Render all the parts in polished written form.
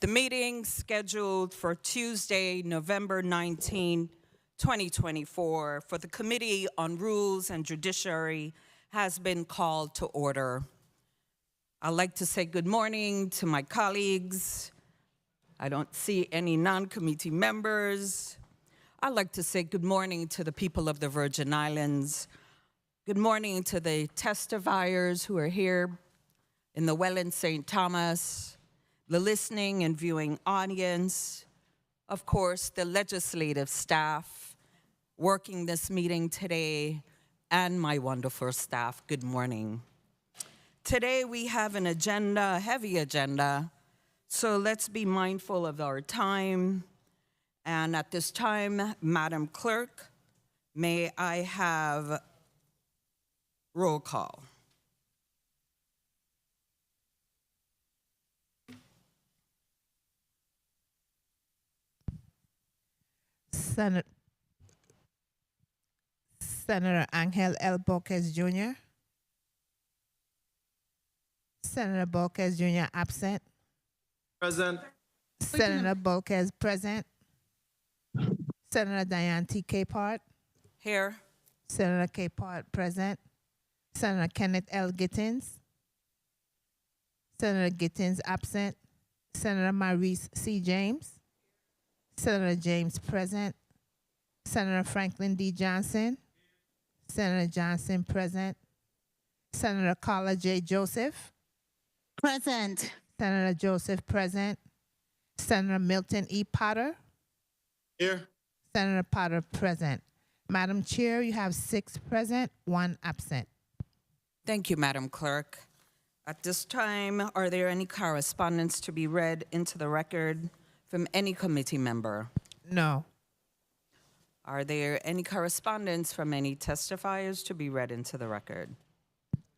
The meeting scheduled for Tuesday, November 19, 2024, for the Committee on Rules and Judiciary has been called to order. I'd like to say good morning to my colleagues. I don't see any non-committee members. I'd like to say good morning to the people of the Virgin Islands. Good morning to the testifiers who are here in the Welland St. Thomas, the listening and viewing audience, of course, the legislative staff working this meeting today, and my wonderful staff. Good morning. Today we have an agenda, a heavy agenda, so let's be mindful of our time. And at this time, Madam Clerk, may I have roll call? Senator Angel L. Borges Jr. Senator Borges Jr. absent. Present. Senator Borges present. Senator Diane T. Capehart. Here. Senator Capehart present. Senator Kenneth L. Gittins. Senator Gittins absent. Senator Maurice C. James. Senator James present. Senator Franklin D. Johnson. Senator Johnson present. Senator Carla J. Joseph. Present. Senator Joseph present. Senator Milton E. Potter. Here. Senator Potter present. Madam Chair, you have 6 present, 1 absent. Thank you, Madam Clerk. At this time, are there any correspondence to be read into the record from any committee member? No. Are there any correspondence from any testifiers to be read into the record?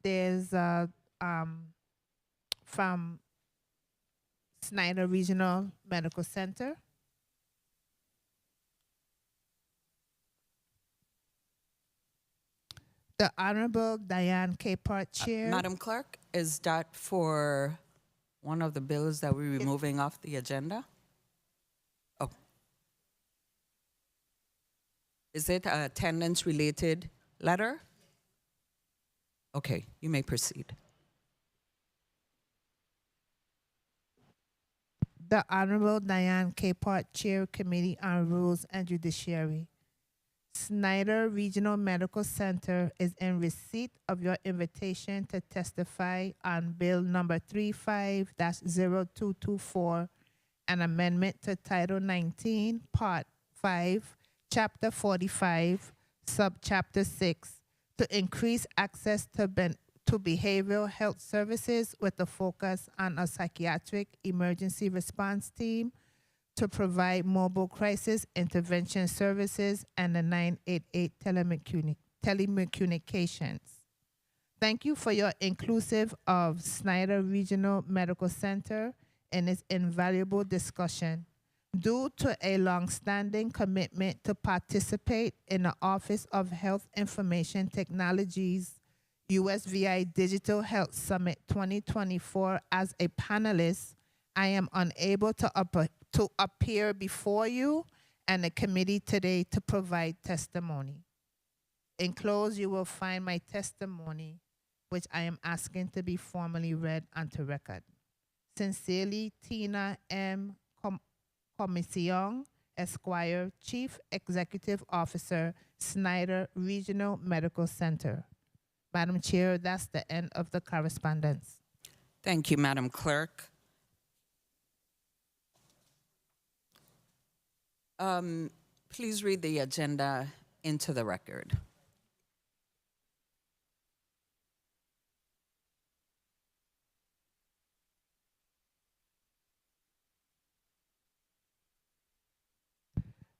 There's from Snyder Regional Medical Center. The Honorable Diane Capehart, Chair. Madam Clerk, is that for one of the bills that we're removing off the agenda? Oh. Is it a attendance-related letter? Okay, you may proceed. The Honorable Diane Capehart, Chair, Committee on Rules and Judiciary. Snyder Regional Medical Center is in receipt of your invitation to testify on Bill number 35-0224, an amendment to Title 19, Part 5, Chapter 45, Subchapter 6, to increase access to behavioral health services with a focus on a psychiatric emergency response team, to provide mobile crisis intervention services and the 988 telecommunications. Thank you for your inclusive of Snyder Regional Medical Center in its invaluable discussion. Due to a long-standing commitment to participate in the Office of Health Information Technologies USVI Digital Health Summit 2024 as a panelist, I am unable to appear before you and the committee today to provide testimony. Enclosed, you will find my testimony, which I am asking to be formally read onto record. Sincerely, Tina M. Commission, Esquire, Chief Executive Officer, Snyder Regional Medical Center. Madam Chair, that's the end of the correspondence. Thank you, Madam Clerk. Please read the agenda into the record.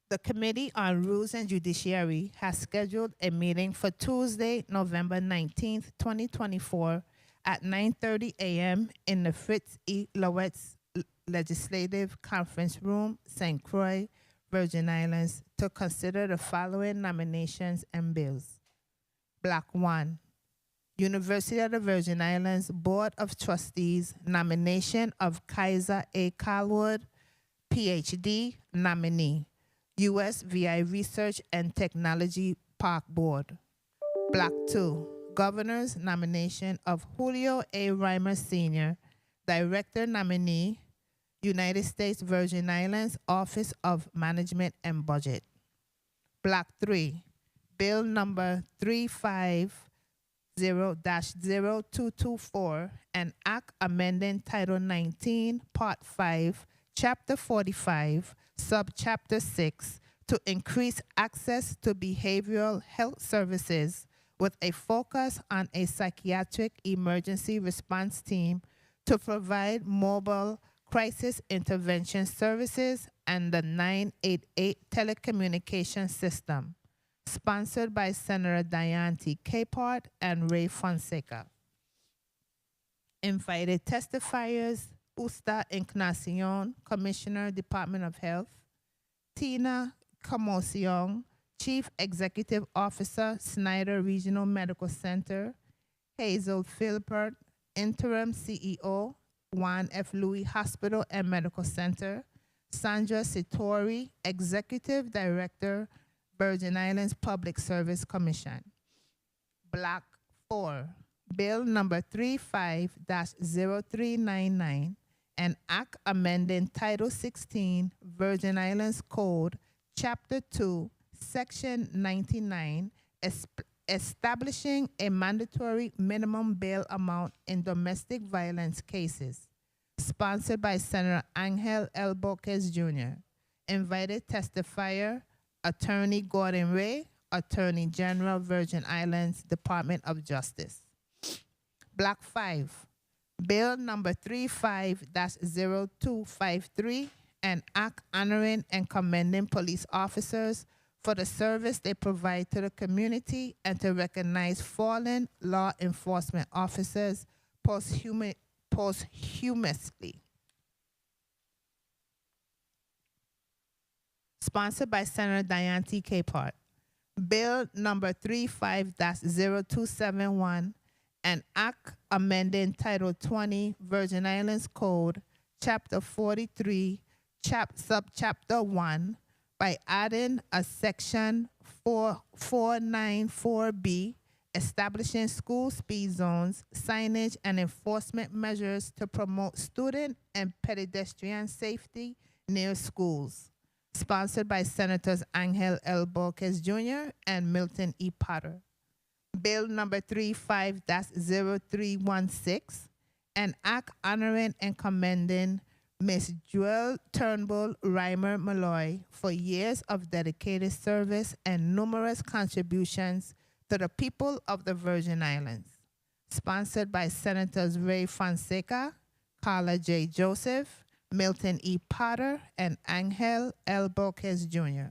The Committee on Rules and Judiciary has scheduled a meeting for Tuesday, November 19th, 2024 at 9:30 a.m. in the Frits E. Lawaetz Legislative Conference Room, St. Croix, Virgin Islands, to consider the following nominations and bills. Block 1, University of the Virgin Islands Board of Trustees nomination of Kyza A. Callwood, PhD, nominee, USVI Research and Technology Park Board. Block 2, Governor's nomination of Julio A. Reimer Sr., Director nominee, United States Virgin Islands Office of Management and Budget. Block 3, Bill number 350-0224, an act amending Title 19, Part 5, Chapter 45, Subchapter 6, to increase access to behavioral health services with a focus on a psychiatric emergency response team to provide mobile crisis intervention services and the 988 telecommunication system, sponsored by Senator Diane T. Capehart and Ray Fonseca. Invited testifiers, Justa Encarnacion, Commissioner, Department of Health; Tina Camosiong, Chief Executive Officer, Snyder Regional Medical Center; Hazel Philbert, Interim CEO, Juan F. Louis Hospital and Medical Center; Sandra Sitori, Executive Director, Virgin Islands Public Service Commission. Block 4, Bill number 35-0399, an act amending Title 16, Virgin Islands Code, Chapter 2, Section 99, establishing a mandatory minimum bail amount in domestic violence cases, sponsored by Senator Angel L. Boquez Jr. Invited testifier, Attorney Gordon Ray, Attorney General, Virgin Islands Department of Justice. Block 5, Bill number 35-0253, an act honoring and commending police officers for the service they provide to the community and to recognize fallen law enforcement officers posthumously. Sponsored by Senator Diane T. Capehart. Bill number 35-0271, an act amending Title 20, Virgin Islands Code, Chapter 43, Subchapter 1, by adding a Section 494B, establishing school speed zones, signage, and enforcement measures to promote student and pedestrian safety near schools. Sponsored by Senators Angel L. Boquez Jr. and Milton E. Potter. Bill number 35-0316, an act honoring and commending Ms. Jewel Turnbull Reimer Malloy for years of dedicated service and numerous contributions to the people of the Virgin Islands. Sponsored by Senators Ray Fonseca, Carla J. Joseph, Milton E. Potter, and Angel L. Boquez Jr.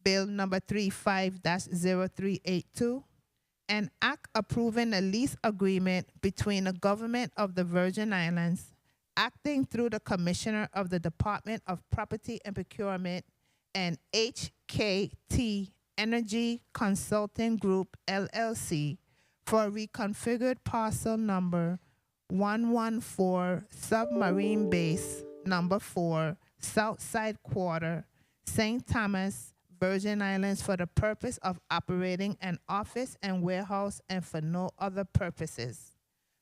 Bill number 35-0382, an act approving a lease agreement between the government of the Virgin Islands, acting through the Commissioner of the Department of Property and Procurement, and HKT Energy Consulting Group, LLC, for a reconfigured parcel number 114 Submarine Base Number 4, Southside Quarter, St. Thomas, Virgin Islands, for the purpose of operating an office and warehouse and for no other purposes.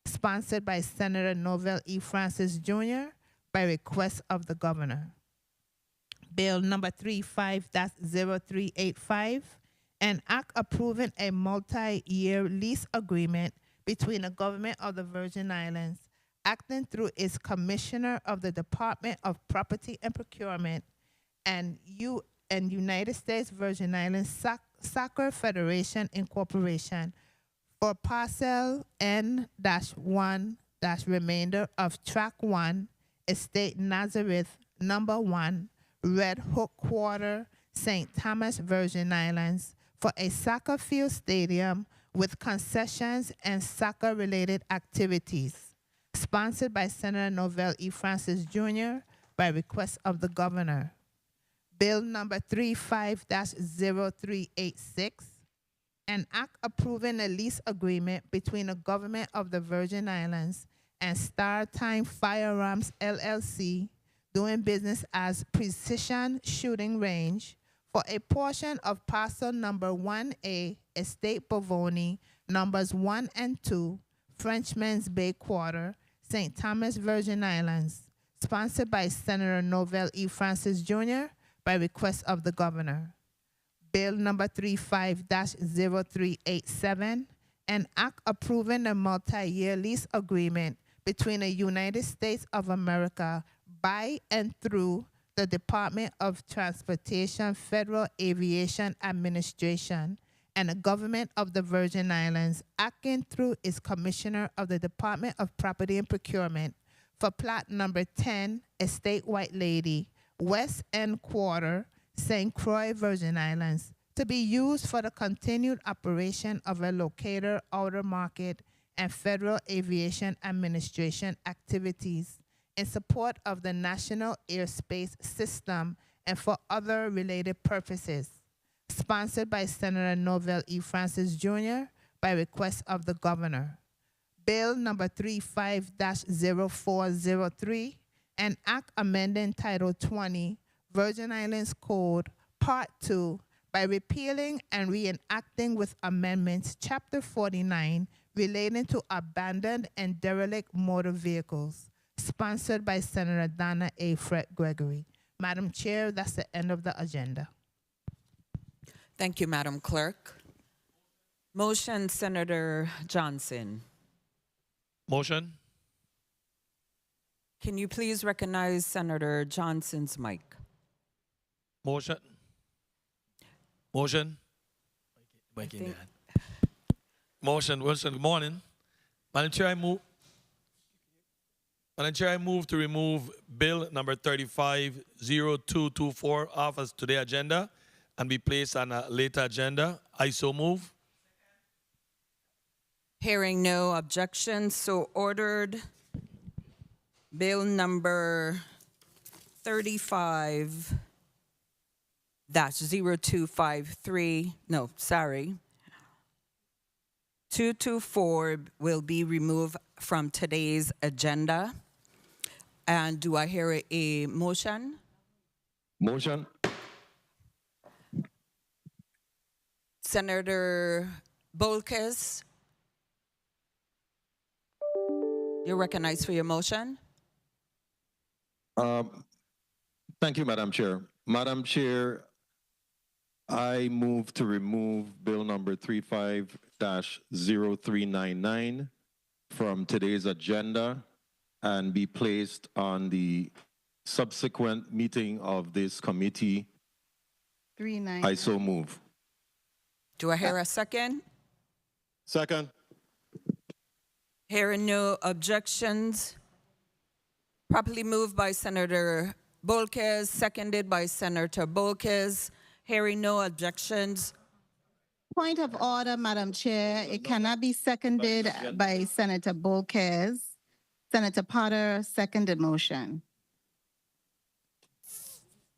Sponsored by Senator Novell E. Francis Jr. by request of the Governor. Bill number 35-0385, an act approving a multi-year lease agreement between the government of the Virgin Islands, acting through its Commissioner of the Department of Property and Procurement, and United States Virgin Islands Soccer Federation Incorporation for parcel N-1-remainder of Track 1, Estate Nazareth, Number 1, Red Hook Quarter, St. Thomas, Virgin Islands, for a soccer field stadium with concessions and soccer-related activities. Sponsored by Senator Novell E. Francis Jr. by request of the Governor. Bill number 35-0386, An act approving a lease agreement between the government of the Virgin Islands and Star Time Firearms LLC, doing business as Precision Shooting Range, for a portion of parcel number 1A, Estate Bovoni, numbers 1 and 2, Frenchman's Bay Quarter, St. Thomas, Virgin Islands, sponsored by Senator Novell E. Francis Jr. by request of the governor. Bill number 35-0387, an act approving a multi-year lease agreement between the United States of America by and through the Department of Transportation Federal Aviation Administration and the government of the Virgin Islands, acting through its Commissioner of the Department of Property and Procurement for plot number 10, Estate White Lady, West End Quarter, St. Croix, Virgin Islands, to be used for the continued operation of a locator, outer market, and Federal Aviation Administration activities in support of the National Airspace System and for other related purposes. Sponsored by Senator Novell E. Francis Jr. by request of the governor. Bill number 35-0403, an act amending Title 20, Virgin Islands Code, Part 2, by repealing and reenacting with amendments Chapter 49 relating to abandoned and derelict motor vehicles, sponsored by Senator Donna A. Fred Gregory. Madam Chair, that's the end of the agenda. Thank you, Madam Clerk. Motion, Senator Johnson. Motion. Can you please recognize Senator Johnson's mic? Motion. Motion. think- Motion. Wilson, good morning. Madam Chair, I move to remove Bill number 350224 off as today's agenda and be placed on a later agenda. I so move. Hearing no objections, so ordered. Bill number 35-0253, no, sorry. 224 will be removed from today's agenda. And do I hear a motion? Motion. Senator Bolkes, you're recognized for your motion. Thank you, Madam Chair. Madam Chair, I move to remove Bill number 35-0399 from today's agenda and be placed on the subsequent meeting of this committee. 39. I so move. Do I hear a second? Second. Hearing no objections. Properly moved by Senator Bolkes, seconded by Senator Bolkes. Hearing no objections. Point of order, Madam Chair. It cannot be seconded by Senator Bolkes. Senator Potter, seconded motion.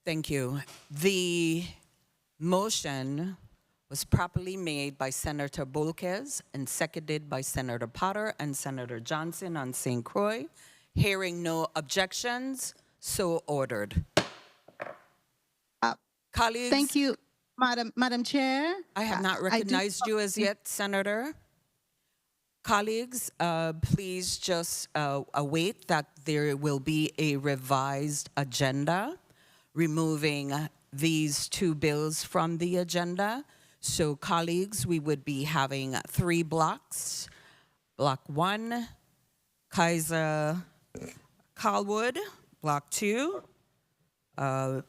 Thank you. The motion was properly made by Senator Bolkes and seconded by Senator Potter and Senator Johnson on St. Croix. Hearing no objections, so ordered. Colleagues, Thank you, Madam Chair. I have not recognized you as yet, Senator. Colleagues, please just await that there will be a revised agenda, removing these two bills from the agenda. So, colleagues, we would be having 3 blocks. Block 1, Kyza, Callwood. Block 2,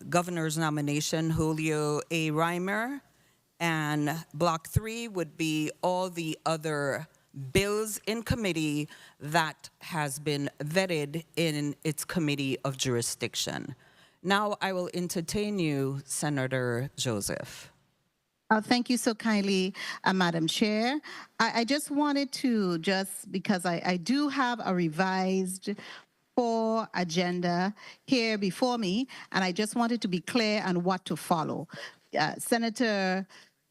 Governor's nomination, Julio A. Reimer. And Block 3 would be all the other bills in committee that has been vetted in its committee of jurisdiction. Now I will entertain you, Senator Joseph. Thank you so kindly, Madam Chair. I just wanted to, because I do have a revised 4 agenda here before me, and I just wanted to be clear on what to follow. Senator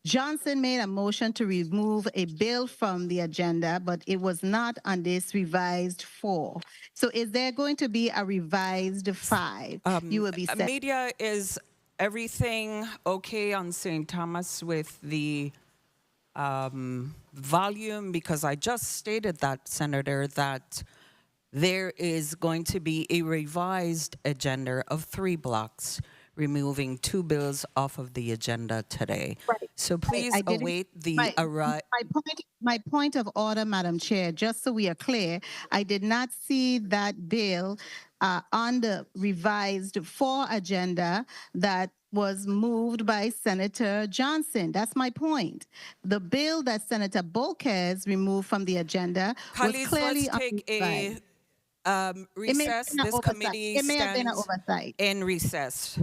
Johnson made a motion to remove a bill from the agenda, but it was not on this revised 4. So is there going to be a revised 5? You will be set. Media, is everything okay on St. Thomas with the volume? Because I just stated that, Senator, that there is going to be a revised agenda of 3 blocks, removing 2 bills off of the agenda today. Right. So please I didn't- await the My point of order, Madam Chair, just so we are clear, I did not see that bill on the revised 4 agenda that was moved by Senator Johnson. That's my point. The bill that Senator Bolkes removed from the agenda was Colleagues, clearly let's take a It may have recess. been an This oversight. committee It may have been an stands oversight. in recess.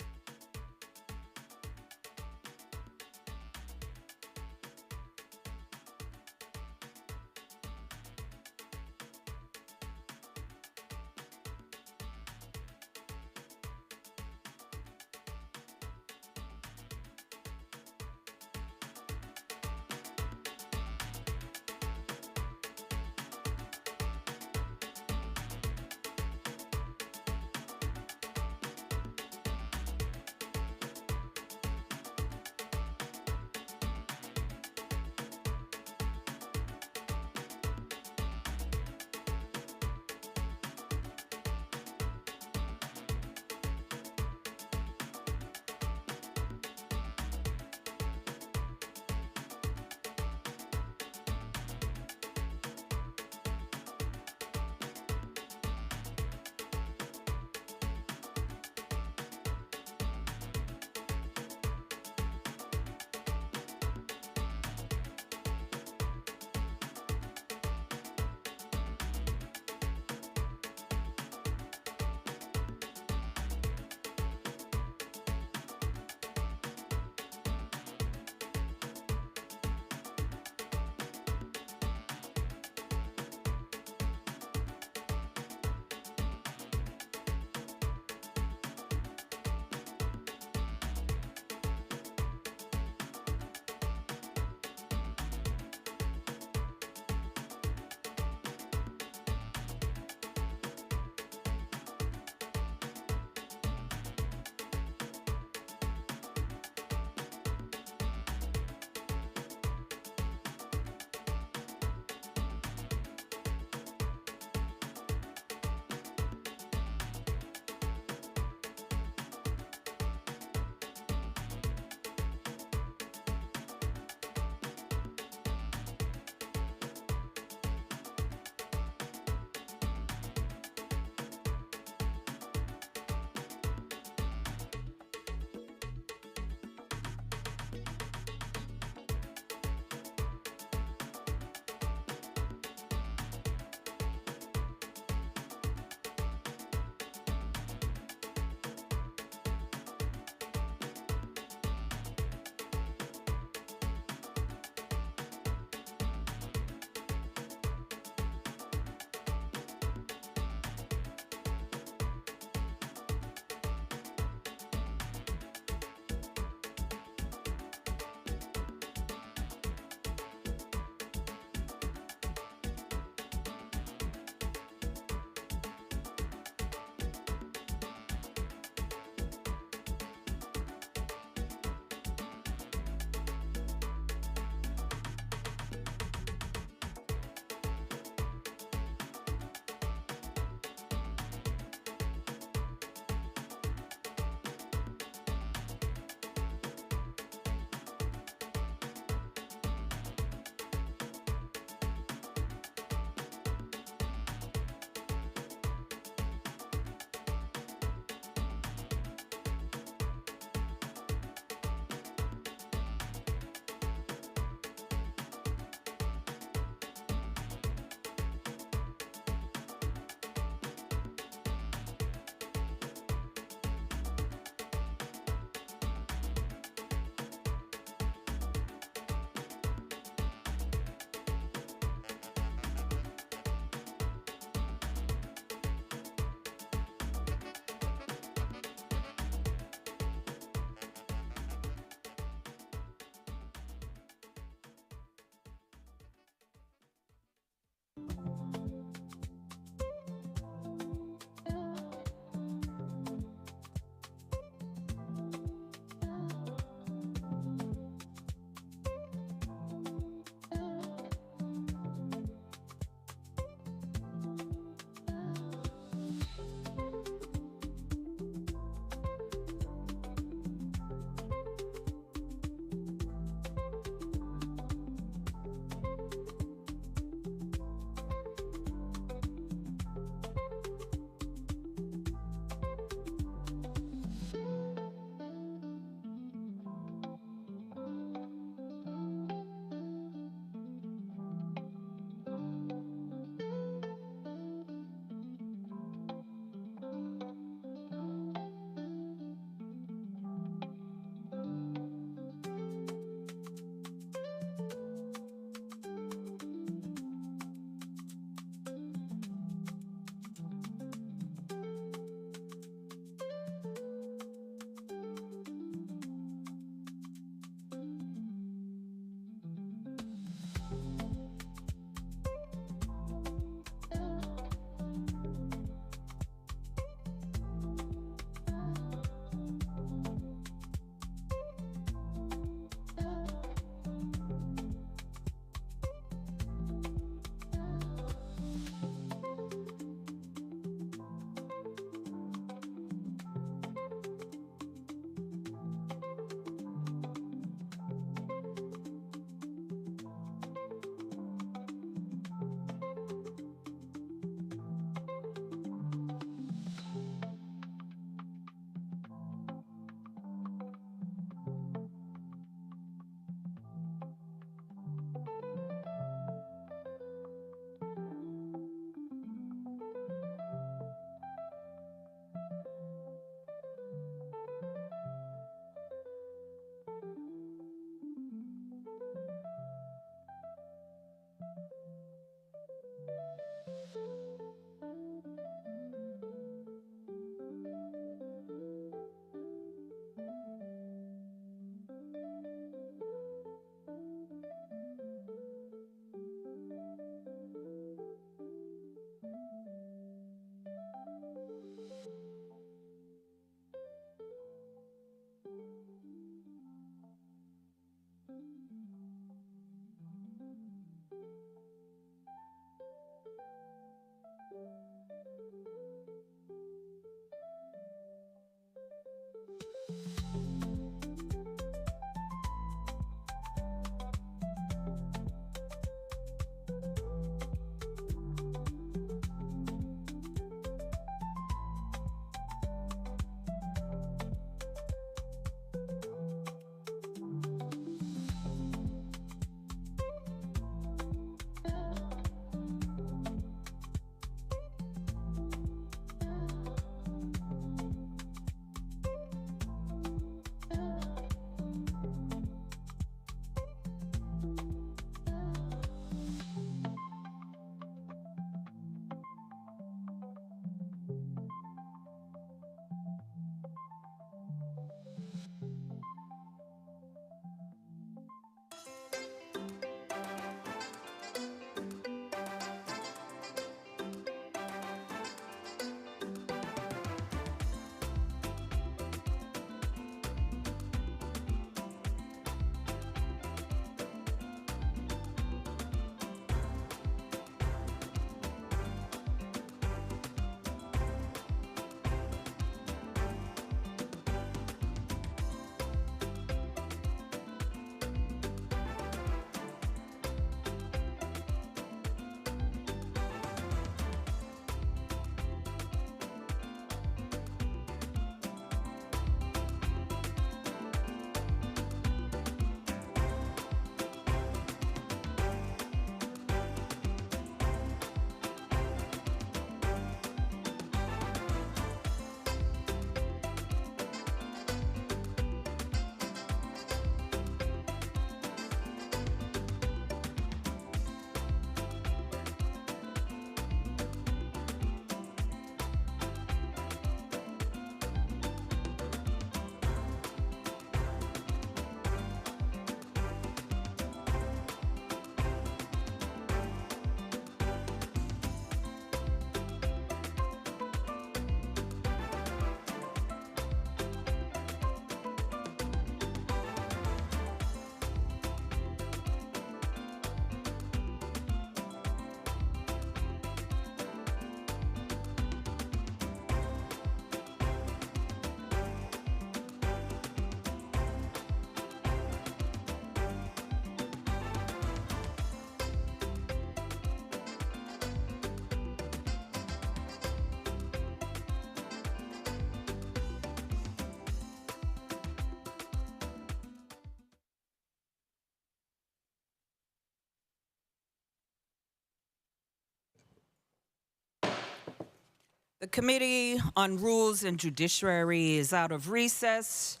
The Committee on Rules and Judiciary is out of recess.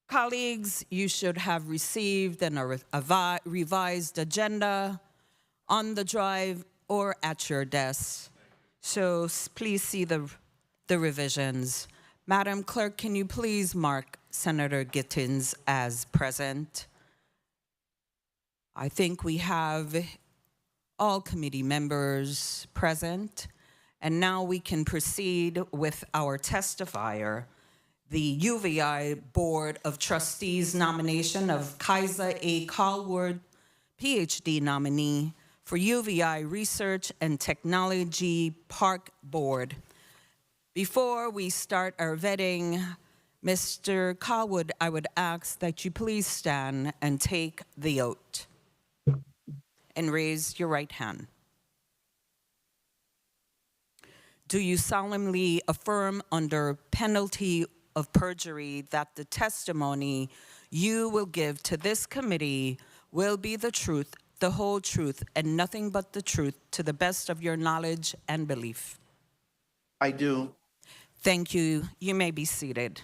Colleagues, you should have received a revised agenda on the drive or at your desk. So please see the revisions. Madam Clerk, can you please mark Senator Gittins as present? I think we have all committee members present. And now we can proceed with our testifier, the UVI Board of Trustees nomination of Kyza A. Callwood, PhD nominee for UVI Research and Technology Park Board. Before we start our vetting, Mr. Callwood, I would ask that you please stand and take the oath and raise your right hand. Do you solemnly affirm under penalty of perjury that the testimony you will give to this committee will be the truth, the whole truth, and nothing but the truth to the best of your knowledge and belief? I do. Thank you. You may be seated.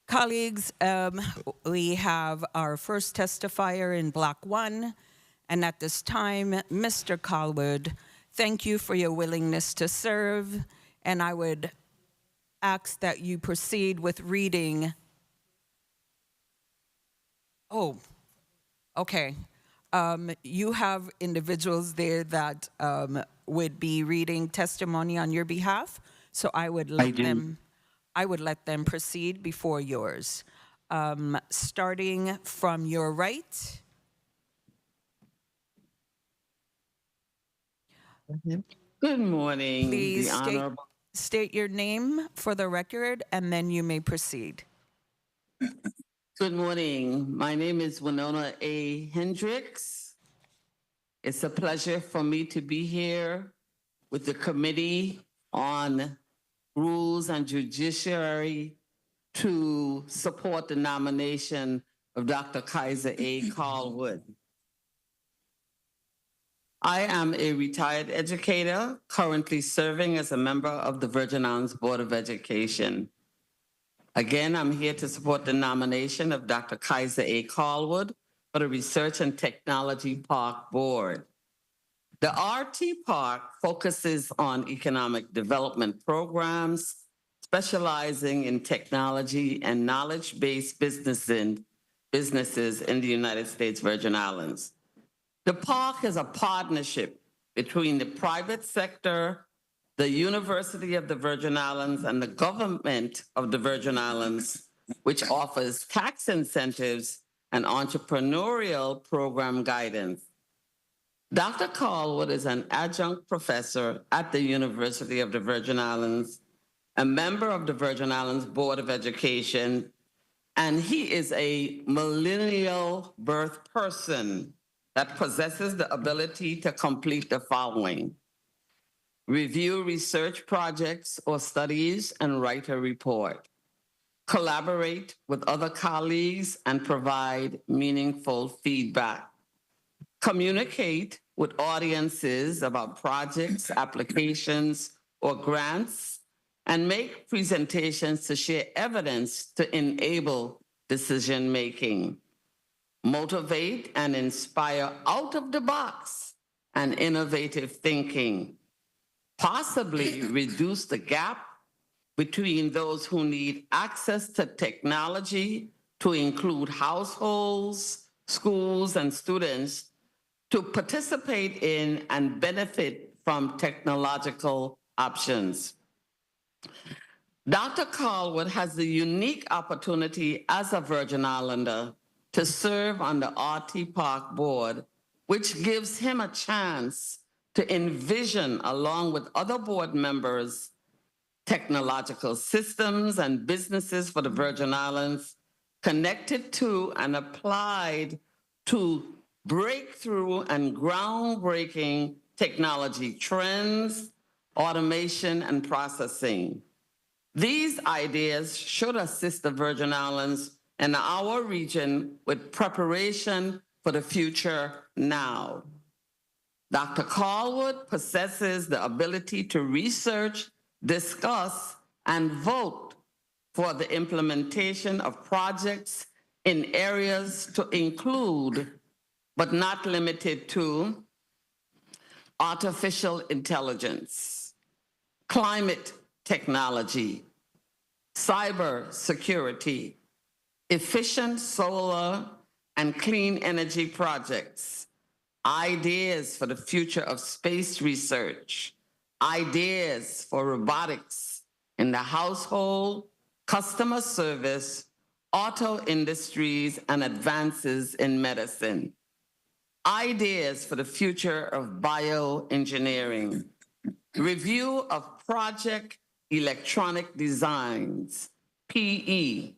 Colleagues, we have our first testifier in Block 1. And at this time, Mr. Callwood, thank you for your willingness to serve. And I would ask that you proceed with reading. Oh, okay. You have individuals there that would be reading testimony on your behalf. So I would let them proceed before yours. Starting from your right. Good morning, Please the Honorable. state your name for the record, and then you may proceed. Good morning. My name is Winona A. Hendricks. It's a pleasure for me to be here with the Committee on Rules and Judiciary to support the nomination of Dr. Kyza A. Callwood. I am a retired educator, currently serving as a member of the Virgin Islands Board of Education. Again, I'm here to support the nomination of Dr. Kyza A. Callwood for the Research and Technology Park Board. The RT Park focuses on economic development programs, specializing in technology and knowledge-based businesses in the United States Virgin Islands. The park is a partnership between the private sector, the University of the Virgin Islands, and the government of the Virgin Islands, which offers tax incentives and entrepreneurial program guidance. Dr. Callwood is an adjunct professor at the University of the Virgin Islands, a member of the Virgin Islands Board of Education, and he is a millennial birth person that possesses the ability to complete the following: review research projects or studies and write a report, collaborate with other colleagues and provide meaningful feedback, communicate with audiences about projects, applications, or grants, and make presentations to share evidence to enable decision-making. Motivate and inspire out of the box and innovative thinking. Possibly reduce the gap between those who need access to technology, to include households, schools, and students, to participate in and benefit from technological options. Dr. Callwood has the unique opportunity as a Virgin Islander to serve on the RT Park Board, which gives him a chance to envision, along with other board members, technological systems and businesses for the Virgin Islands connected to and applied to breakthrough and groundbreaking technology trends, automation, and processing. These ideas should assist the Virgin Islands and our region with preparation for the future now. Dr. Callwood possesses the ability to research, discuss, and vote for the implementation of projects in areas to include, but not limited to, artificial intelligence, climate technology, cyber security, efficient solar and clean energy projects, ideas for the future of space research, ideas for robotics in the household, customer service, auto industries, and advances in medicine, ideas for the future of bioengineering, review of project electronic designs, PE.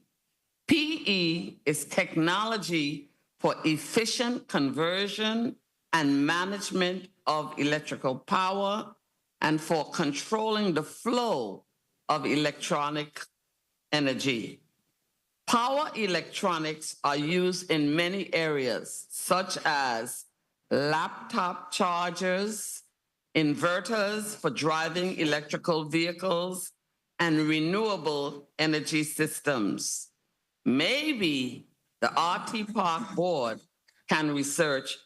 PE is technology for efficient conversion and management of electrical power and for controlling the flow of electronic energy. Power electronics are used in many areas, such as laptop chargers, inverters for driving electrical vehicles, and renewable energy systems. Maybe the RT Park Board can research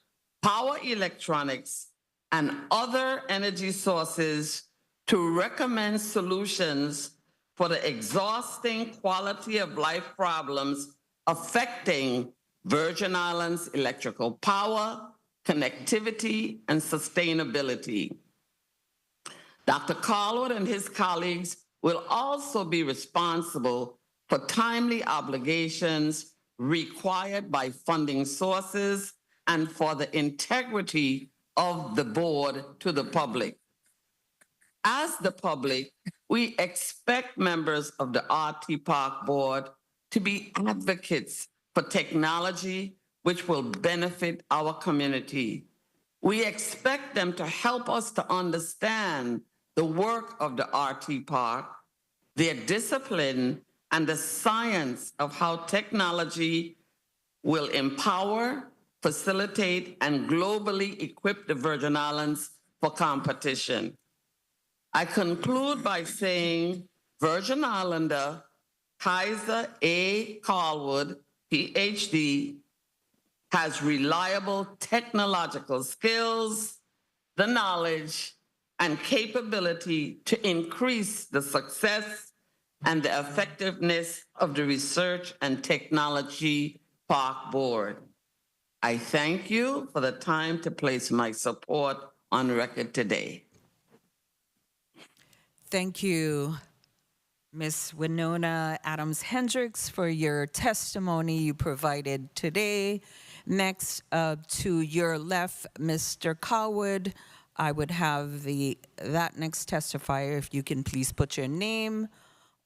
power electronics and other energy sources to recommend solutions for the exhausting quality of life problems affecting Virgin Islands electrical power, connectivity, and sustainability. Dr. Callwood and his colleagues will also be responsible for timely obligations required by funding sources and for the integrity of the board to the public. As the public, we expect members of the RT Park Board to be advocates for technology which will benefit our community. We expect them to help us to understand the work of the RT Park, their discipline, and the science of how technology will empower, facilitate, and globally equip the Virgin Islands for competition. I conclude by saying Virgin Islander Kyza A. Callwood, PhD, has reliable technological skills, the knowledge, and capability to increase the success and the effectiveness of the Research and Technology Park Board. I thank you for the time to place my support on record today. Thank you, Ms. Winona Adams-Hendricks, for your testimony you provided today. Next, to your left, Mr. Callwood, I would have that next testifier, if you can please put your name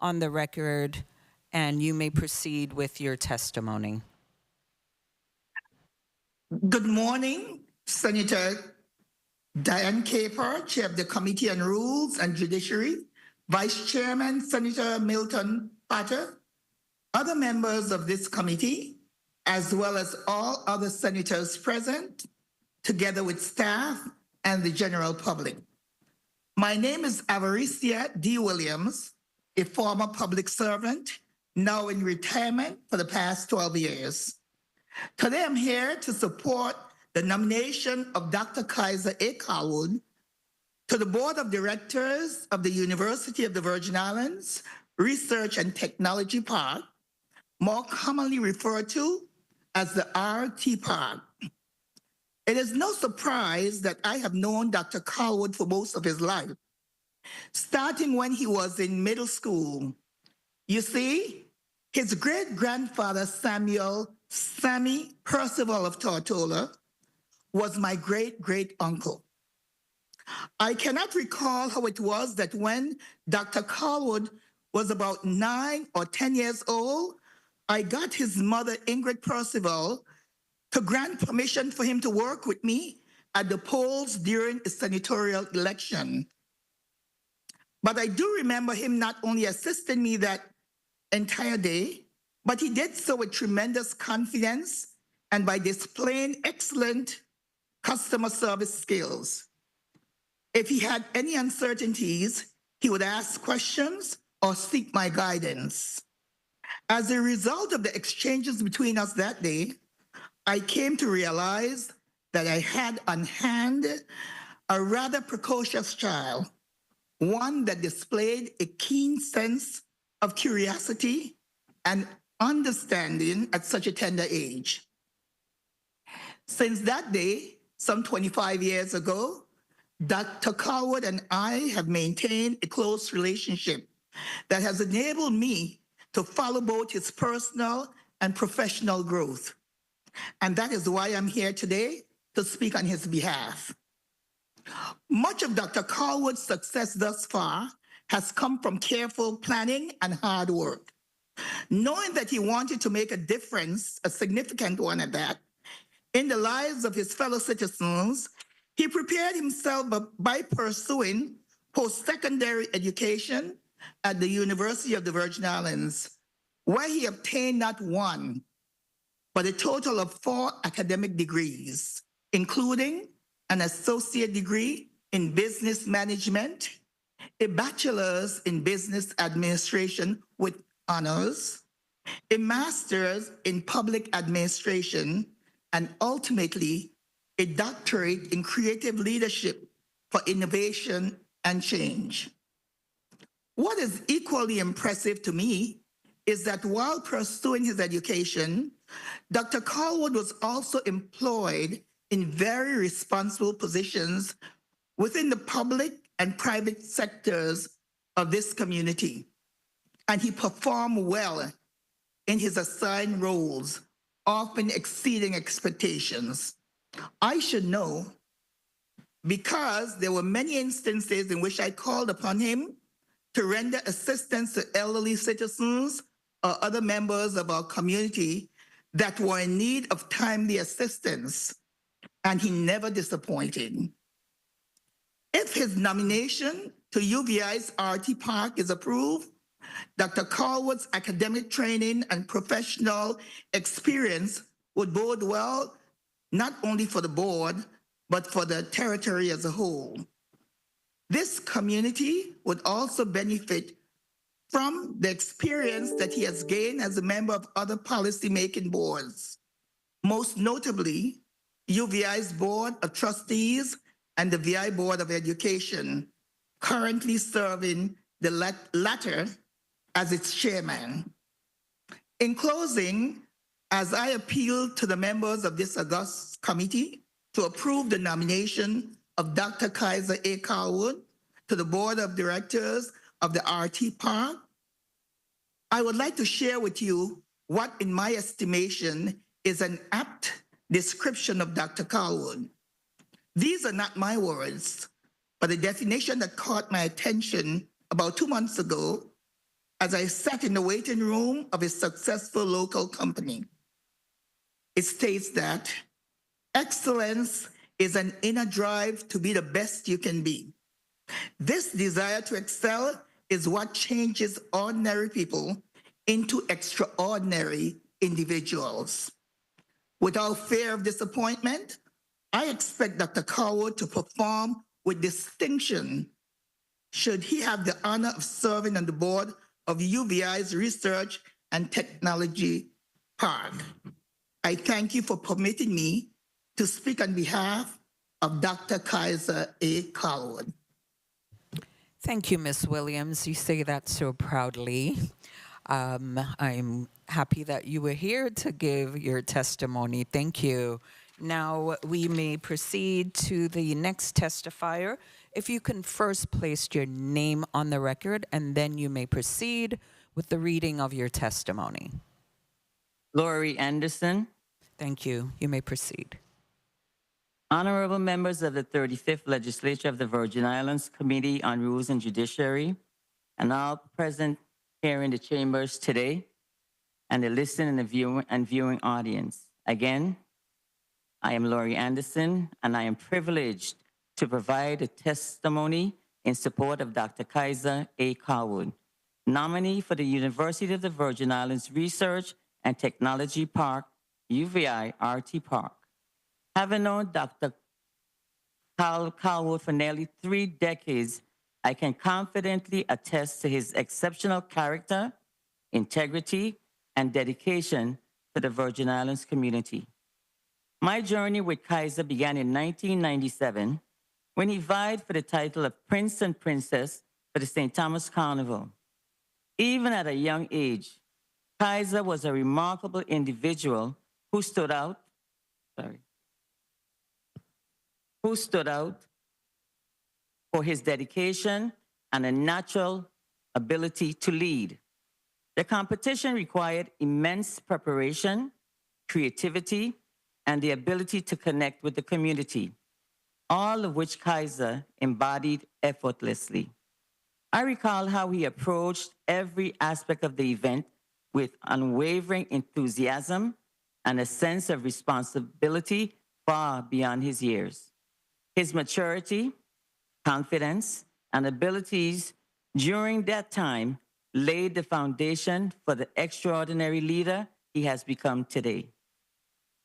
on the record, and you may proceed with your testimony. Good morning, Senator Diane Caper, Chair of the Committee on Rules and Judiciary, Vice Chairman Senator Milton Potter, other members of this committee, as well as all other senators present, together with staff and the general public. My name is Avaricia D. Williams, a former public servant, now in retirement for the past 12 years. Today I'm here to support the nomination of Dr. Kyza A. Callwood to the Board of Directors of the University of the Virgin Islands Research and Technology Park, more commonly referred to as the RT Park. It is no surprise that I have known Dr. Callwood for most of his life, starting when he was in middle school. You see, his great-grandfather Sammy Percival of Tortola was my great-great-uncle. I cannot recall how it was that when Dr. Callwood was about 9 or 10 years old, I got his mother, Ingrid Percival, to grant permission for him to work with me at the polls during a senatorial election. But I do remember him not only assisting me that entire day, but he did so with tremendous confidence and by displaying excellent customer service skills. If he had any uncertainties, he would ask questions or seek my guidance. As a result of the exchanges between us that day, I came to realize that I had on hand a rather precocious child, one that displayed a keen sense of curiosity and understanding at such a tender age. Since that day, some 25 years ago, Dr. Callwood and I have maintained a close relationship that has enabled me to follow both his personal and professional growth. And that is why I'm here today to speak on his behalf. Much of Dr. Callwood's success thus far has come from careful planning and hard work. Knowing that he wanted to make a difference, a significant one at that, in the lives of his fellow citizens, he prepared himself by pursuing post-secondary education at the University of the Virgin Islands, where he obtained not one, but a total of 4 academic degrees, including an associate degree in business management, a bachelor's in business administration with honors, a master's in public administration, and ultimately a doctorate in creative leadership for innovation and change. What is equally impressive to me is that while pursuing his education, Dr. Callwood was also employed in very responsible positions within the public and private sectors of this community. And he performed well in his assigned roles, often exceeding expectations. I should know because there were many instances in which I called upon him to render assistance to elderly citizens or other members of our community that were in need of timely assistance, and he never disappointed. If his nomination to UVI's RT Park is approved, Dr. Callwood's academic training and professional experience would bode well, not only for the board, but for the territory as a whole. This community would also benefit from the experience that he has gained as a member of other policy-making boards, most notably UVI's Board of Trustees and the VI Board of Education, currently serving the latter as its chairman. In closing, as I appeal to the members of this august committee to approve the nomination of Dr. Kyza A. Callwood to the Board of Directors of the RT Park, I would like to share with you what, in my estimation, is an apt description of Dr. Callwood. These are not my words, but a definition that caught my attention about 2 months ago as I sat in the waiting room of a successful local company. It states that excellence is an inner drive to be the best you can be. This desire to excel is what changes ordinary people into extraordinary individuals. Without fear of disappointment, I expect Dr. Callwood to perform with distinction should he have the honor of serving on the board of UVI's Research and Technology Park. I thank you for permitting me to speak on behalf of Dr. Kyza A. Callwood. Thank you, Ms. Williams. You say that so proudly. I'm happy that you were here to give your testimony. Thank you. Now we may proceed to the next testifier. If you can first place your name on the record, and then you may proceed with the reading of your testimony. Lori Anderson. Thank you. You may proceed. Honorable members of the 35th Legislature of the Virgin Islands Committee on Rules and Judiciary, and all present here in the chambers today, and the listening and viewing audience. Again, I am Lori Anderson, and I am privileged to provide a testimony in support of Dr. Kyza A. Callwood, nominee for the University of the Virgin Islands Research and Technology Park, UVI RT Park. Having known Dr. Callwood for nearly 3 decades, I can confidently attest to his exceptional character, integrity, and dedication to the Virgin Islands community. My journey with Kyza began in 1997 when he vied for the title of Prince and Princess for the St. Thomas Carnival. Even at a young age, Kyza was a remarkable individual who stood out for his dedication and a natural ability to lead. The competition required immense preparation, creativity, and the ability to connect with the community, all of which Kyza embodied effortlessly. I recall how he approached every aspect of the event with unwavering enthusiasm and a sense of responsibility far beyond his years. His maturity, confidence, and abilities during that time laid the foundation for the extraordinary leader he has become today.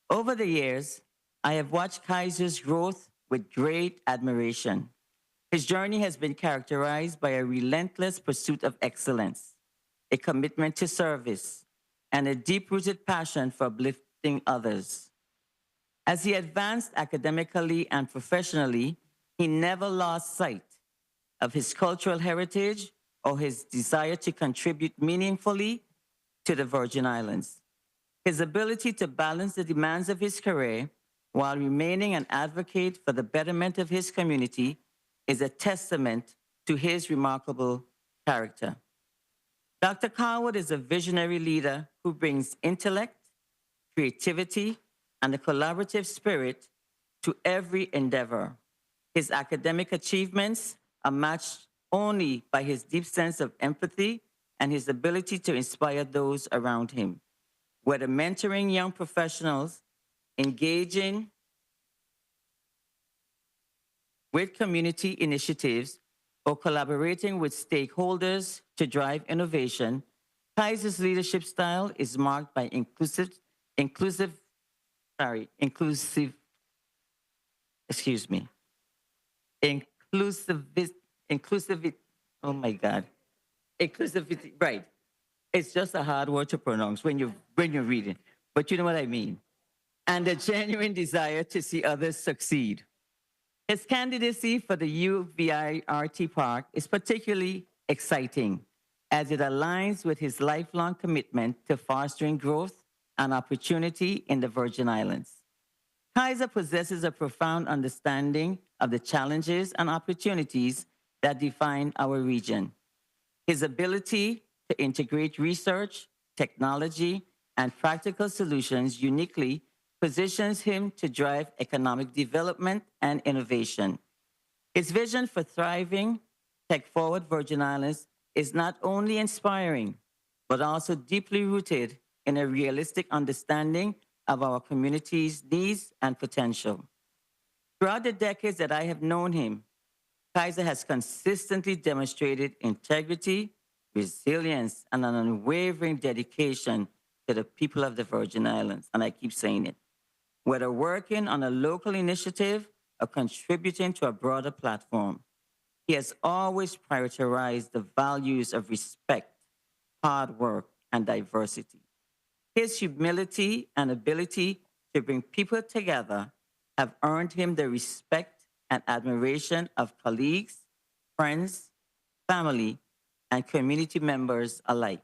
Over the years, I have watched Kyza's growth with great admiration. His journey has been characterized by a relentless pursuit of excellence, a commitment to service, and a deep-rooted passion for uplifting others. As he advanced academically and professionally, he never lost sight of his cultural heritage or his desire to contribute meaningfully to the Virgin Islands. His ability to balance the demands of his career while remaining an advocate for the betterment of his community is a testament to his remarkable character. Dr. Callwood is a visionary leader who brings intellect, creativity, and a collaborative spirit to every endeavor. His academic achievements are matched only by his deep sense of empathy and his ability to inspire those around him. Whether mentoring young professionals, engaging with community initiatives, or collaborating with stakeholders to drive innovation, Kyza's leadership style is marked by inclusivity, right. It's just a hard word to pronounce when you read it, but you know what I mean. And a genuine desire to see others succeed. His candidacy for the UVI RT Park is particularly exciting as it aligns with his lifelong commitment to fostering growth and opportunity in the Virgin Islands. Kyza possesses a profound understanding of the challenges and opportunities that define our region. His ability to integrate research, technology, and practical solutions uniquely positions him to drive economic development and innovation. His vision for thriving, tech-forward Virgin Islands is not only inspiring, but also deeply rooted in a realistic understanding of our community's needs and potential. Throughout the decades that I have known him, Kyza has consistently demonstrated integrity, resilience, and an unwavering dedication to the people of the Virgin Islands, and I keep saying it. Whether working on a local initiative or contributing to a broader platform, he has always prioritized the values of respect, hard work, and diversity. His humility and ability to bring people together have earned him the respect and admiration of colleagues, friends, family, and community members alike.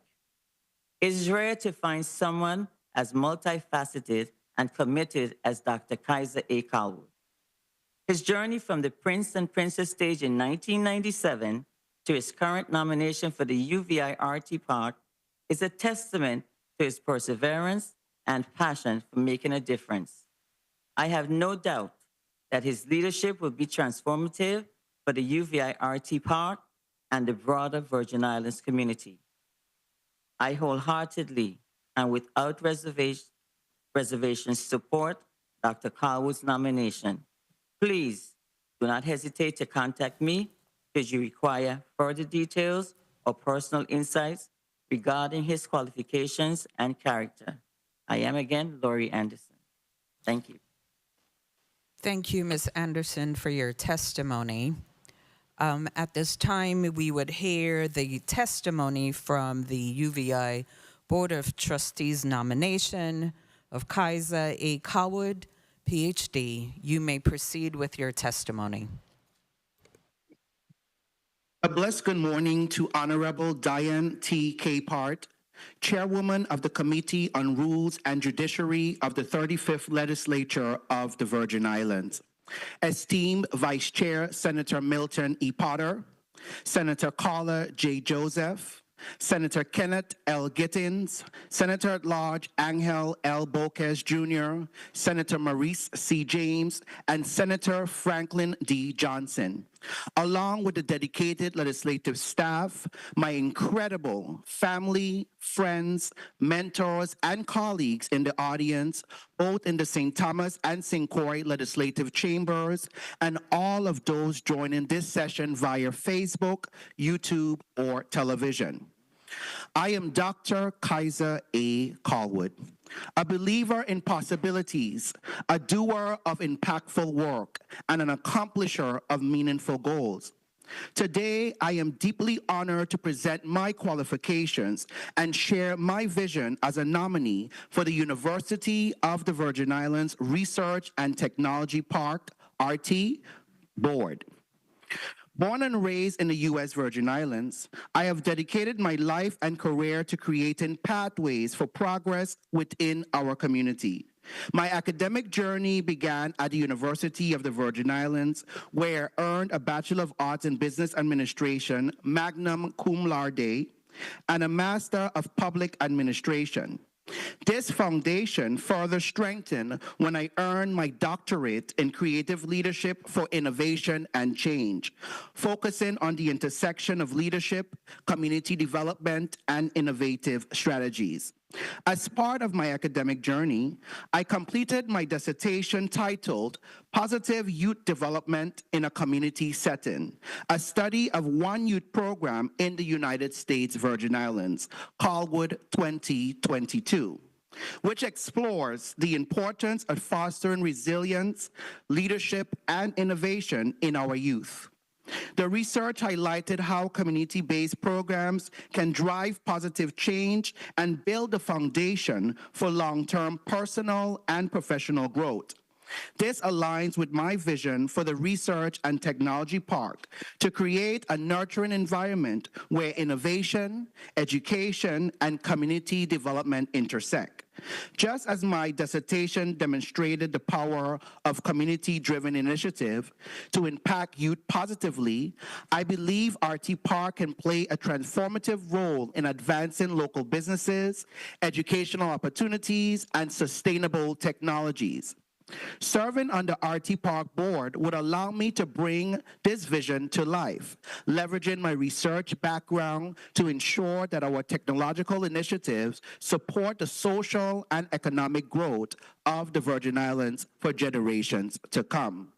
It is rare to find someone as multifaceted and committed as Dr. Kyza A. Callwood. His journey from the Prince and Princess stage in 1997 to his current nomination for the UVI RT Park is a testament to his perseverance and passion for making a difference. I have no doubt that his leadership will be transformative for the UVI RT Park and the broader Virgin Islands community. I wholeheartedly and without reservation support Dr. Callwood's nomination. Please do not hesitate to contact me should you require further details or personal insights regarding his qualifications and character. I am again Laurie Anderson. Thank you. Thank you, Ms. Anderson, for your testimony. At this time, we would hear the testimony from the UVI Board of Trustees nomination of Kyza A. Callwood, PhD. You may proceed with your testimony. A blessed good morning to Honorable Diane T. Capehart, Chairwoman of the Committee on Rules and Judiciary of the 35th Legislature of the Virgin Islands. Esteemed Vice Chair Senator Milton E. Potter, Senator Carla J. Joseph, Senator Kenneth L. Gittins, Senator at Large Angel L. Boquez Jr., Senator Maurice C. James, and Senator Franklin D. Johnson, along with the dedicated legislative staff, my incredible family, friends, mentors, and colleagues in the audience, both in the St. Thomas and St. Croix legislative chambers, and all of those joining this session via Facebook, YouTube, or television. I am Dr. Kyza A. Callwood, a believer in possibilities, a doer of impactful work, and an accomplisher of meaningful goals. Today, I am deeply honored to present my qualifications and share my vision as a nominee for the University of the Virgin Islands Research and Technology Park, RT, Board. Born and raised in the U.S. Virgin Islands, I have dedicated my life and career to creating pathways for progress within our community. My academic journey began at the University of the Virgin Islands, where I earned a Bachelor of Arts in Business Administration, magna cum laude, and a Master of Public Administration. This foundation further strengthened when I earned my doctorate in creative leadership for innovation and change, focusing on the intersection of leadership, community development, and innovative strategies. As part of my academic journey, I completed my dissertation titled Positive Youth Development in a Community Setting, a study of one youth program in the United States Virgin Islands, Callwood 2022, which explores the importance of fostering resilience, leadership, and innovation in our youth. The research highlighted how community-based programs can drive positive change and build the foundation for long-term personal and professional growth. This aligns with my vision for the Research and Technology Park to create a nurturing environment where innovation, education, and community development intersect. Just as my dissertation demonstrated the power of community-driven initiative to impact youth positively, I believe RT Park can play a transformative role in advancing local businesses, educational opportunities, and sustainable technologies. Serving on the RT Park board would allow me to bring this vision to life, leveraging my research background to ensure that our technological initiatives support the social and economic growth of the Virgin Islands for generations to come.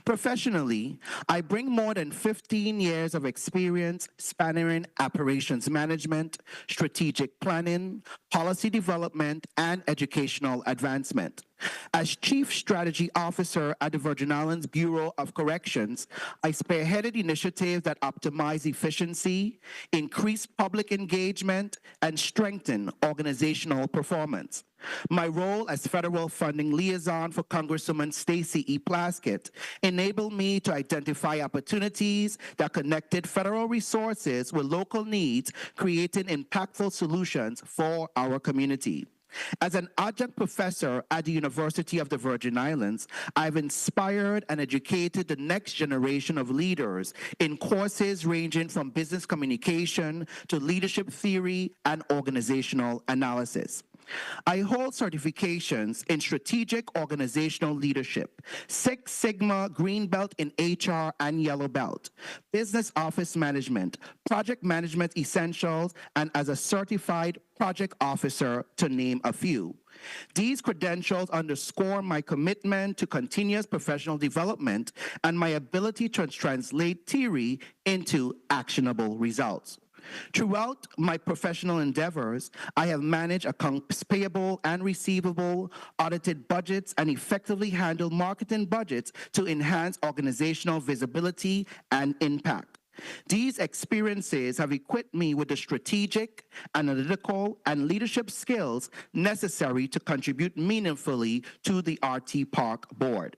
Professionally, I bring more than 15 years of experience spanning operations management, strategic planning, policy development, and educational advancement. As Chief Strategy Officer at the Virgin Islands Bureau of Corrections, I spearheaded initiatives that optimize efficiency, increase public engagement, and strengthen organizational performance. My role as federal funding liaison for Congresswoman Stacey E. Plaskett enabled me to identify opportunities that connected federal resources with local needs, creating impactful solutions for our community. As an adjunct professor at the University of the Virgin Islands, I've inspired and educated the next generation of leaders in courses ranging from business communication to leadership theory and organizational analysis. I hold certifications in strategic organizational leadership, Six Sigma Green Belt in HR and Yellow Belt, business office management, project management essentials, and as a certified project officer, to name a few. These credentials underscore my commitment to continuous professional development and my ability to translate theory into actionable results. Throughout my professional endeavors, I have managed accounts payable and receivable, audited budgets, and effectively handled marketing budgets to enhance organizational visibility and impact. These experiences have equipped me with the strategic, analytical, and leadership skills necessary to contribute meaningfully to the RT Park Board.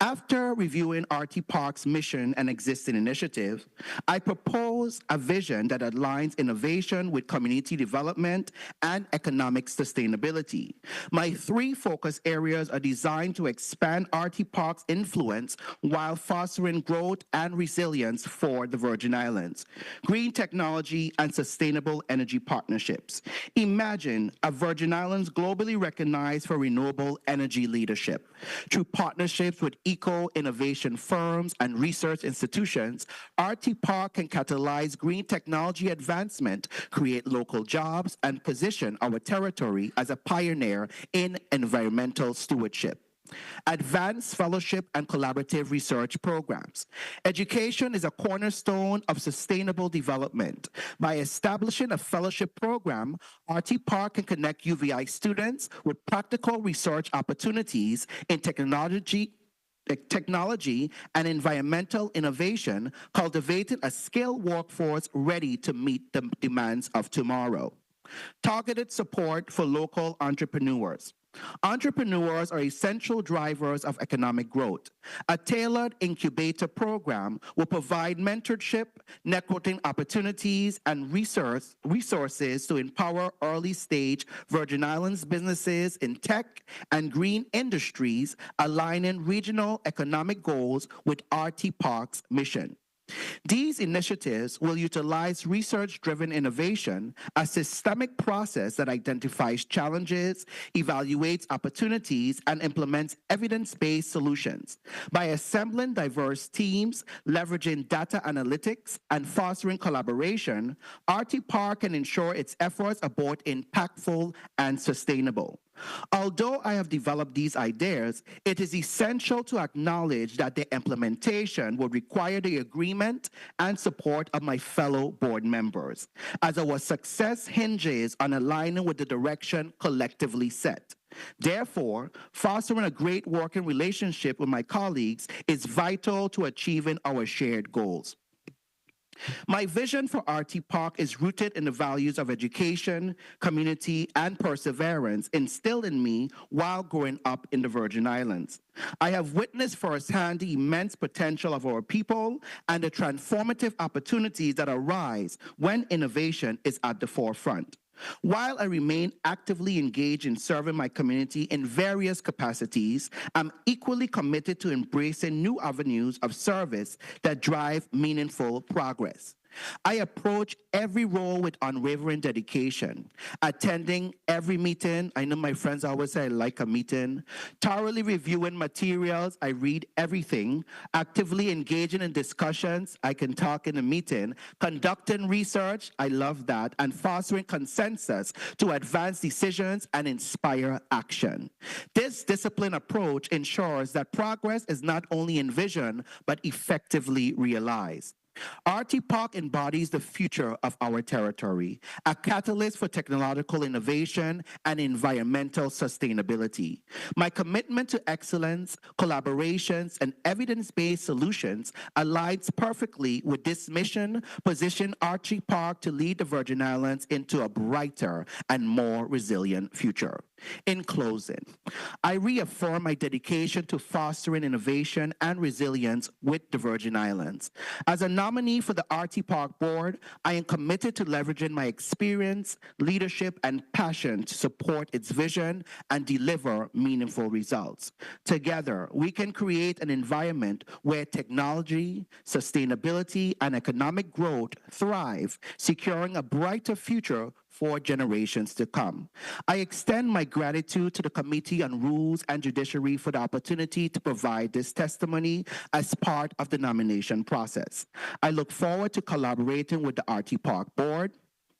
After reviewing RT Park's mission and existing initiative, I propose a vision that aligns innovation with community development and economic sustainability. My 3 focus areas are designed to expand RT Park's influence while fostering growth and resilience for the Virgin Islands. Green technology and sustainable energy partnerships. Imagine a Virgin Islands globally recognized for renewable energy leadership. Through partnerships with eco-innovation firms and research institutions, RT Park can catalyze green technology advancement, create local jobs, and position our territory as a pioneer in environmental stewardship. Advanced fellowship and collaborative research programs. Education is a cornerstone of sustainable development. By establishing a fellowship program, RT Park can connect UVI students with practical research opportunities in technology and environmental innovation, cultivating a skilled workforce ready to meet the demands of tomorrow. Targeted support for local entrepreneurs. Entrepreneurs are essential drivers of economic growth. A tailored incubator program will provide mentorship, networking opportunities, and resources to empower early-stage Virgin Islands businesses in tech and green industries, aligning regional economic goals with RT Park's mission. These initiatives will utilize research-driven innovation, a systemic process that identifies challenges, evaluates opportunities, and implements evidence-based solutions. By assembling diverse teams, leveraging data analytics, and fostering collaboration, RT Park can ensure its efforts are both impactful and sustainable. Although I have developed these ideas, it is essential to acknowledge that their implementation will require the agreement and support of my fellow board members, as our success hinges on aligning with the direction collectively set. Therefore, fostering a great working relationship with my colleagues is vital to achieving our shared goals. My vision for RT Park is rooted in the values of education, community, and perseverance instilled in me while growing up in the Virgin Islands. I have witnessed firsthand the immense potential of our people and the transformative opportunities that arise when innovation is at the forefront. While I remain actively engaged in serving my community in various capacities, I'm equally committed to embracing new avenues of service that drive meaningful progress. I approach every role with unwavering dedication, attending every meeting. I know my friends always say I like a meeting. Thoroughly reviewing materials. I read everything. Actively engaging in discussions. I can talk in a meeting. Conducting research. I love that. And fostering consensus to advance decisions and inspire action. This disciplined approach ensures that progress is not only envisioned, but effectively realized. RT Park embodies the future of our territory, a catalyst for technological innovation and environmental sustainability. My commitment to excellence, collaborations, and evidence-based solutions aligns perfectly with this mission, position RT Park to lead the Virgin Islands into a brighter and more resilient future. In closing, I reaffirm my dedication to fostering innovation and resilience with the Virgin Islands. As a nominee for the RT Park Board, I am committed to leveraging my experience, leadership, and passion to support its vision and deliver meaningful results. Together, we can create an environment where technology, sustainability, and economic growth thrive, securing a brighter future for generations to come. I extend my gratitude to the Committee on Rules and Judiciary for the opportunity to provide this testimony as part of the nomination process. I look forward to collaborating with the RT Park Board,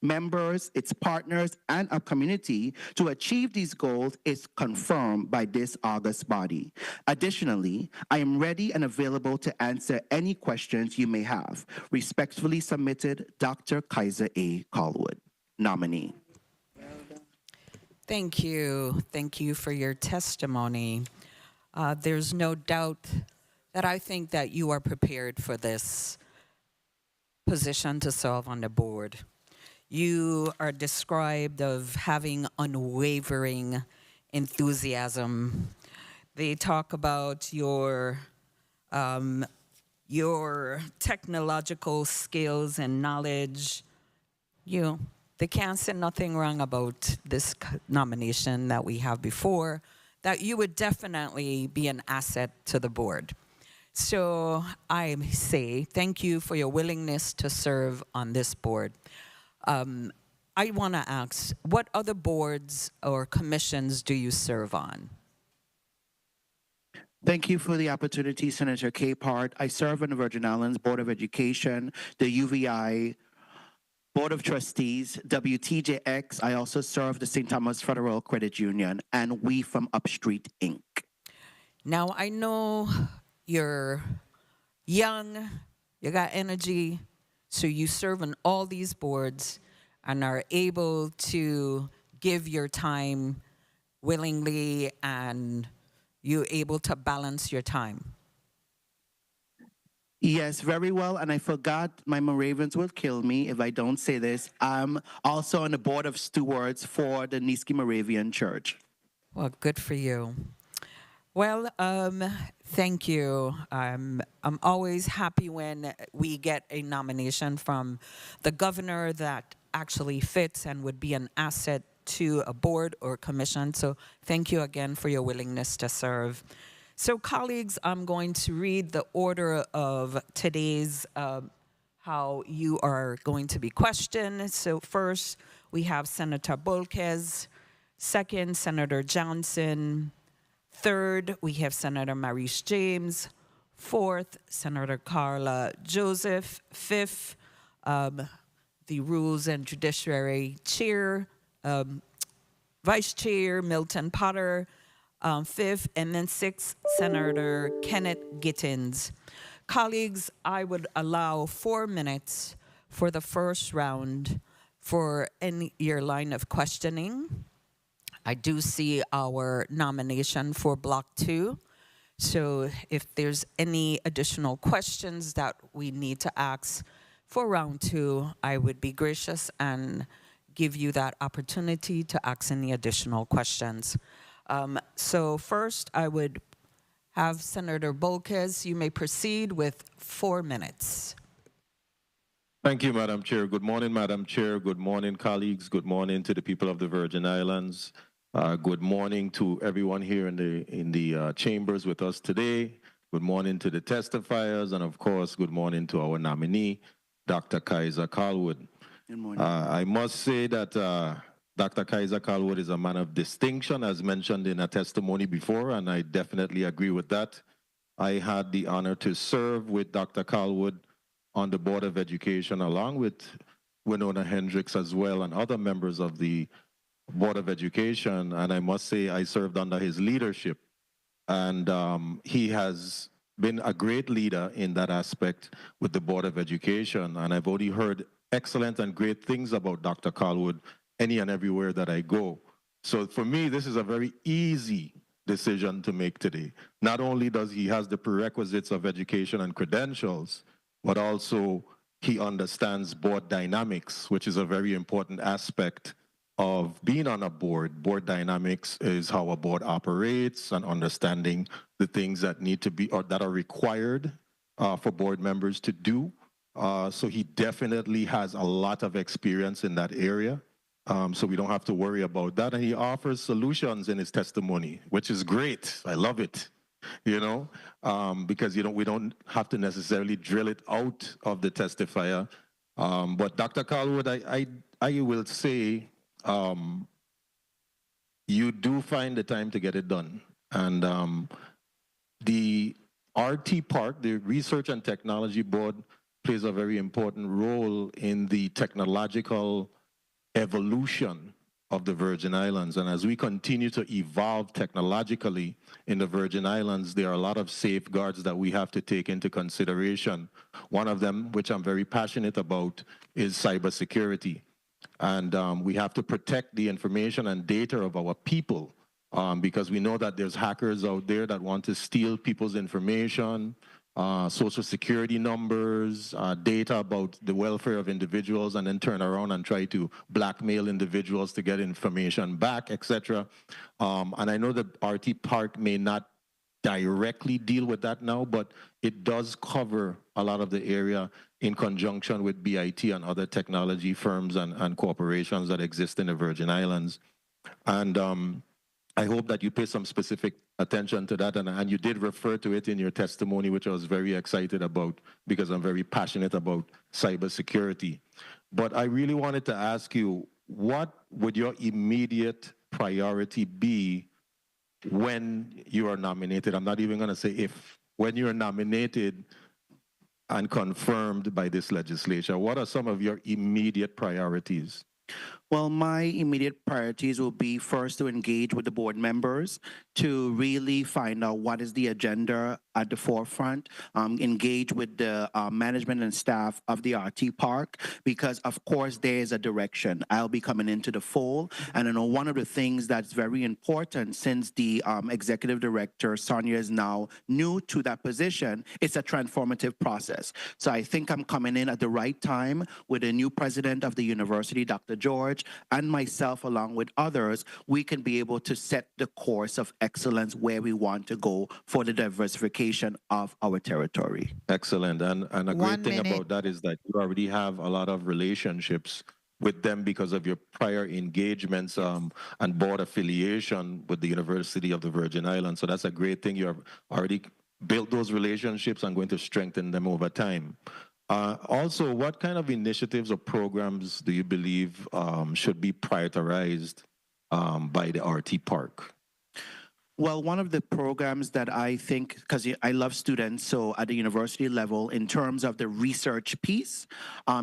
members, its partners, and our community to achieve these goals is confirmed by this august body. Additionally, I am ready and available to answer any questions you may have. Respectfully submitted, Dr. Kyza A. Callwood, nominee. Thank you. Thank you for your testimony. There's no doubt that I think that you are prepared for this position to serve on the board. You are described of having unwavering enthusiasm. They talk about your technological skills and knowledge. They can't say nothing wrong about this nomination that we have before, that you would definitely be an asset to the board. So I say thank you for your willingness to serve on this board. I want to ask, what other boards or commissions do you serve on? Thank you for the opportunity, Senator Capehart. I serve on the Virgin Islands Board of Education, the UVI Board of Trustees, WTJX. I also serve the St. Thomas Federal Credit Union, and We from Upstreet, Inc. Now, I know you're young, you got energy, so you serve on all these boards and are able to give your time willingly, and you're able to balance your time. Yes, very well. And I forgot, my Moravians will kill me if I don't say this. I'm also on the Board of Stewards for the Niski Moravian Church. Well, good for you. Well, thank you. I'm always happy when we get a nomination from the governor that actually fits and would be an asset to a board or commission. So thank you again for your willingness to serve. So colleagues, I'm going to read the order of today's, how you are going to be questioned. So first, we have Senator Bolkes. Second, Senator Johnson. Third, we have Senator Maurice James. Fourth, Senator Carla Joseph. Fifth, the Rules and Judiciary Chair, Vice Chair Milton Potter. Fifth, and then sixth, Senator Kenneth Gittins. Colleagues, I would allow 4 minutes for the first round for your line of questioning. I do see our nomination for Block 2. So if there's any additional questions that we need to ask for round 2, I would be gracious and give you that opportunity to ask any additional questions. So first, I would have Senator Bolkes. You may proceed with 4 minutes. Thank you, Madam Chair. Good morning, Madam Chair. Good morning, colleagues. Good morning to the people of the Virgin Islands. Good morning to everyone here in the chambers with us today. Good morning to the testifiers, and of course, good morning to our nominee, Dr. Kyza Callwood. Good morning. I must say that Dr. Kyza Callwood is a man of distinction, as mentioned in a testimony before, and I definitely agree with that. I had the honor to serve with Dr. Callwood on the Board of Education, along with Winona Hendricks as well, and other members of the Board of Education, and I must say I served under his leadership. And he has been a great leader in that aspect with the Board of Education, and I've already heard excellent and great things about Dr. Callwood any and everywhere that I go. So for me, this is a very easy decision to make today. Not only does he has the prerequisites of education and credentials, but also he understands board dynamics, which is a very important aspect of being on a board. Board dynamics is how a board operates and understanding the things that need to be or that are required for board members to do. So he definitely has a lot of experience in that area. So we don't have to worry about that. And he offers solutions in his testimony, which is great. I love it, because we don't have to necessarily drill it out of the testifier. But Dr. Callwood, I will say you do find the time to get it done. And the RT part, the Research and Technology Board, plays a very important role in the technological evolution of the Virgin Islands. And as we continue to evolve technologically in the Virgin Islands, there are a lot of safeguards that we have to take into consideration. One of them, which I'm very passionate about, is cybersecurity. And we have to protect the information and data of our people because we know that there's hackers out there that want to steal people's information, social security numbers, data about the welfare of individuals, and then turn around and try to blackmail individuals to get information back, etc. And I know the RT Park may not directly deal with that now, but it does cover a lot of the area in conjunction with BIT and other technology firms and corporations that exist in the Virgin Islands. And I hope that you pay some specific attention to that, and you did refer to it in your testimony, which I was very excited about because I'm very passionate about cybersecurity. But I really wanted to ask you, what would your immediate priority be when you are nominated? I'm not even going to say if. When you're nominated and confirmed by this legislature, what are some of your immediate priorities? Well, my immediate priorities will be first to engage with the board members to really find out what is the agenda at the forefront, engage with the management and staff of the RT Park, because of course there is a direction. I'll be coming into the fold, and I know one of the things that's very important, since the executive director, Sonia, is now new to that position, it's a transformative process. So I think I'm coming in at the right time with a new president of the university, Dr. George, and myself, along with others. We can be able to set the course of excellence where we want to go for the diversification of our territory. Excellent. And a great thing about that is that you already have a lot of relationships with them because of your prior engagements and board affiliation with the University of the Virgin Islands. So that's a great thing. You have already built those relationships and going to strengthen them over time. Also, what kind of initiatives or programs do you believe should be prioritized by the RT Park? Well, one of the programs that I think, because I love students, so at the university level, in terms of the research piece,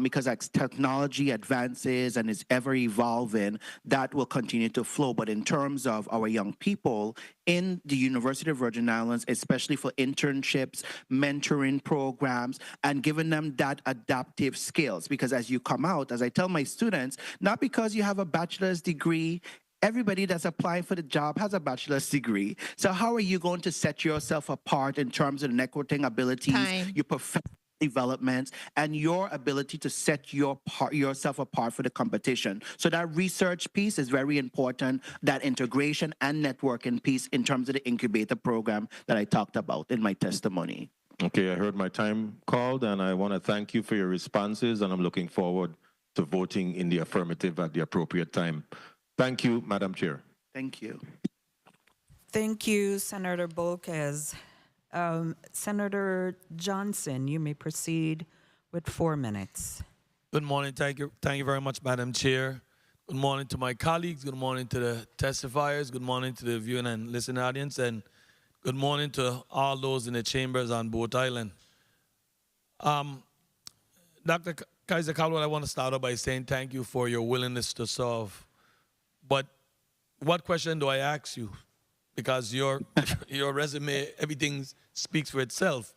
because as technology advances and is ever evolving, that will continue to flow. But in terms of our young people in the University of Virgin Islands, especially for internships, mentoring programs, and giving them that adaptive skills, because as you come out, as I tell my students, not because you have a bachelor's degree, everybody that's applying for the job has a bachelor's degree. So how are you going to set yourself apart in terms of networking abilities, your professional developments, and your ability to set yourself apart for the competition? So that research piece is very important, that integration and networking piece in terms of the incubator program that I talked about in my testimony. Okay, I heard my time called, and I want to thank you for your responses, and I'm looking forward to voting in the affirmative at the appropriate time. Thank you, Madam Chair. Thank you. Thank you, Senator Bolquez. Senator Johnson, you may proceed with 4 minutes. Good morning. Thank you very much, Madam Chair. Good morning to my colleagues. Good morning to the testifiers. Good morning to the viewing and listening audience. And good morning to all those in the chambers on both islands. Dr. Kyza Callwood, I want to start off by saying thank you for your willingness to serve. But what question do I ask you? Because your resume, everything speaks for itself.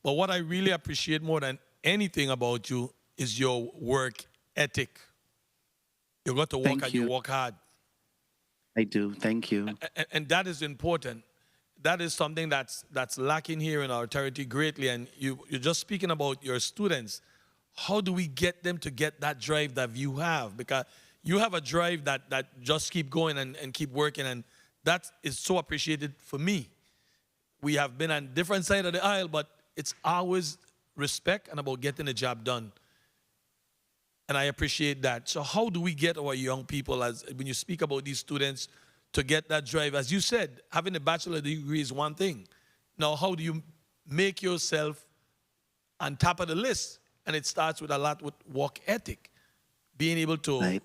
But what I really appreciate more than anything about you is your work ethic. You got to work and you work hard. I do. Thank you. And that is important. That is something that's lacking here in our territory greatly. And you're just speaking about your students. How do we get them to get that drive that you have? Because you have a drive that just keep going and keep working, and that is so appreciated for me. We have been on different side of the aisle, but it's always respect and about getting the job done. And I appreciate that. So how do we get our young people, as when you speak about these students, to get that drive? As you said, having a bachelor's degree is one thing. Now, how do you make yourself on top of the list? And it starts with a lot with work ethic, being able to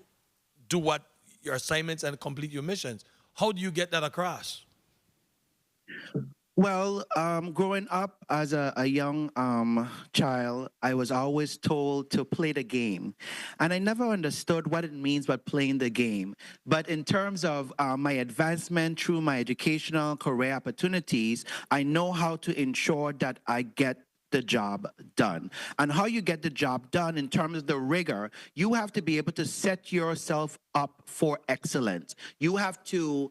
do what your assignments and complete your missions. How do you get that across? Well, growing up as a young child, I was always told to play the game. And I never understood what it means by playing the game. But in terms of my advancement through my educational career opportunities, I know how to ensure that I get the job done. And how you get the job done in terms of the rigor, you have to be able to set yourself up for excellence. You have to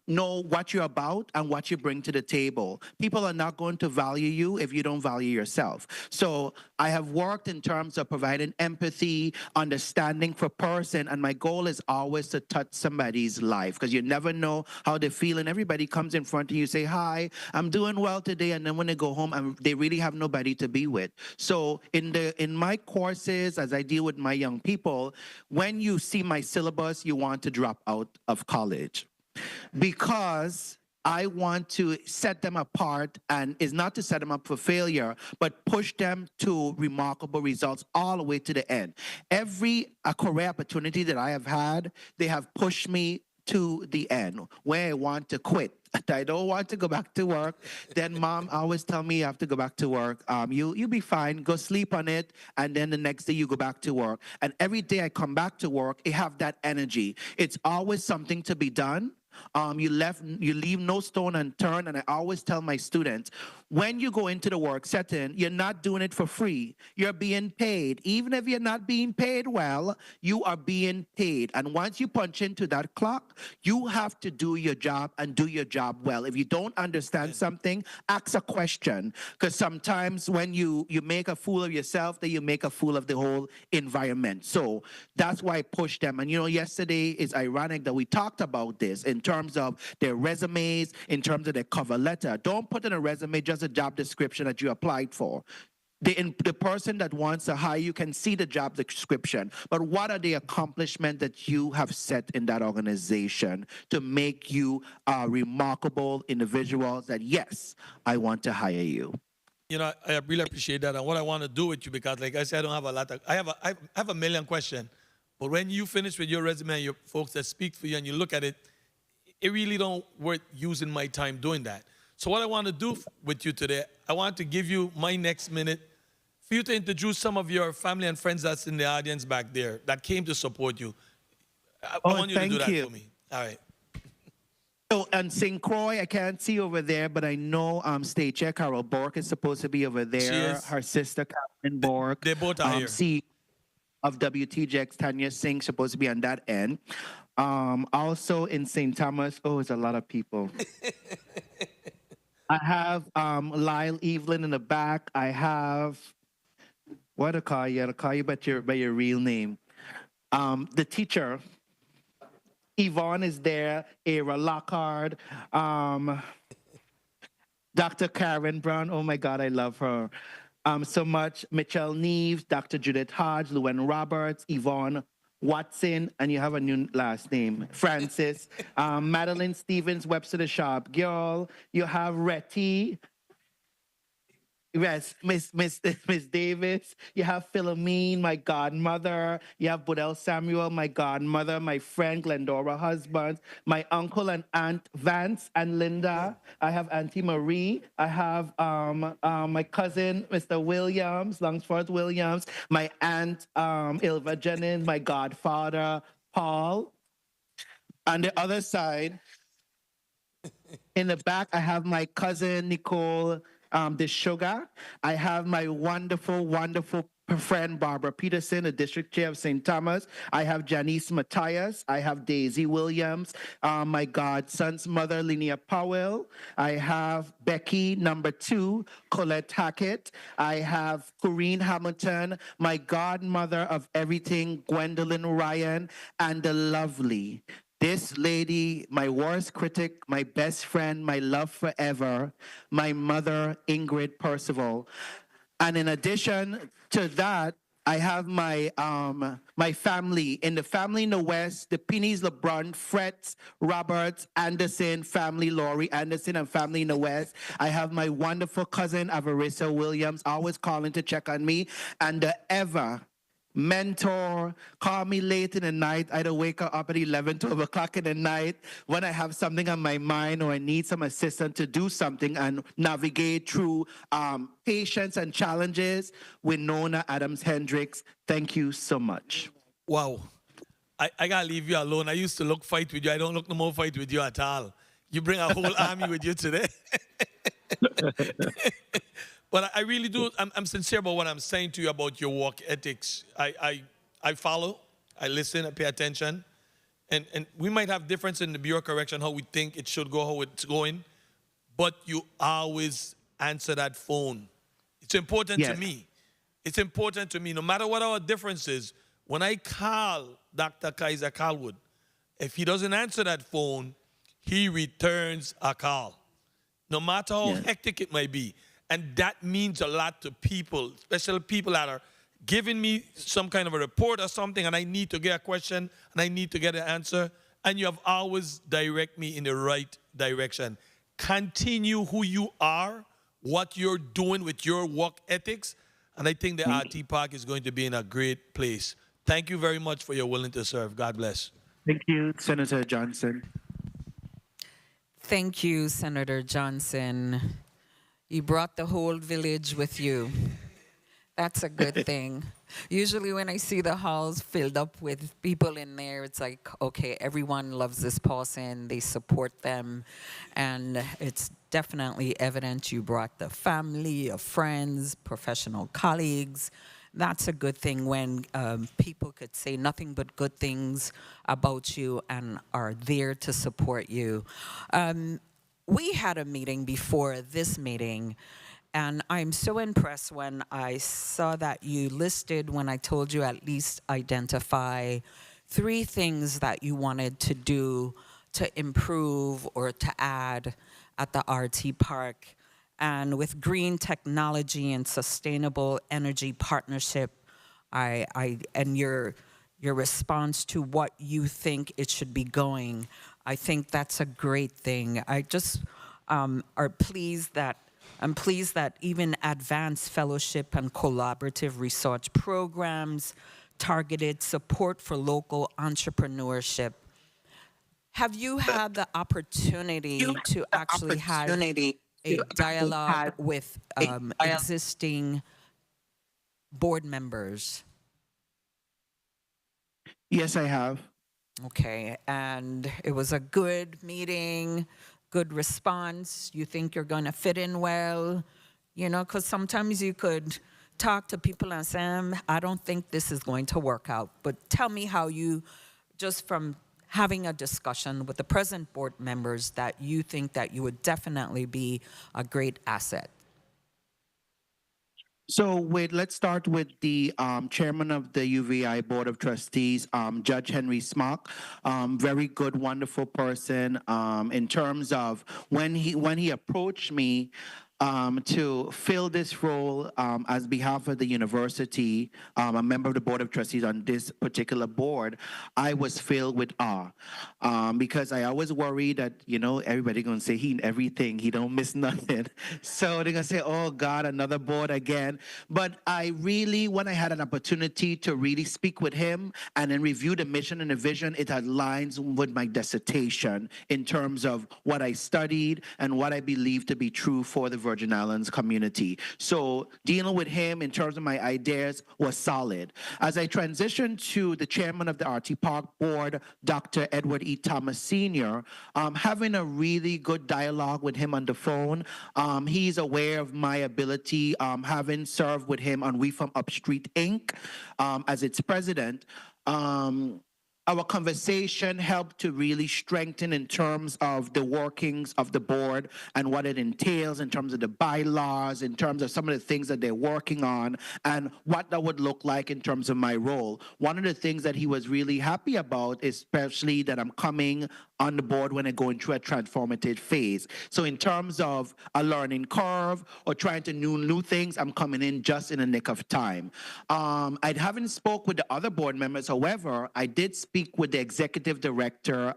know what you're about and what you bring to the table. People are not going to value you if you don't value yourself. So I have worked in terms of providing empathy, understanding for person, and my goal is always to touch somebody's life because you never know how they feel. And everybody comes in front of you, say, hi, I'm doing well today. And then when they go home, they really have nobody to be with. So in my courses, as I deal with my young people, when you see my syllabus, you want to drop out of college. Because I want to set them apart, and is not to set them up for failure, but push them to remarkable results all the way to the end. Every career opportunity that I have had, they have pushed me to the end where I want to quit. I don't want to go back to work. Then mom always tell me you have to go back to work. You'll be fine. Go sleep on it. And then the next day you go back to work. And every day I come back to work, I have that energy. It's always something to be done. You leave no stone unturned. And I always tell my students, when you go into the work setting, you're not doing it for free. You're being paid. Even if you're not being paid well, you are being paid. And once you punch into that clock, you have to do your job and do your job well. If you don't understand something, ask a question. Because sometimes when you make a fool of yourself, then you make a fool of the whole environment. So that's why I push them. And yesterday is ironic that we talked about this in terms of their resumes, in terms of their cover letter. Don't put in a resume just a job description that you applied for. The person that wants to hire you can see the job description, but what are the accomplishments that you have set in that organization to make you a remarkable individual that, yes, I want to hire you? I really appreciate that. And what I want to do with you, because like I said, I don't have a lot of, I have a million questions, but when you finish with your resume and your folks that speak for you and you look at it, it really don't worth using my time doing that. So what I want to do with you today, I want to give you my next minute for you to introduce some of your family and friends that's in the audience back there that came to support you. I want you to do that for me. All right. So, and St. Croix, I can't see over there, but I know State Chair Carol Bork is supposed to be over there. She is. Her sister, Catherine Bork. They both are here. CEO of WTJX, Tanya Singh, supposed to be on that end. Also in St. Thomas, it's a lot of people. I have Lyle Evelyn in the back. I have, what to call you? I'll call you by your real name. The teacher, Yvonne is there, Era Lockhart, Dr. Karen Brown, oh my God, I love her so much. Michelle Neves, Dr. Judith Hodge, Luann Roberts, Yvonne Watson, and you have a new last name, Francis, Madeline Stevens, Webster the Sharp Girl, you have Retty, yes, Miss Davis, you have Philomene, my godmother, you have Budel Samuel, my godmother, my friend Glendora husband, my uncle and aunt Vance and Linda, I have Auntie Marie, I have my cousin Mr. Williams, Lunsford Williams, my aunt Ilva Jennings, my godfather Paul. On the other side, in the back, I have my cousin Nicole the Sugar. I have my wonderful, wonderful friend Barbara Peterson, the district chair of St. Thomas. I have Janice Matthias. I have Daisy Williams, my godson's mother, Linnea Powell. I have Becky, number 2, Colette Hackett. I have Corrine Hamilton, my godmother of everything, Gwendolyn Ryan, and the lovely, this lady, my worst critic, my best friend, my love forever, my mother, Ingrid Percival. And in addition to that, I have my my family. In the family in the West, the Pinney's, LeBron, Frets, Roberts, Anderson, family, Laurie Anderson, and family in the West. I have my wonderful cousin, Avarissa Williams, always calling to check on me. And the ever mentor, call me late in the night. I don't wake up at 11, 12 o'clock in the night when I have something on my mind or I need some assistance to do something and navigate through patience and challenges with Nona Adams-Hendricks. Thank you so much. Wow. I gotta leave you alone. I used to look fight with you. I don't look no more fight with you at all. You bring a whole army with you today. But I really do, I'm sincere about what I'm saying to you about your work ethics. I follow, I listen, I pay attention. And we might have difference in the Bureau of Correction, how we think it should go, how it's going. But you always answer that phone. It's important to me. It's important to me, no matter what our difference is. When I call Dr. Kyza Callwood, if he doesn't answer that phone, he returns a call, no matter how hectic it might be. And that means a lot to people, especially people that are giving me some kind of a report or something, and I need to get a question, and I need to get an answer, and you have always direct me in the right direction. Continue who you are, what you're doing with your work ethics, and I think the RT Park is going to be in a great place. Thank you very much for your willing to serve. God bless. Thank you, Senator Johnson. Thank you, Senator Johnson. You brought the whole village with you. That's a good thing. Usually when I see the halls filled up with people in there, it's like, okay, everyone loves this person, they support them, and it's definitely evident you brought the family, your friends, professional colleagues. That's a good thing when people could say nothing but good things about you and are there to support you. We had a meeting before this meeting, and I'm so impressed when I saw that you listed, when I told you at least identify 3 things that you wanted to do to improve or to add at the RT Park. And with green technology and sustainable energy partnership, and your response to what you think it should be going, I think that's a great thing. I just I'm pleased that even advanced fellowship and collaborative research programs, targeted support for local entrepreneurship. Have you had the opportunity to actually have a dialogue with existing board members? Yes, I have. Okay, and it was a good meeting, good response. You think you're going to fit in well? You know, because sometimes you could talk to people and say, I don't think this is going to work out. But tell me how you, just from having a discussion with the present board members, that you think that you would definitely be a great asset. So let's start with the chairman of the UVI Board of Trustees, Judge Henry Smock. Very good, wonderful person. In terms of when he approached me to fill this role as behalf of the university, a member of the Board of Trustees on this particular board, I was filled with awe because I always worry that, you know, everybody gonna say he everything, he don't miss nothing. So they're gonna say, oh God, another board again. But I really, when I had an opportunity to really speak with him and then review the mission and the vision, it aligns with my dissertation in terms of what I studied and what I believe to be true for the Virgin Islands community. So dealing with him in terms of my ideas was solid. As I transitioned to the chairman of the RT Park Board, Dr. Edward E. Thomas Sr., having a really good dialogue with him on the phone. He's aware of my ability, having served with him on We From Upstreet Inc. As its president. Our conversation helped to really strengthen in terms of the workings of the board and what it entails in terms of the bylaws, in terms of some of the things that they're working on, and what that would look like in terms of my role. One of the things that he was really happy about, especially that I'm coming on the board when I go into a transformative phase. So in terms of a learning curve or trying to do new things, I'm coming in just in the nick of time. I haven't spoke with the other board members. However, I did speak speak with the executive director,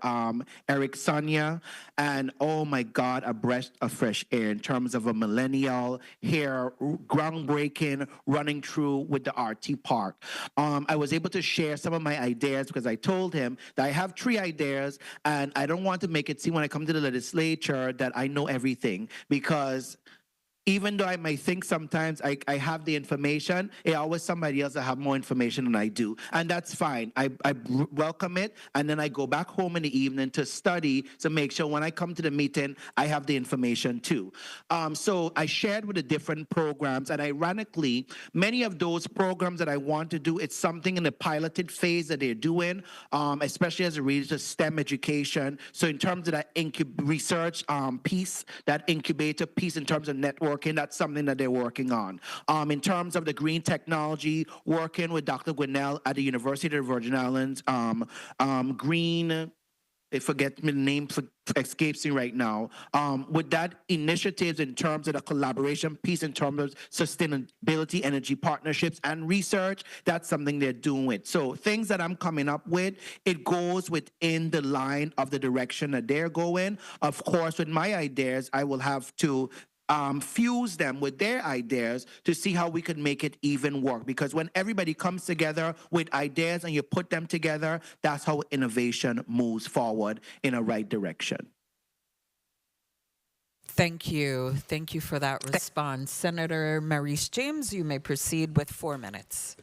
Eric Sonia, and oh my God, a breath of fresh air in terms of a millennial here, groundbreaking, running through with the RT Park. I was able to share some of my ideas because I told him that I have 3 ideas, and I don't want to make it seem when I come to the legislature that I know everything, because even though I might think sometimes I have the information, it's always somebody else that have more information than I do. And that's fine. I welcome it. And then I go back home in the evening to study to make sure when I come to the meeting, I have the information too. So I shared with the different programs, and ironically, many of those programs that I want to do, it's something in the piloted phase that they're doing, especially as it relates to STEM education. So in terms of that research piece, that incubator piece in terms of network, that's something that they're working on. In terms of the green technology, working with Dr. Gwinnell at the University of the Virgin Islands, green, I forget the name escapes me right now. With that initiatives in terms of the collaboration piece, in terms of sustainability, energy partnerships, and research, that's something they're doing with. So things that I'm coming up with, it goes within the line of the direction that they're going. Of course, with my ideas, I will have to fuse them with their ideas to see how we could make it even work. Because when everybody comes together with ideas and you put them together, that's how innovation moves forward in a right direction. Thank you. Thank you for that response. Senator Maurice James, you may proceed with 4 minutes.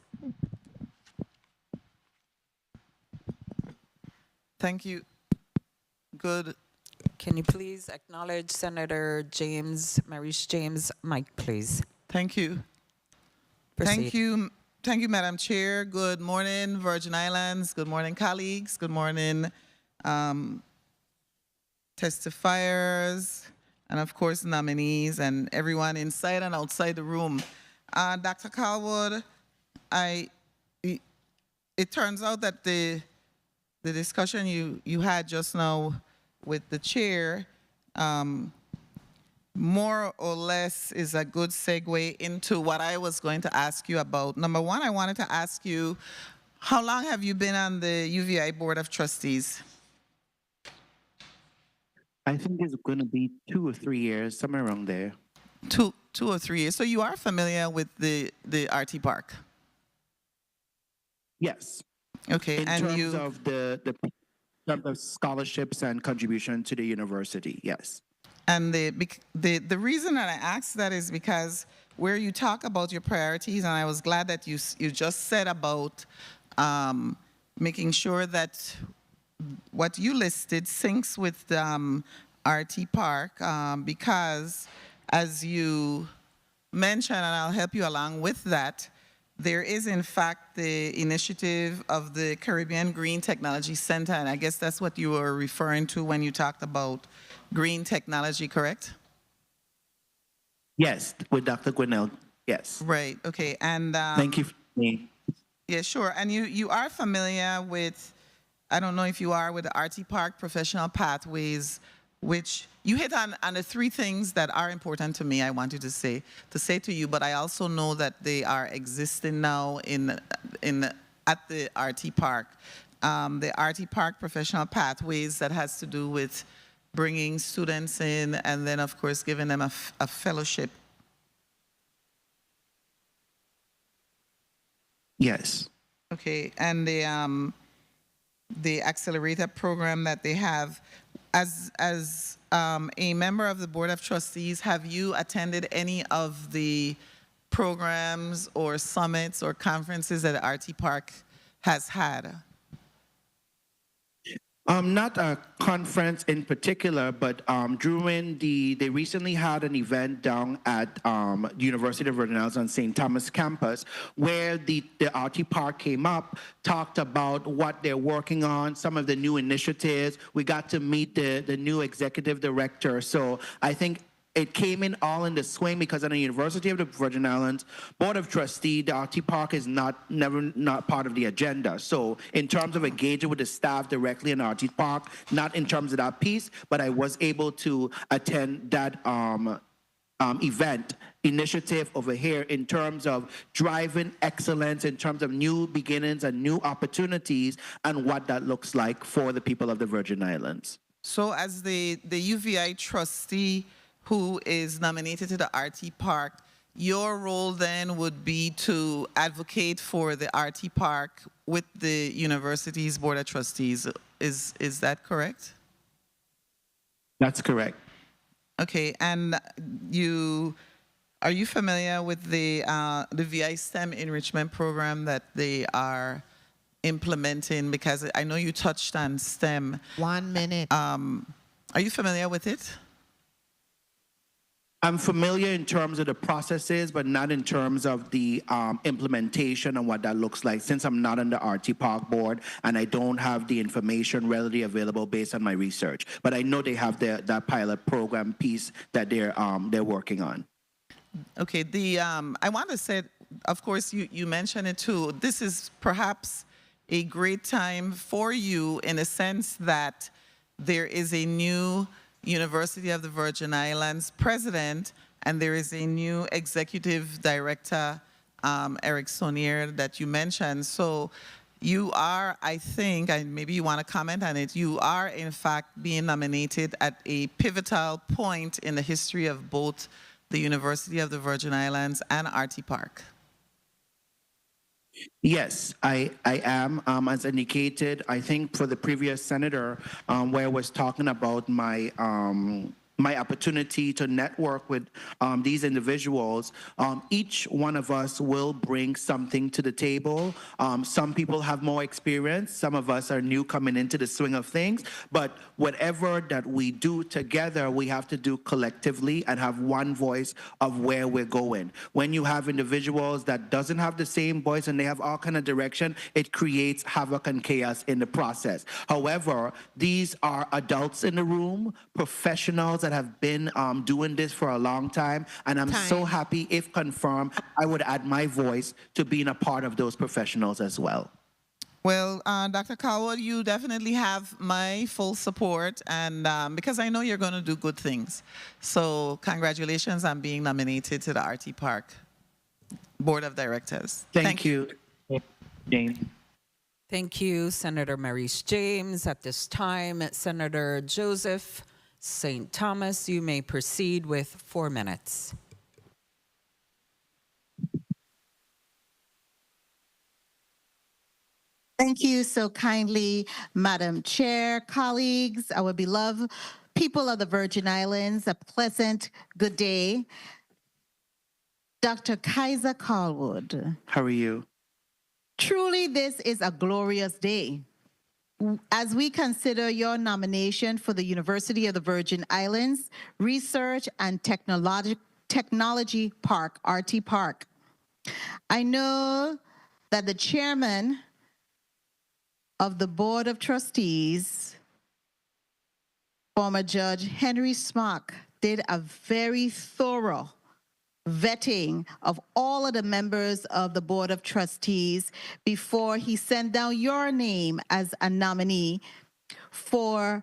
Thank you. Good. Can you please acknowledge Senator James, Maurice James? Mike, please. Thank you. Proceed. Thank you. Thank you, Madam Chair. Good morning, Virgin Islands. Good morning, colleagues. Good morning, testifiers, and of course, nominees and everyone inside and outside the room. Dr. Callwood, it turns out that the discussion you had just now with the chair, more or less is a good segue into what I was going to ask you about. Number one, I wanted to ask you, how long have you been on the UVI Board of Trustees? I think it's going to be 2 or 3 years, somewhere around there. Two or 3 years. So you are familiar with the RT Park? Yes. Okay. In terms of the scholarships and contribution to the university, yes. And the reason that I asked that is because where you talk about your priorities, and I was glad that you just said about making sure that what you listed syncs with RT Park, because as you mentioned, and I'll help you along with that, there is, in fact, the initiative of the Caribbean Green Technology Center, and I guess that's what you were referring to when you talked about green technology, correct? Yes, with Dr. Gwinnell, yes. Right, okay, and... Thank you for me. Yeah, sure, and you are familiar with, I don't know if you are, with the RT Park Professional Pathways, which you hit on the 3 things that are important to me, I wanted to say to you, but I also know that they are existing now at the RT Park. The RT Park Professional Pathways that has to do with bringing students in and then, of course, giving them a fellowship. Yes. Okay, and the accelerator program that they have. As a member of the Board of Trustees, have you attended any of the programs or summits or conferences that RT Park has had? Not a conference in particular, but during they recently had an event down at the University of Virgin Islands on St. Thomas campus where the RT Park came up, talked about what they're working on, some of the new initiatives. We got to meet the new executive director. So I think it came in all in the swing because at the University of the Virgin Islands Board of Trustees, the RT Park is not part of the agenda. So in terms of engaging with the staff directly in RT Park, not in terms of that piece, but I was able to attend that event initiative over here in terms of driving excellence, in terms of new beginnings and new opportunities, and what that looks like for the people of the Virgin Islands. So as the UVI trustee who is nominated to the RT Park, your role then would be to advocate for the RT Park with the university's Board of Trustees. Is that correct? That's correct. Okay, and are you familiar with the VI STEM enrichment program that they are implementing? Because I know you touched on STEM. 1 minute. Are you familiar with it? I'm familiar in terms of the processes, but not in terms of the implementation and what that looks like, since I'm not on the RT Park board and I don't have the information readily available based on my research. But I know they have that pilot program piece that they're working on. Okay, I want to say, of course, you mentioned it too. This is perhaps a great time for you in a sense that there is a new University of the Virgin Islands president, and there is a new executive director, Eric Sonier, that you mentioned. So you are, I think, and maybe you want to comment on it, you are in fact being nominated at a pivotal point in the history of both the University of the Virgin Islands and RT Park. Yes, I am. As indicated, I think for the previous senator, where I was talking about my my opportunity to network with these individuals, each one of us will bring something to the table. Some people have more experience. Some of us are new coming into the swing of things. But whatever that we do together, we have to do collectively and have one voice of where we're going. When you have individuals that doesn't have the same voice and they have all kind of direction, it creates havoc and chaos in the process. However, these are adults in the room, professionals that have been doing this for a long time, and I'm so happy, if confirmed, I would add my voice to being a part of those professionals as well. Well, Dr. Callwood, you definitely have my full support, and because I know you're going to do good things. So congratulations on being nominated to the RT Park Board of Directors. Thank you, Jane. Thank you, Senator Maurice James. At this time, Senator Joseph St. Thomas, you may proceed with 4 minutes. Thank you so kindly, Madam Chair, colleagues, our beloved people of the Virgin Islands, a pleasant good day. Dr. Kyza Callwood. How are you? Truly, this is a glorious day. As we consider your nomination for the University of the Virgin Islands Research and Technology Park, RT Park. I know that the chairman of the Board of Trustees, former Judge Henry Smock, did a very thorough vetting of all of the members of the Board of Trustees before he sent down your name as a nominee to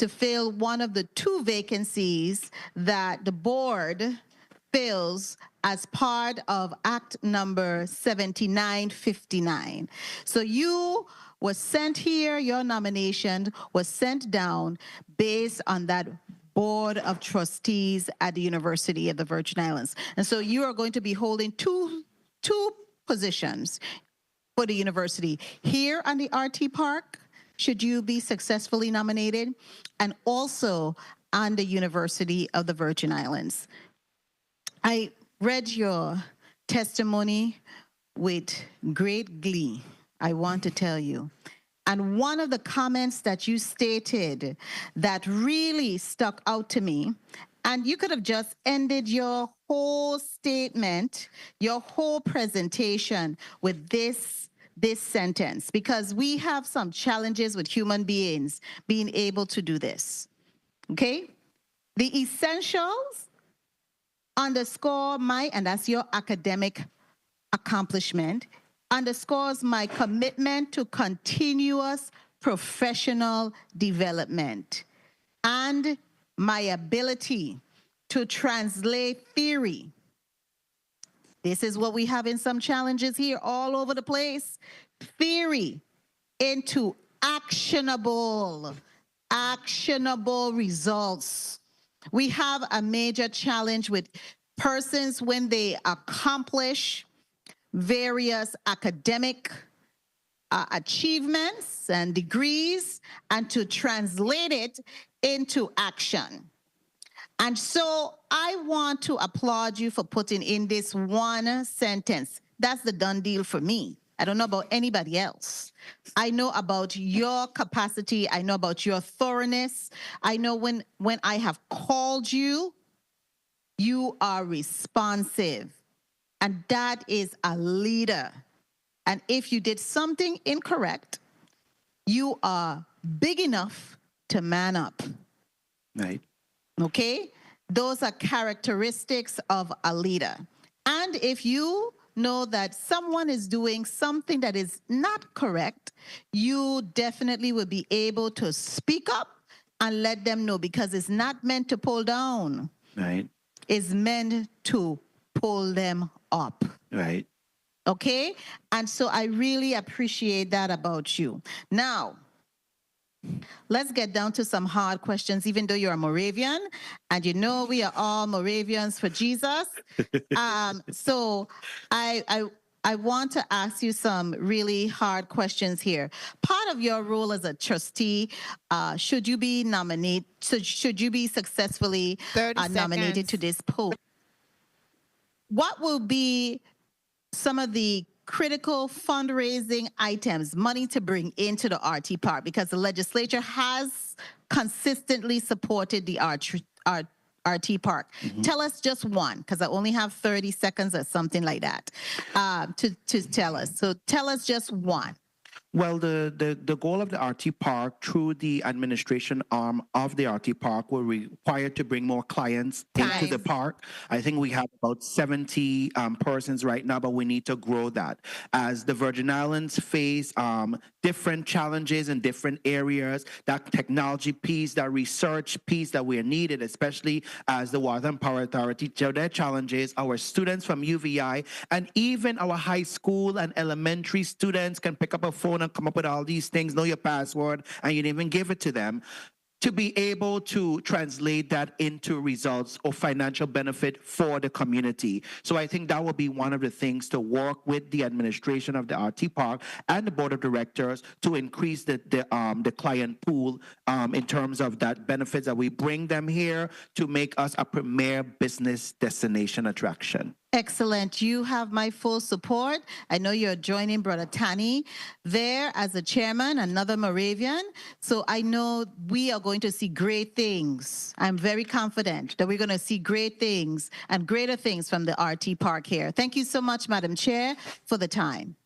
fill one of the 2 vacancies that the board fills as part of Act number 7959. So you was sent here, your nomination was sent down based on that Board of Trustees at the University of the Virgin Islands. And so you are going to be holding two positions for the university. Here on the RT Park, should you be successfully nominated, and also on the University of the Virgin Islands. I read your testimony with great glee, I want to tell you. And one of the comments that you stated that really stuck out to me, and you could have just ended your whole statement, your whole presentation with this sentence, because we have some challenges with human beings being able to do this, okay? The essentials underscore and that's your academic accomplishment, underscores my commitment to continuous professional development and my ability to translate theory. This is what we have in some challenges here all over the place. Theory into actionable results. We have a major challenge with persons when they accomplish various academic achievements and degrees and to translate it into action. And so I want to applaud you for putting in this one sentence. That's the done deal for me. I don't know about anybody else. I know about your capacity. I know about your thoroughness. I know when I have called you, you are responsive. And that is a leader. And if you did something incorrect, you are big enough to man up. Right. Okay? Those are characteristics of a leader. And if you know that someone is doing something that is not correct, you definitely will be able to speak up and let them know, because it's not meant to pull down. Right. It's meant to pull them up. Right. Okay? And so I really appreciate that about you. Now, let's get down to some hard questions, even though you're a Moravian, and you know we are all Moravians for Jesus. So I want to ask you some really hard questions here. Part of your role as a trustee, should you be nominated, should you be successfully 30 nominated seconds. to this post, what will be some of the critical fundraising items, money to bring into the RT Park? Because the legislature has consistently supported the RT Park. Tell us just one, because I only have 30 seconds or something like that to tell us. So tell us just one. Well, the goal of the RT Park through the administration arm of the RT Park will require to bring more clients into the park. I think we have about 70 persons right now, but we need to grow that. As the Virgin Islands face different challenges in different areas, that technology piece, that research piece that we are needed, especially as the Water and Power Authority, their challenges, our students from UVI, and even our high school and elementary students can pick up a phone and come up with all these things, know your password, and you didn't even give it to them, to be able to translate that into results or financial benefit for the community. So I think that will be one of the things to work with the administration of the RT Park and the board of directors to increase the client pool in terms of that benefits that we bring them here to make us a premier business destination attraction. Excellent. You have my full support. I know you're joining Brother Tani there as a chairman, another Moravian. So I know we are going to see great things. I'm very confident that we're going to see great things and greater things from the RT Park here. Thank you so much, Madam Chair, for the time.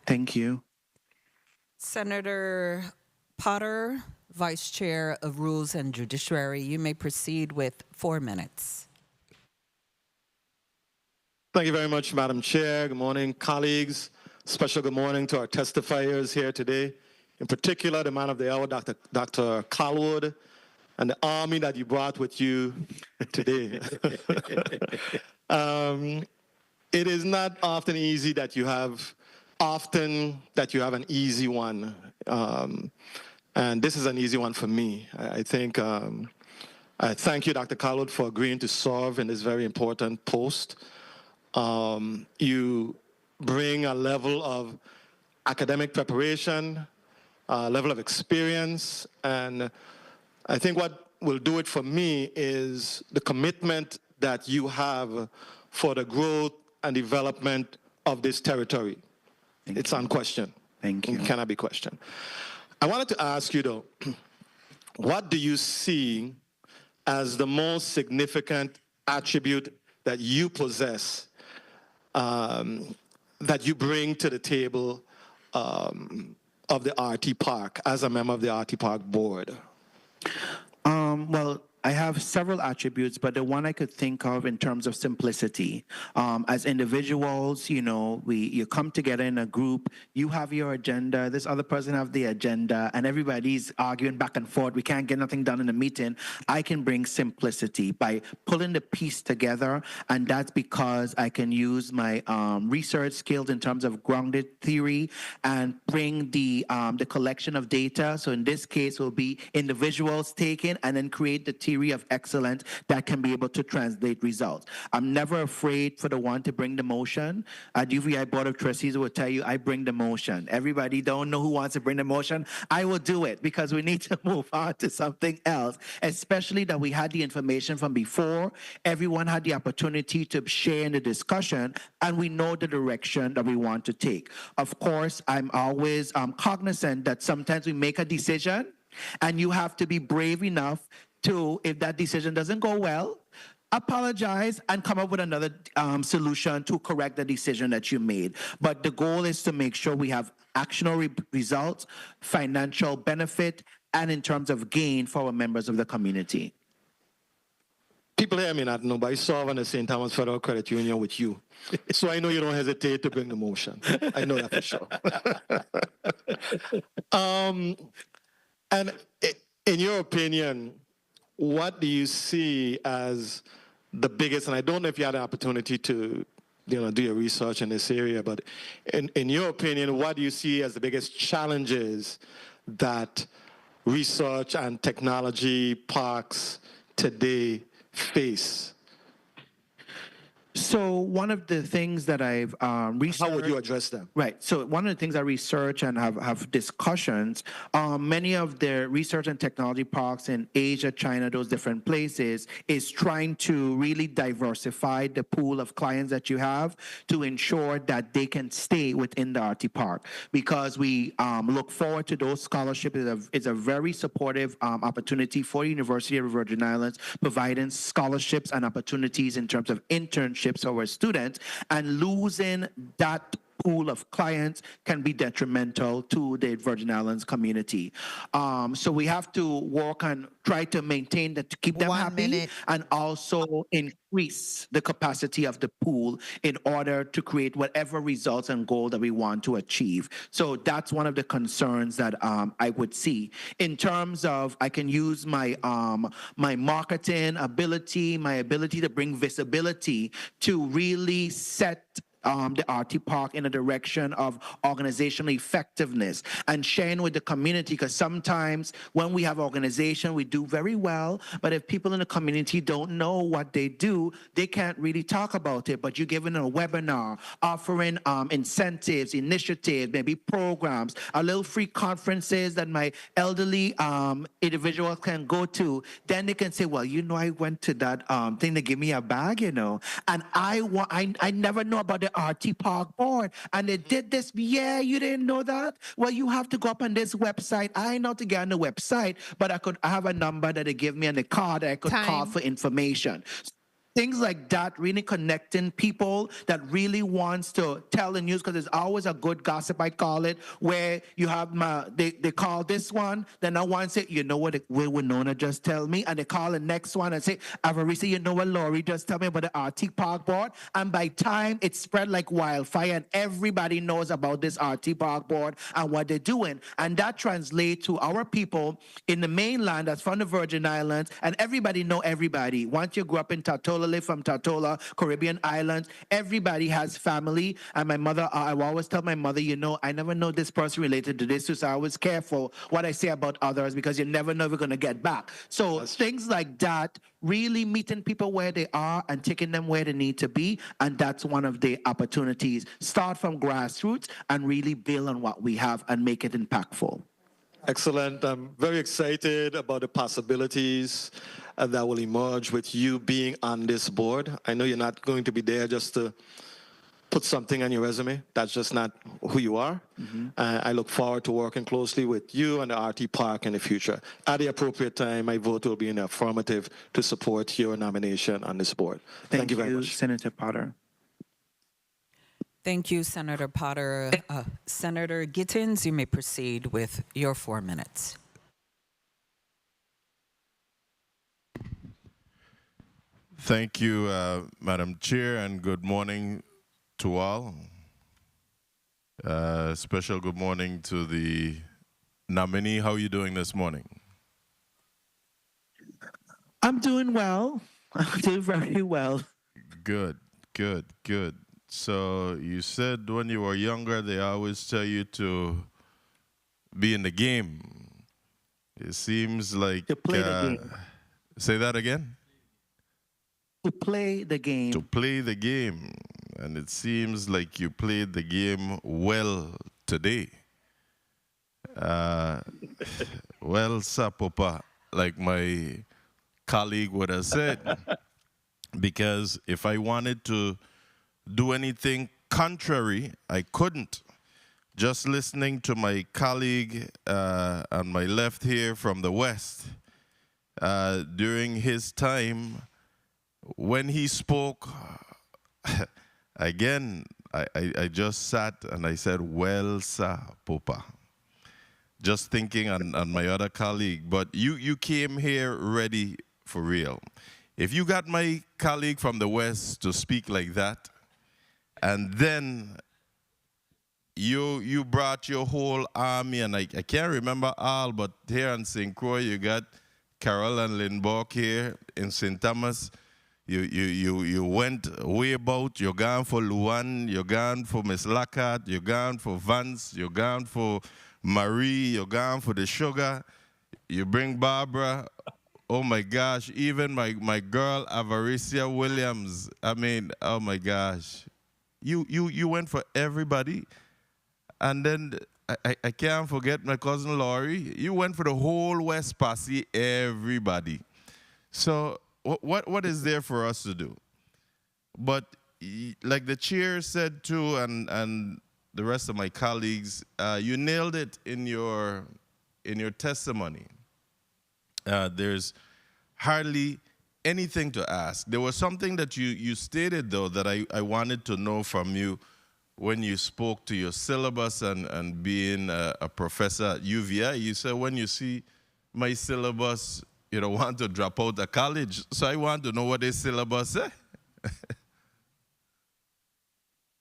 Thank you. Senator Potter, Vice Chair of Rules and Judiciary, you may proceed with 4 minutes. Thank you very much, Madam Chair. Good morning, colleagues. Special good morning to our testifiers here today. In particular, the man of the hour, Dr. Callwood, and the army that you brought with you today. It is not often easy that you have an easy one. And this is an easy one for me. I think, I thank you, Dr. Callwood, for agreeing to serve in this very important post. You bring a level of academic preparation, a level of experience, and I think what will do it for me is the commitment that you have for the growth and development of this territory. It's unquestioned. Thank you. It cannot be questioned. I wanted to ask you, though, what do you see as the most significant attribute that you possess that you bring to the table of the RT Park as a member of the RT Park board? Well, I have several attributes, but the one I could think of in terms of simplicity. As individuals, you come together in a group, you have your agenda, this other person have the agenda, and everybody's arguing back and forth. We can't get nothing done in a meeting. I can bring simplicity by pulling the piece together, and that's because I can use my research skills in terms of grounded theory and bring the collection of data. So in this case, will be individuals taking and then create the theory of excellence that can be able to translate results. I'm never afraid for the one to bring the motion. At UVI Board of Trustees will tell you I bring the motion. Everybody don't know who wants to bring the motion. I will do it because we need to move on to something else, especially that we had the information from before. Everyone had the opportunity to share in the discussion, and we know the direction that we want to take. Of course, I'm always cognizant that sometimes we make a decision, and you have to be brave enough to, if that decision doesn't go well, apologize and come up with another solution to correct the decision that you made. But the goal is to make sure we have actionable results, financial benefit, and in terms of gain for our members of the community. People here may not know, but I serve on the St. Thomas Federal Credit Union with you. So I know you don't hesitate to bring the motion. I know that for sure. And in your opinion, what do you see as the biggest, and I don't know if you had an opportunity to do your research in this area, but in your opinion, what do you see as the biggest challenges that research and technology parks today face? So one of the things that I've researched... How would you address them? Right. So one of the things I research and have discussions, many of the research and technology parks in Asia, China, those different places, is trying to really diversify the pool of clients that you have to ensure that they can stay within the RT Park. Because we look forward to those scholarships. It's a very supportive opportunity for the University of the Virgin Islands, providing scholarships and opportunities in terms of internships for our students, and losing that pool of clients can be detrimental to the Virgin Islands community. So we have to work and try to maintain that, to keep them happy, and also increase the capacity of the pool in order to create whatever results and goal that we want to achieve. So that's one of the concerns that I would see. In terms of, I can use my my marketing ability, my ability to bring visibility to really set the RT Park in a direction of organizational effectiveness and sharing with the community, because sometimes when we have organization, we do very well, but if people in the community don't know what they do, they can't really talk about it. But you're giving a webinar, offering incentives, initiatives, maybe programs, a little free conferences that my elderly individuals can go to, then they can say, well, I went to that thing, they give me a bag, and I never know about the RT Park board, and they did this. Yeah, you didn't know that? Well, you have to go up on this website. I know to get on the website, but I have a number that they give me on the card that I could call for information. Things like that, really connecting people that really wants to tell the news, because there's always a good gossip, I call it, where you have they call this one, then I want to say, you know what Winona just tell me, and they call the next one and say, Avarisa, you know what Laurie just tell me about the RT Park board, and by time it spread like wildfire, and everybody knows about this RT Park board and what they're doing, and that translates to our people in the mainland that's from the Virgin Islands, and everybody know everybody. Once you grew up in Tortola, live from Tortola, Caribbean islands, everybody has family. And my mother, I always tell my mother, I never know this person related to this, so I was careful what I say about others, because you never know if we're going to get back. So things like that, really meeting people where they are and taking them where they need to be, and that's one of the opportunities. Start from grassroots and really build on what we have and make it impactful. Excellent. I'm very excited about the possibilities that will emerge with you being on this board. I know you're not going to be there just to put something on your resume. That's just not who you are. Mm-hmm. I look forward to working closely with you and the RT Park in the future. At the appropriate time, my vote will be in the affirmative to support your nomination on this board. Thank you very much. Senator Potter. Thank you, Senator Potter. Senator Gittins, you may proceed with your 4 minutes. Thank you, Madam Chair, and good morning to all. Special good morning to the nominee. How are you doing this morning? I'm doing well. I'm doing very well. Good, good, good. So you said when you were younger, they always tell you to be in the game. It seems like... To play the game. Say that again? To play the game. To play the game. And it seems like you played the game well today. Well, Sapopa, like my colleague would have said. Because if I wanted to do anything contrary, I couldn't. Just listening to my colleague on my left here from the West, during his time, when he spoke, again, I just sat and I said, well, sir, Popa. Just thinking on my other colleague, but you came here ready for real. If you got my colleague from the West to speak like that, and then you brought your whole army, and I can't remember all, but here in St. Croix, you got Carol and Lindborg here in St. Thomas. You went way about, you're gone for Luan, you're gone for Miss Lockhart, you're gone for Vance, you're gone for Marie, you're gone for the sugar, you bring Barbara. Oh my gosh, even my girl Avaricia Williams. I mean, oh my gosh. You went for everybody. And then I can't forget my cousin Laurie. You went for the whole West Posse, everybody. So what is there for us to do? But like the chair said too, and the rest of my colleagues, you nailed it in your testimony. There's hardly anything to ask. There was something that you stated, though, that I wanted to know from you when you spoke to your syllabus and being a professor at UVI. You said, when you see my syllabus, you don't want to drop out of college. So I want to know what this syllabus is.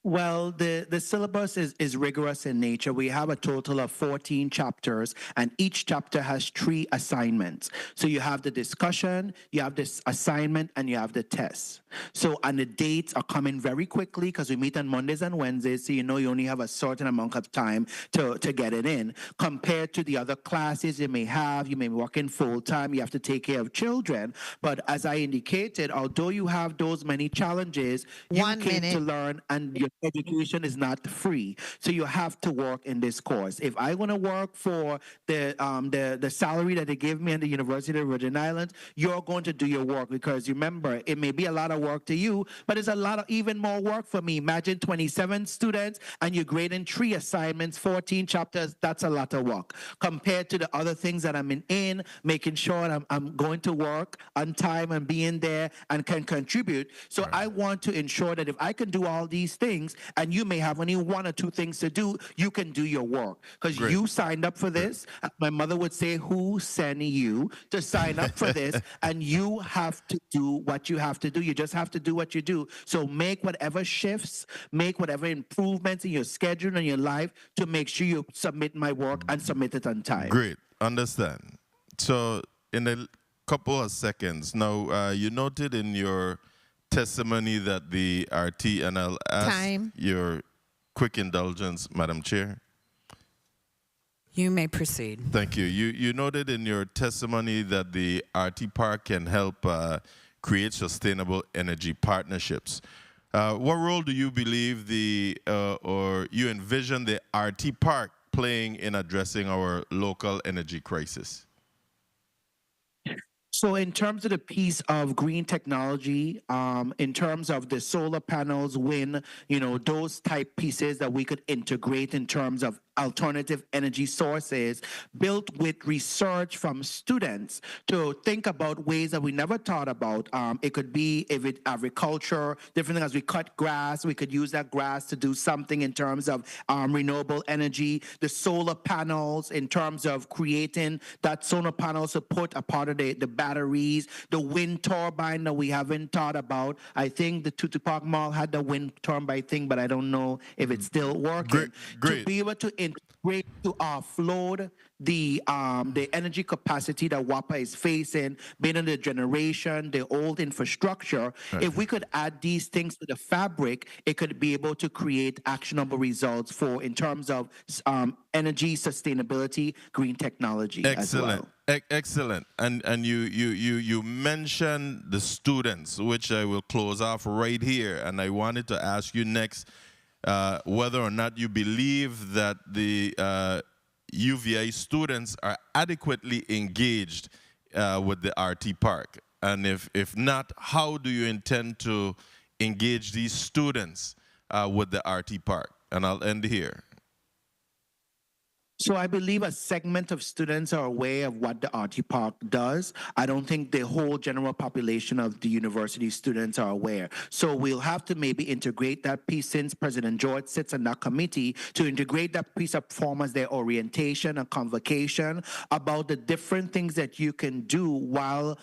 Well, the syllabus is rigorous in nature. We have a total of 14 chapters, and each chapter has 3 assignments. So you have the discussion, you have this assignment, and you have the test. So, and the dates are coming very quickly because we meet on Mondays and Wednesdays, so you know you only have a certain amount of time to get it in. Compared to the other classes you may be working full-time, you have to take care of children. But as I indicated, although you have those many challenges, you came to learn, and your education is not free. So you have to work in this course. If I want to work for the salary that they give me at the University of the Virgin Islands, you're going to do your work, because remember, it may be a lot of work to you, but it's a lot of even more work for me. Imagine 27 students and you're grading 3 assignments, 14 chapters. That's a lot of work compared to the other things that I'm in, making sure I'm going to work on time and being there and can contribute. So I want to ensure that if I can do all these things and you may have only 1 or 2 things to do, you can do your work because you signed up for this. My mother would say, who sent you to sign up for this? And you have to do what you have to do. You just have to do what you do. So make whatever shifts, make whatever improvements in your schedule and your life to make sure you submit my work and submit it on time. Great. Understand. So in a couple of seconds, now you noted in your testimony that the RT, and I'll ask your quick indulgence, Madam Chair. You may proceed. Thank you. You noted in your testimony that the RT Park can help create sustainable energy partnerships. What role do you believe or you envision the RT Park playing in addressing our local energy crisis? So in terms of the piece of green technology, in terms of the solar panels, wind, those type pieces that we could integrate in terms of alternative energy sources, built with research from students to think about ways that we never thought about. It could be if it agriculture, different things. As we cut grass, we could use that grass to do something in terms of renewable energy. The solar panels, in terms of creating that solar panels to put a part of the batteries, the wind turbine that we haven't thought about. I think the Tutu Park Mall had the wind turbine thing, but I don't know if it's still working. Great. To be able to integrate, to offload the energy capacity that WAPA is facing, being in the generation, the old infrastructure. Right. If we could add these things to the fabric, it could be able to create actionable results for in terms of energy sustainability, green technology. Excellent. As well. Excellent. And you mentioned the students, which I will close off right here. And I wanted to ask you next whether or not you believe that the UVI students are adequately engaged with the RT Park. And if not, how do you intend to engage these students with the RT Park? And I'll end here. So I believe a segment of students are aware of what the RT Park does. I don't think the whole general population of the university students are aware. So we'll have to maybe integrate that piece, since President George sits on that committee, to integrate that piece of form as their orientation and convocation about the different things that you can do while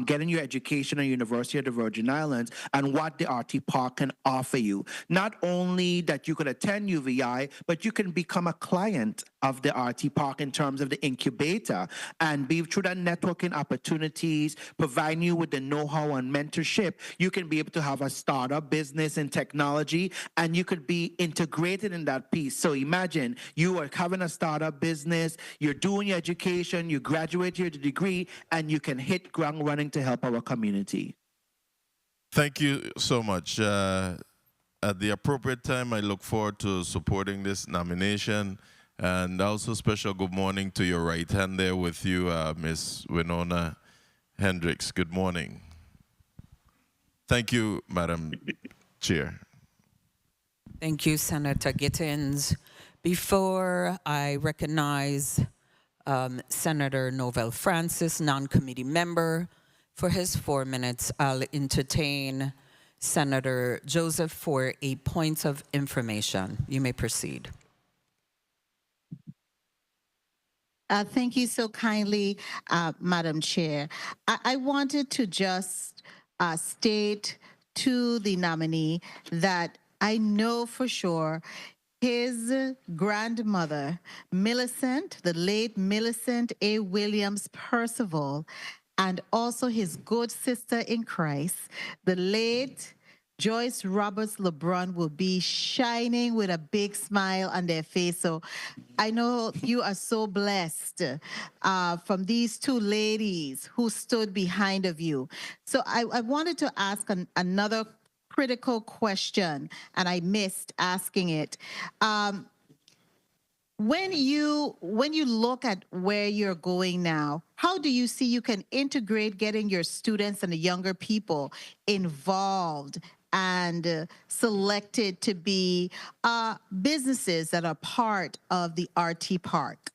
getting your education at University of the Virgin Islands and what the RT Park can offer you. Not only that you could attend UVI, but you can become a client of the RT Park in terms of the incubator and be through that networking opportunities, providing you with the know-how and mentorship. You can be able to have a startup business in technology, and you could be integrated in that piece. So imagine you are having a startup business, you're doing your education, you graduate your degree, and you can hit ground running to help our community. Thank you so much. At the appropriate time, I look forward to supporting this nomination. And also special good morning to your right hand there with you, Ms. Winona Hendricks. Good morning. Thank you, Madam Chair. Thank you, Senator Gittins. Before I recognize Senator Novell Francis, non-committee member, for his 4 minutes, I'll entertain Senator Joseph for a point of information. You may proceed. Thank you so kindly, Madam Chair. I wanted to just state to the nominee that I know for sure his grandmother, Millicent, the late Millicent A. Williams Percival, and also his good sister in Christ, the late Joyce Roberts LeBron, will be shining with a big smile on their face. So I know you are so blessed from these two ladies who stood behind of you. So I wanted to ask another critical question, and I missed asking it. When you look at where you're going now, how do you see you can integrate getting your students and the younger people involved and selected to be businesses that are part of the RT Park?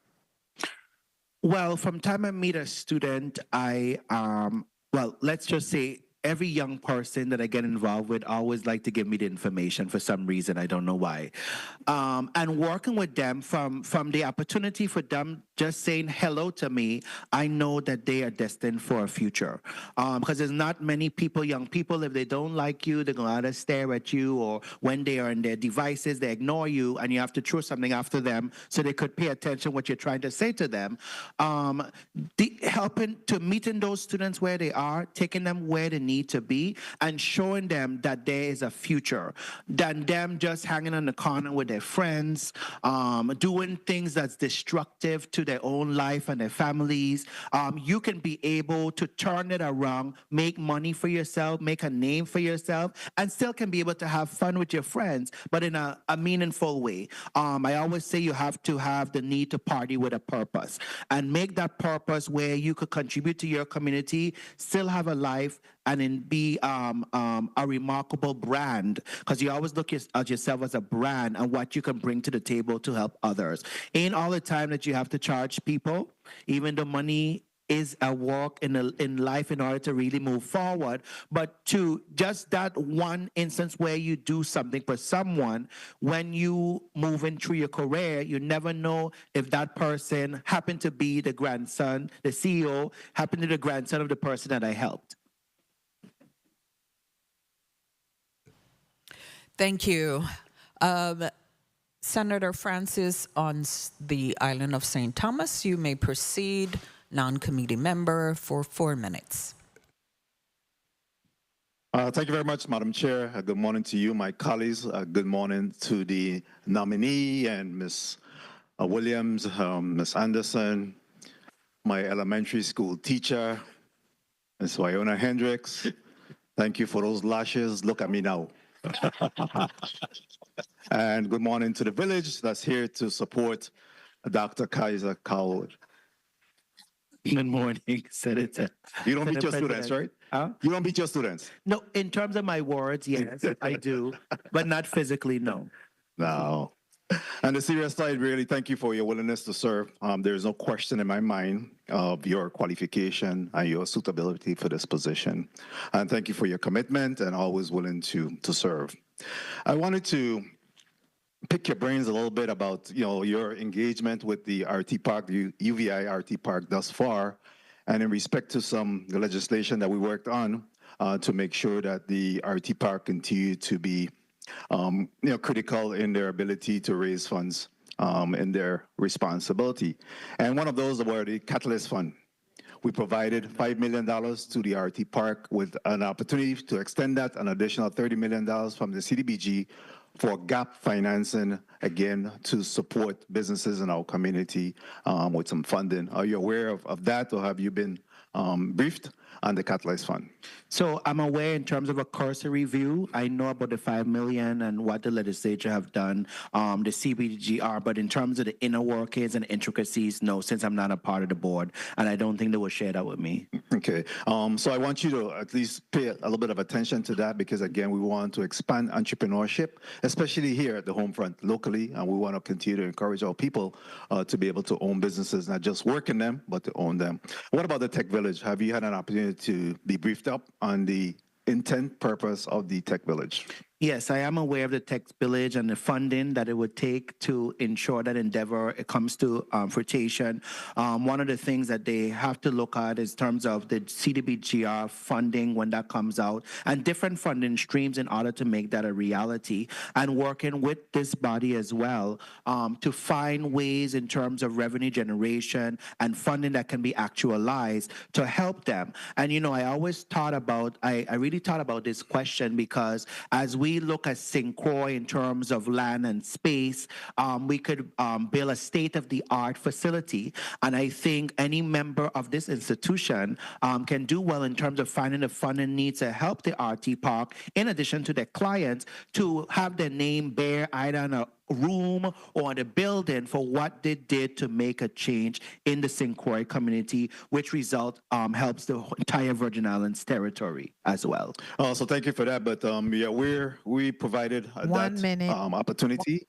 Well, from time I meet a student, well, let's just say every young person that I get involved with always like to give me the information for some reason. I don't know why. And working with them from the opportunity for them just saying hello to me, I know that they are destined for a future. Because there's not many people, young people, if they don't like you, they're going to either stare at you, or when they are in their devices, they ignore you, and you have to throw something after them so they could pay attention what you're trying to say to them. Helping to meeting those students where they are, taking them where they need to be, and showing them that there is a future, than them just hanging on the corner with their friends, doing things that's destructive to their own life and their families. You can be able to turn it around, make money for yourself, make a name for yourself, and still can be able to have fun with your friends, but in a meaningful way. I always say you have to have the need to party with a purpose, and make that purpose where you could contribute to your community, still have a life and in be a remarkable brand, because you always look at yourself as a brand and what you can bring to the table to help others. Ain't all the time that you have to charge people, even though money is a walk in life in order to really move forward. But to just that one instance where you do something for someone, when you move in through your career, you never know if that person happened to be the grandson, the CEO, happened to be the grandson of the person that I helped. Thank you. Senator Francis on the island of St. Thomas, you may proceed. Non-committee member for 4 minutes. Thank you very much, Madam Chair. Good morning to you, my colleagues. Good morning to the nominee and Ms. Williams, Ms. Anderson, my elementary school teacher, Ms. Wyona Hendricks. Thank you for those lashes. Look at me now. And good morning to the village that's here to support Dr. Kyza Callwood. Good morning, Senator. You don't beat your students, right? Huh? You don't beat your students? No, in terms of my words, yes, I do, but not physically, no. No. On the serious side, really, thank you for your willingness to serve. There's no question in my mind of your qualification and your suitability for this position. And thank you for your commitment and always willing to serve. I wanted to pick your brains a little bit about your engagement with the RT Park, the UVI RT Park thus far, and in respect to some legislation that we worked on to make sure that the RT Park continue to be critical in their ability to raise funds in their responsibility. And one of those were the Catalyst Fund. We provided $5 million to the RT Park with an opportunity to extend that an additional $30 million from the CDBG for gap financing, again, to support businesses in our community with some funding. Are you aware of that, or have you been briefed on the Catalyst Fund? So I'm aware in terms of a cursory view. I know about the $5 million and what the legislature have done, the CBGR, but in terms of the inner workings and intricacies, no, since I'm not a part of the board, and I don't think they will share that with me. Okay, so I want you to at least pay a little bit of attention to that because, again, we want to expand entrepreneurship, especially here at the home front locally, and we want to continue to encourage our people to be able to own businesses, not just work in them, but to own them. What about the Tech Village? Have you had an opportunity to be briefed up on the intent, purpose of the Tech Village? Yes, I am aware of the Tech Village and the funding that it would take to ensure that endeavor it comes to fruition. One of the things that they have to look at is terms of the CDBGR funding when that comes out and different funding streams in order to make that a reality, and working with this body as well to find ways in terms of revenue generation and funding that can be actualized to help them. And I always thought about, I really thought about this question because as we look at St. Croix in terms of land and space, we could build a state-of-the-art facility. And I think any member of this institution can do well in terms of finding the funding needs to help the RT Park, in addition to their clients, to have their name bear either on a room or on a building for what they did to make a change in the St. Croix community, which result helps the entire Virgin Islands territory as well. So thank you for that. But we provided 1 minute opportunity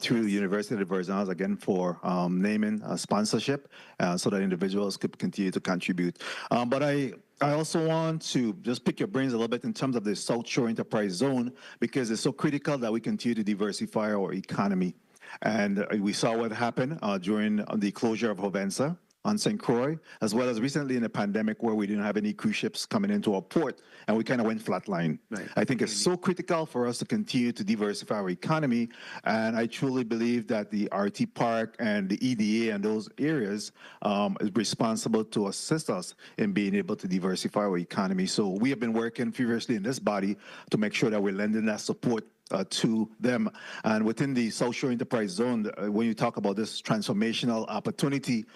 through the University of the Virgin Islands, again, for naming sponsorship so that individuals could continue to contribute. But I also want to just pick your brains a little bit in terms of the South Shore Enterprise Zone, because it's so critical that we continue to diversify our economy. And we saw what happened during the closure of Hovensa on St. Croix, as well as recently in the pandemic where we didn't have any cruise ships coming into our port and we kind of went flatline. Right. I think it's so critical for us to continue to diversify our economy, and I truly believe that the RT Park and the EDA and those areas is responsible to assist us in being able to diversify our economy. So we have been working furiously in this body to make sure that we're lending that support to them. And within the South Shore Enterprise Zone, when you talk about this transformational opportunity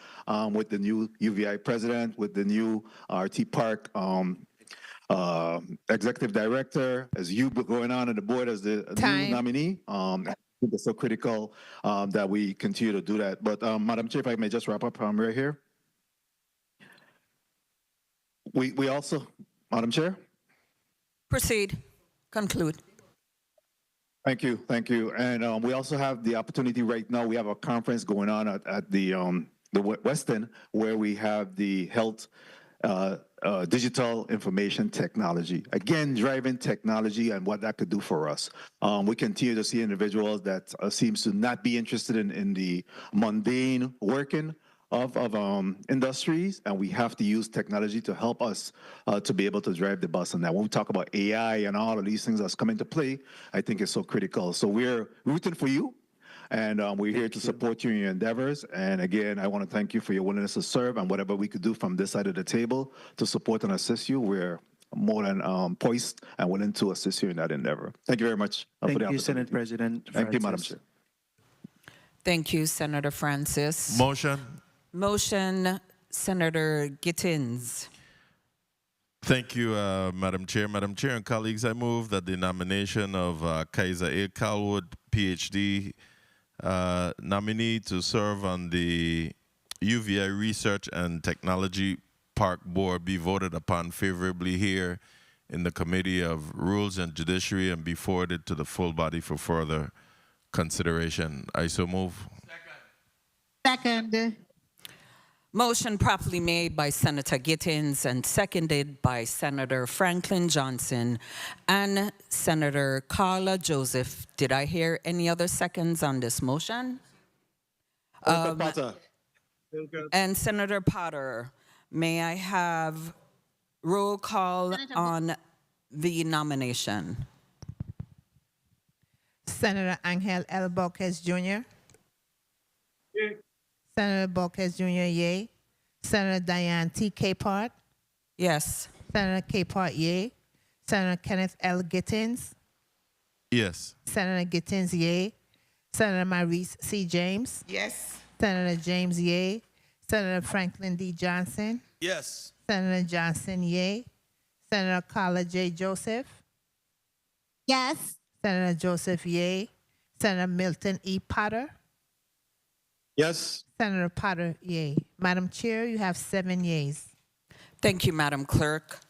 with the new UVI president, with the new RT Park executive director, as you going on the board as the new nominee, I think it's so critical that we continue to do that. But Madam Chair, if I may just wrap up right here. We also Madam Chair. Proceed. Conclude. Thank you. And we also have the opportunity right now. We have a conference going on at the Westin where we have the health digital information technology. Again, driving technology and what that could do for us. We continue to see individuals that seems to not be interested in the mundane working of industries, and we have to use technology to help us to be able to drive the bus on that. When we talk about AI and all of these things that's come into play, I think it's so critical. So we're rooting for you, and we're here to support you in your endeavors. And again, I want to thank you for your willingness to serve, and whatever we could do from this side of the table to support and assist you, we're more than poised and willing to assist you in that endeavor. Thank you very much for the Thank you, opportunity. Senate President Thank you, Madam Francis. Chair. Thank you, Senator Francis. Motion. Senator Gittins. Thank you, Madam Chair. Madam Chair and colleagues, I move that the nomination of Kyza A. Callwood, PhD, nominee to serve on the UVI Research and Technology Park Board be voted upon favorably here in the Committee of Rules and Judiciary and be forwarded to the full body for further consideration. I so move. Second. Motion properly made by Senator Gittins and seconded by Senator Franklin Johnson and Senator Carla Joseph. Did I hear any other seconds on this motion? And Senator Potter, may I have roll call on the nomination? Senator Angel L. Borges Jr. Senator Borges Jr., yay. Senator Diane T. Capehart. Yes. Senator Capehart, yay. Senator Kenneth L. Gittins. Yes. Senator Gittins, yay. Senator Maurice C. James. Yes. Senator James, yay. Senator Franklin D. Johnson. Yes. Senator Johnson, yay. Senator Carla J. Joseph. Yes. Senator Joseph, yay. Senator Milton E. Potter. Yes. Senator Potter, yay. Madam Chair, you have 7 yeas. Thank you, Madam Clerk.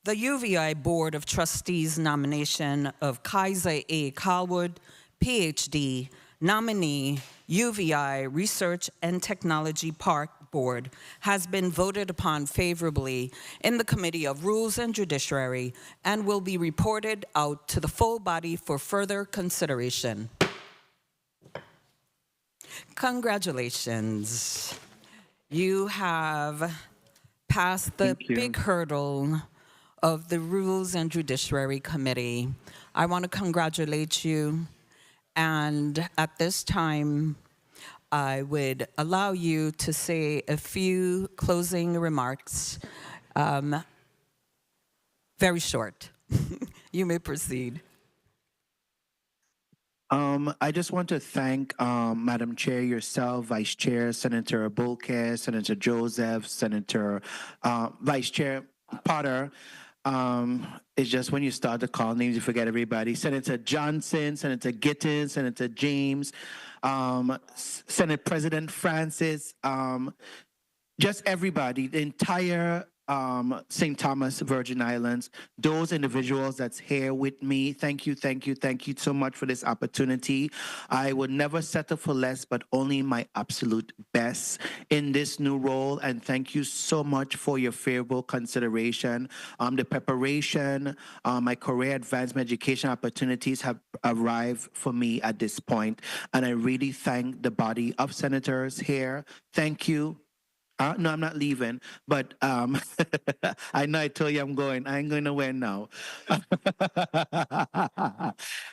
The UVI Board of Trustees nomination of Kyza A. Callwood, PhD, nominee, UVI Research and Technology Park Board, has been voted upon favorably in the Committee of Rules and Judiciary and will be reported out to the full body for further consideration. Congratulations. You have passed the big hurdle of the Rules and Judiciary Committee. I want to congratulate you. And at this time, I would allow you to say a few closing remarks. Very short. You may proceed. I just want to thank Madam Chair, yourself, Vice Chair, Senator Bolke, Senator Joseph, Senator Vice Chair Potter. It's just when you start to call names, you forget everybody. Senator Johnson, Senator Gittins, Senator James, Senate President Francis, just everybody, the entire St. Thomas Virgin Islands, those individuals that's here with me, thank you so much for this opportunity. I would never settle for less, but only my absolute best in this new role, and thank you so much for your favorable consideration. The preparation, my career advancement education opportunities have arrived for me at this point, and I really thank the body of senators here. Thank you. No, I'm not leaving, but I know I told you I'm going. I ain't going nowhere now.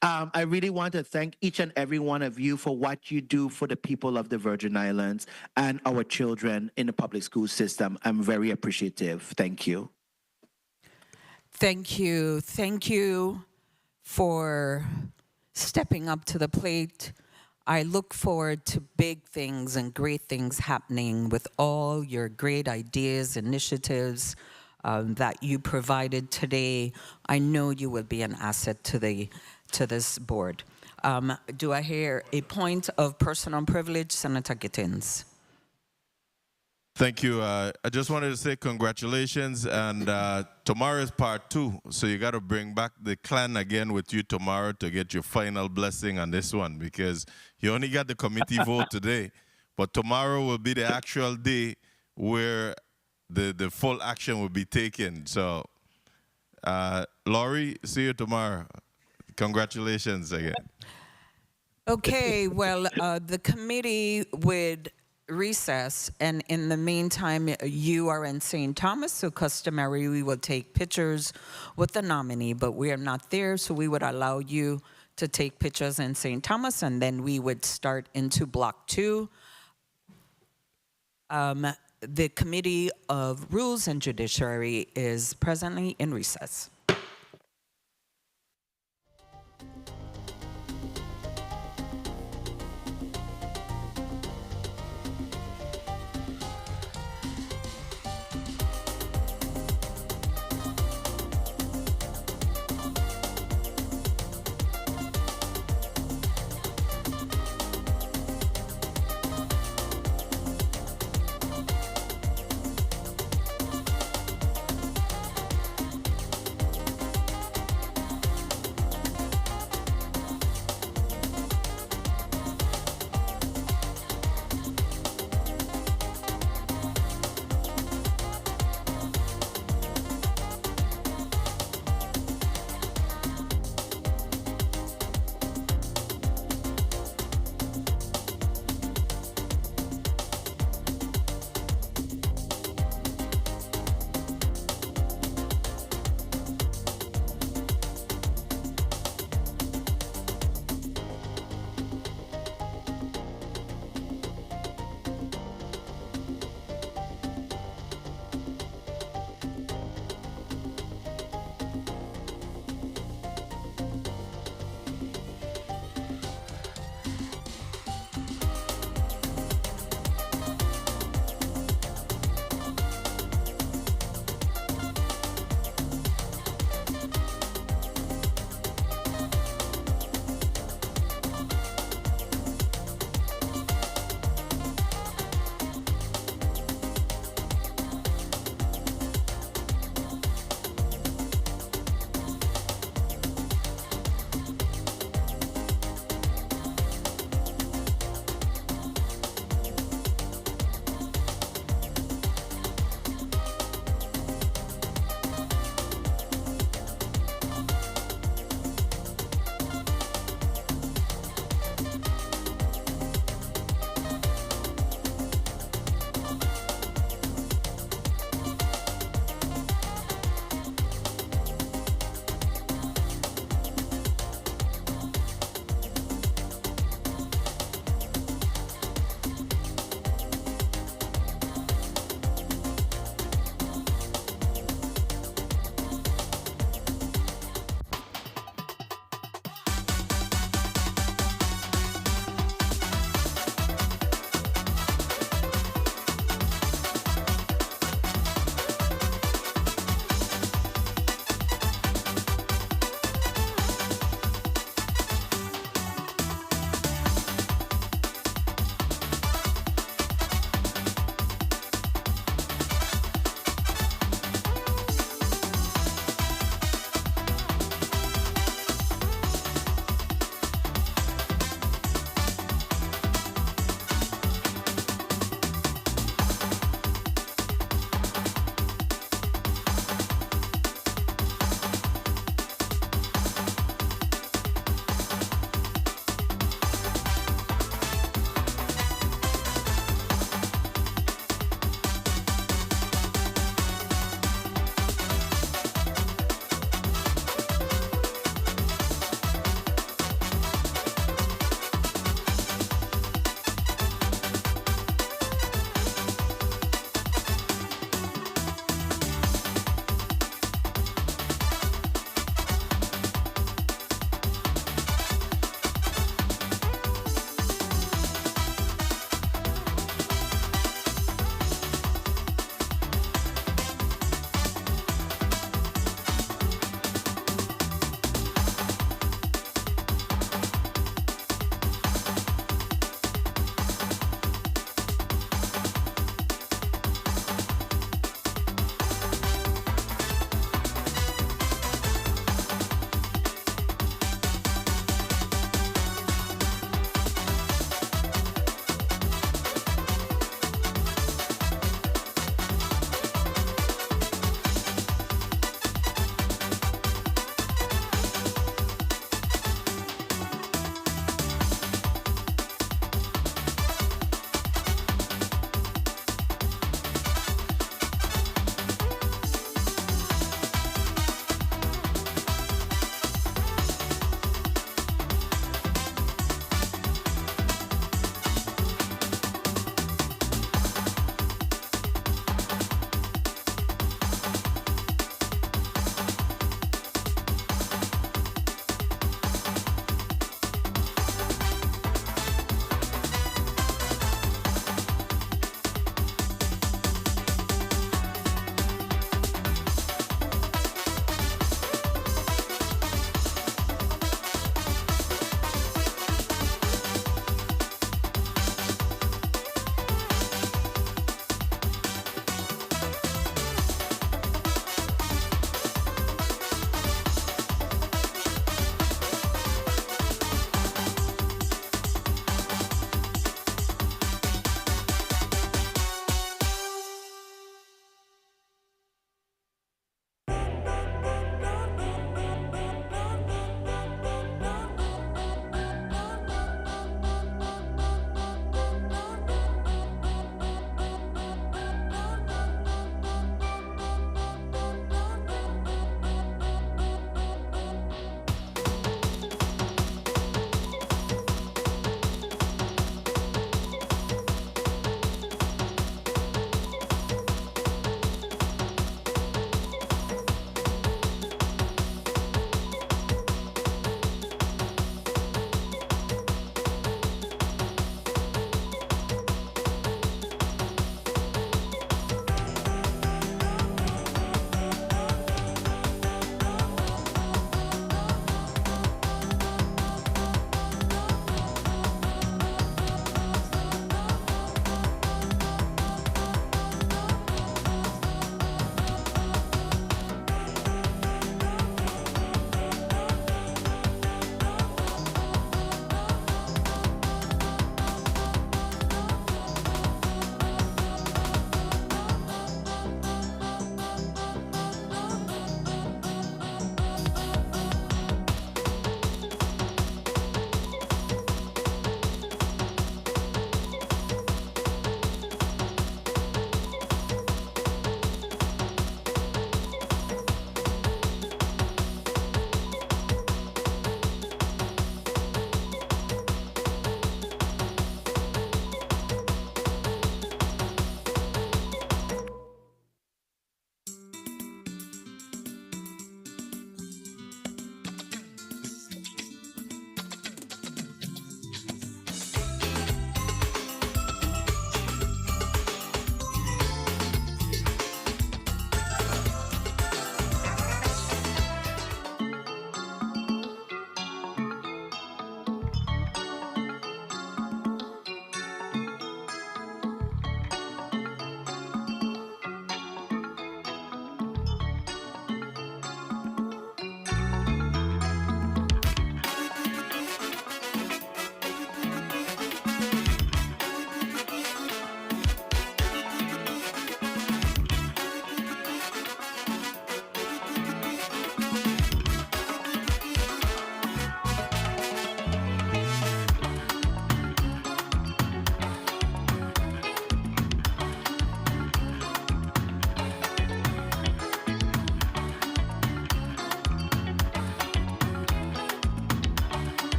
I really want to thank each and every one of you for what you do for the people of the Virgin Islands and our children in the public school system. I'm very appreciative. Thank you. Thank you. Thank you for stepping up to the plate. I look forward to big things and great things happening with all your great ideas, initiatives that you provided today. I know you will be an asset to this board. Do I hear a point of personal privilege, Senator Gittins? Thank you. I just wanted to say congratulations, and tomorrow is part 2, so you got to bring back the clan again with you tomorrow to get your final blessing on this one, because you only got the committee vote today, but tomorrow will be the actual day where the full action will be taken. So, Laurie, see you tomorrow. Congratulations again. Okay, well, the committee would recess, and in the meantime, you are in St. Thomas, so customary we will take pictures with the nominee, but we are not there, so we would allow you to take pictures in St. Thomas, and then we would start into block 2. The Committee of Rules and Judiciary is presently in recess.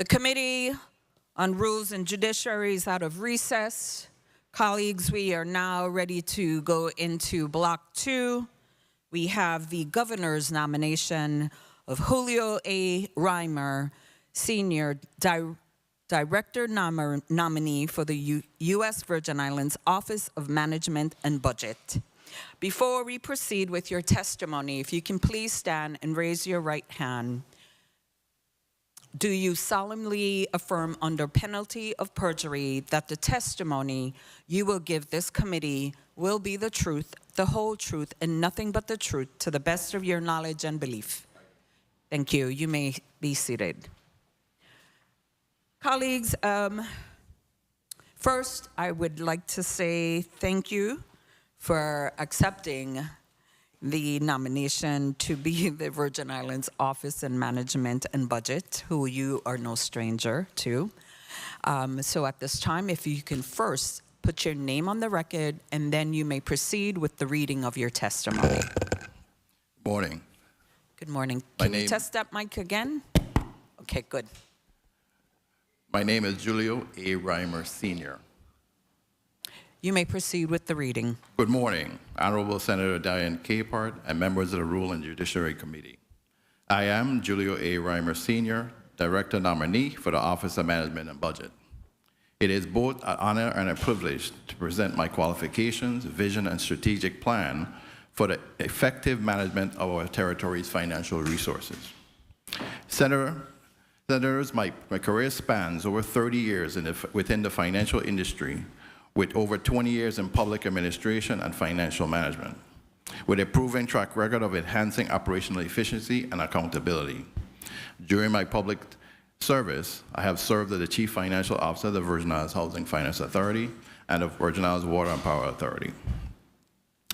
The Committee on Rules and Judiciary is out of recess. Colleagues, we are now ready to go into Block 2. We have the Governor's nomination of Julio A. Reimer, Senior Director Nominee for the U.S. Virgin Islands Office of Management and Budget. Before we proceed with your testimony, if you can please stand and raise your right hand. Do you solemnly affirm under penalty of perjury that the testimony you will give this committee will be the truth, the whole truth, and nothing but the truth to the best of your knowledge and belief? Thank you. You may be seated. Colleagues, first I would like to say thank you for accepting the nomination to be the Virgin Islands Office and Management and Budget, who you are no stranger to. So at this time, if you can first put your name on the record, and then you may proceed with the reading of your testimony. Morning. Good morning. Can you test that mic again? Okay, good. My name is Julio A. Reimer, Sr. You may proceed with the reading. Good morning, Honorable Senator Diane Capehart and members of the Rules and Judiciary Committee. I am Julio A. Reimer, Sr., Director Nominee for the Office of Management and Budget. It is both an honor and a privilege to present my qualifications, vision, and strategic plan for the effective management of our territory's financial resources. Senators, my career spans over 30 years within the financial industry, with over 20 years in public administration and financial management, with a proven track record of enhancing operational efficiency and accountability. During my public service, I have served as the Chief Financial Officer of the Virgin Islands Housing Finance Authority and the Virgin Islands Water and Power Authority.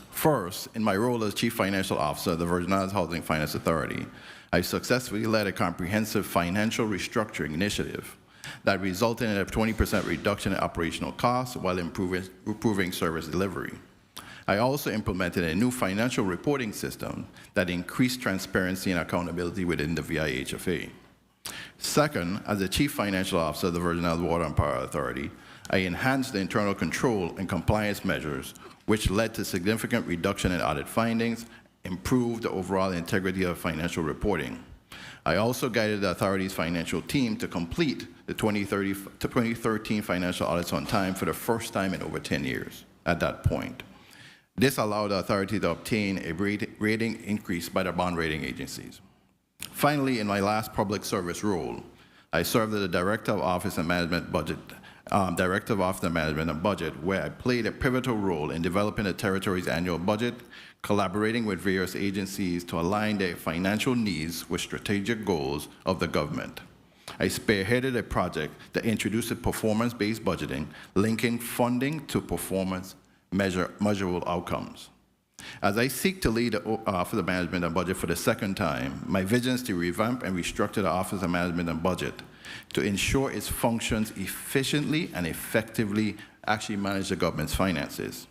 First, in my role as Chief Financial Officer of the Virgin Islands Housing Finance Authority, I successfully led a comprehensive financial restructuring initiative that resulted in a 20% reduction in operational costs while improving service delivery. I also implemented a new financial reporting system that increased transparency and accountability within the VIHFA. Second, as the Chief Financial Officer of the Virgin Islands Water and Power Authority, I enhanced the internal control and compliance measures, which led to significant reduction in audit findings, improved the overall integrity of financial reporting. I also guided the authority's financial team to complete the 2013 financial audits on time for the first time in over 10 years at that point. This allowed the authority to obtain a rating increase by the bond rating agencies. Finally, in my last public service role, I served as the Director of Office and Management Budget, Director of Office and Management and Budget, where I played a pivotal role in developing the territory's annual budget, collaborating with various agencies to align their financial needs with strategic goals of the government. I spearheaded a project that introduced performance-based budgeting, linking funding to performance measurable outcomes. As I seek to lead the Office of Management and Budget for the second time, my vision is to revamp and restructure the Office of Management and Budget to ensure its functions efficiently and effectively actually manage the government's finances.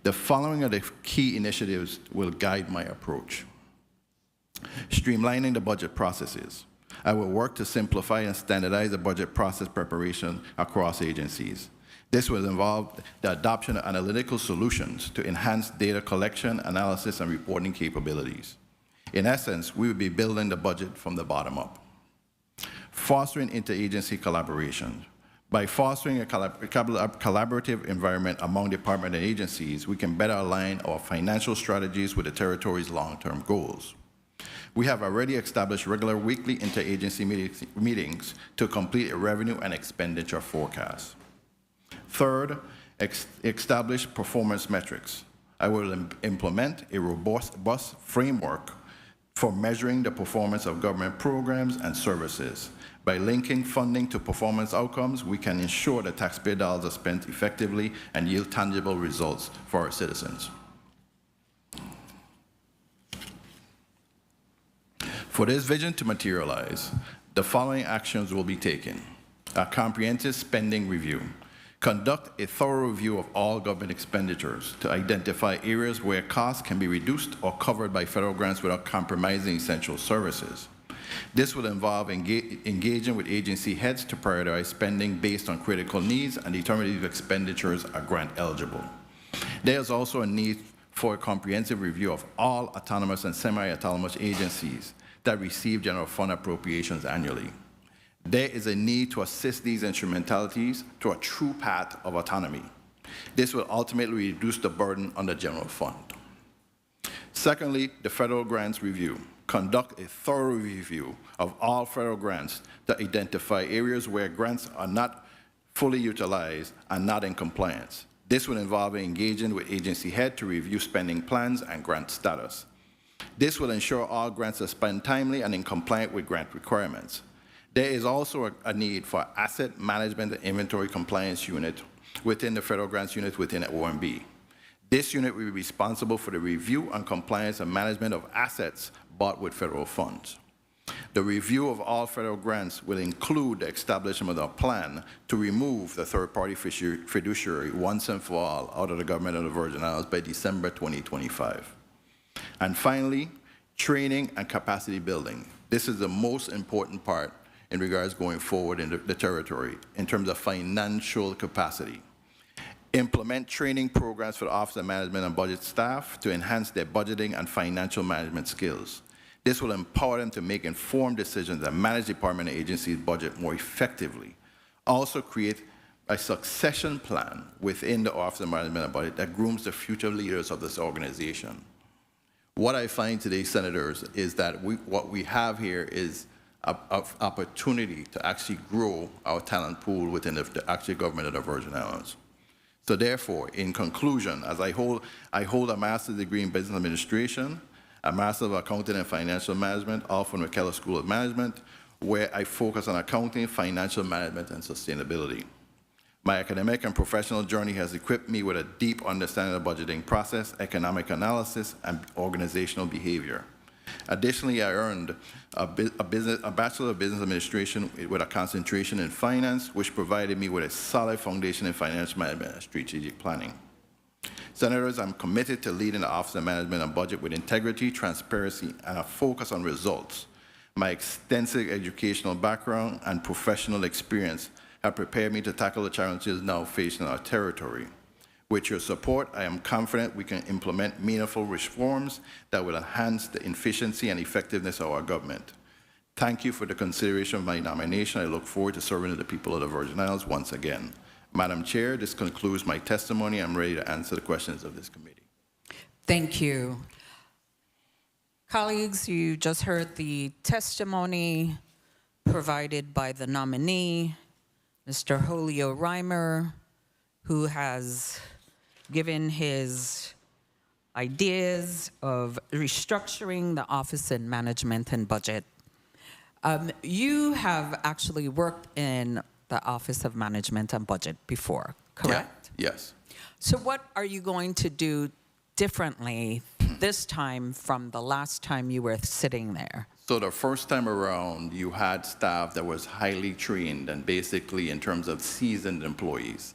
The following are the key initiatives will guide my approach. Streamlining the budget processes. I will work to simplify and standardize the budget process preparation across agencies. This will involve the adoption of analytical solutions to enhance data collection, analysis, and reporting capabilities. In essence, we will be building the budget from the bottom up. Fostering interagency collaboration. By fostering a collaborative environment among department and agencies, we can better align our financial strategies with the territory's long-term goals. We have already established regular weekly interagency meetings to complete a revenue and expenditure forecast. Third, establish performance metrics. I will implement a robust framework for measuring the performance of government programs and services. By linking funding to performance outcomes, we can ensure that taxpayer dollars are spent effectively and yield tangible results for our citizens. For this vision to materialize, the following actions will be taken. A comprehensive spending review. Conduct a thorough review of all government expenditures to identify areas where costs can be reduced or covered by federal grants without compromising essential services. This will involve engaging with agency heads to prioritize spending based on critical needs and determine if expenditures are grant eligible. There is also a need for a comprehensive review of all autonomous and semi-autonomous agencies that receive general fund appropriations annually. There is a need to assist these instrumentalities to a true path of autonomy. This will ultimately reduce the burden on the general fund. Secondly, the federal grants review. Conduct a thorough review of all federal grants to identify areas where grants are not fully utilized and not in compliance. This will involve engaging with agency head to review spending plans and grant status. This will ensure all grants are spent timely and in compliance with grant requirements. There is also a need for asset management and inventory compliance unit within the federal grants unit within OMB. This unit will be responsible for the review and compliance and management of assets bought with federal funds. The review of all federal grants will include the establishment of a plan to remove the third-party fiduciary once and for all out of the government of the Virgin Islands by December 2025. And finally, training and capacity building. This is the most important part in regards going forward in the territory in terms of financial capacity. Implement training programs for the Office of Management and Budget staff to enhance their budgeting and financial management skills. This will empower them to make informed decisions and manage department and agencies' budget more effectively. Also create a succession plan within the Office of Management and Budget that grooms the future leaders of this organization. What I find today, Senators, is that what we have here is an opportunity to actually grow our talent pool within the actual government of the Virgin Islands. So therefore, in conclusion, as I hold a master's degree in business administration, a master of accounting and financial management, all from the McKellar School of Management, where I focus on accounting, financial management, and sustainability. My academic and professional journey has equipped me with a deep understanding of the budgeting process, economic analysis, and organizational behavior. Additionally, I earned a Bachelor of Business Administration with a concentration in finance, which provided me with a solid foundation in financial management and strategic planning. Senators, I'm committed to leading the Office of Management and Budget with integrity, transparency, and a focus on results. My extensive educational background and professional experience have prepared me to tackle the challenges now facing our territory. With your support, I am confident we can implement meaningful reforms that will enhance the efficiency and effectiveness of our government. Thank you for the consideration of my nomination. I look forward to serving the people of the Virgin Islands once again. Madam Chair, this concludes my testimony. I'm ready to answer the questions of this committee. Thank you. Colleagues, you just heard the testimony provided by the nominee, Mr. Julio Reimer, who has given his ideas of restructuring the Office of Management and Budget. You have actually worked in the Office of Management and Budget before, correct? Yeah. Yes. So what are you going to do differently this time from the last time you were sitting there? So the first time around, you had staff that was highly trained and basically in terms of seasoned employees.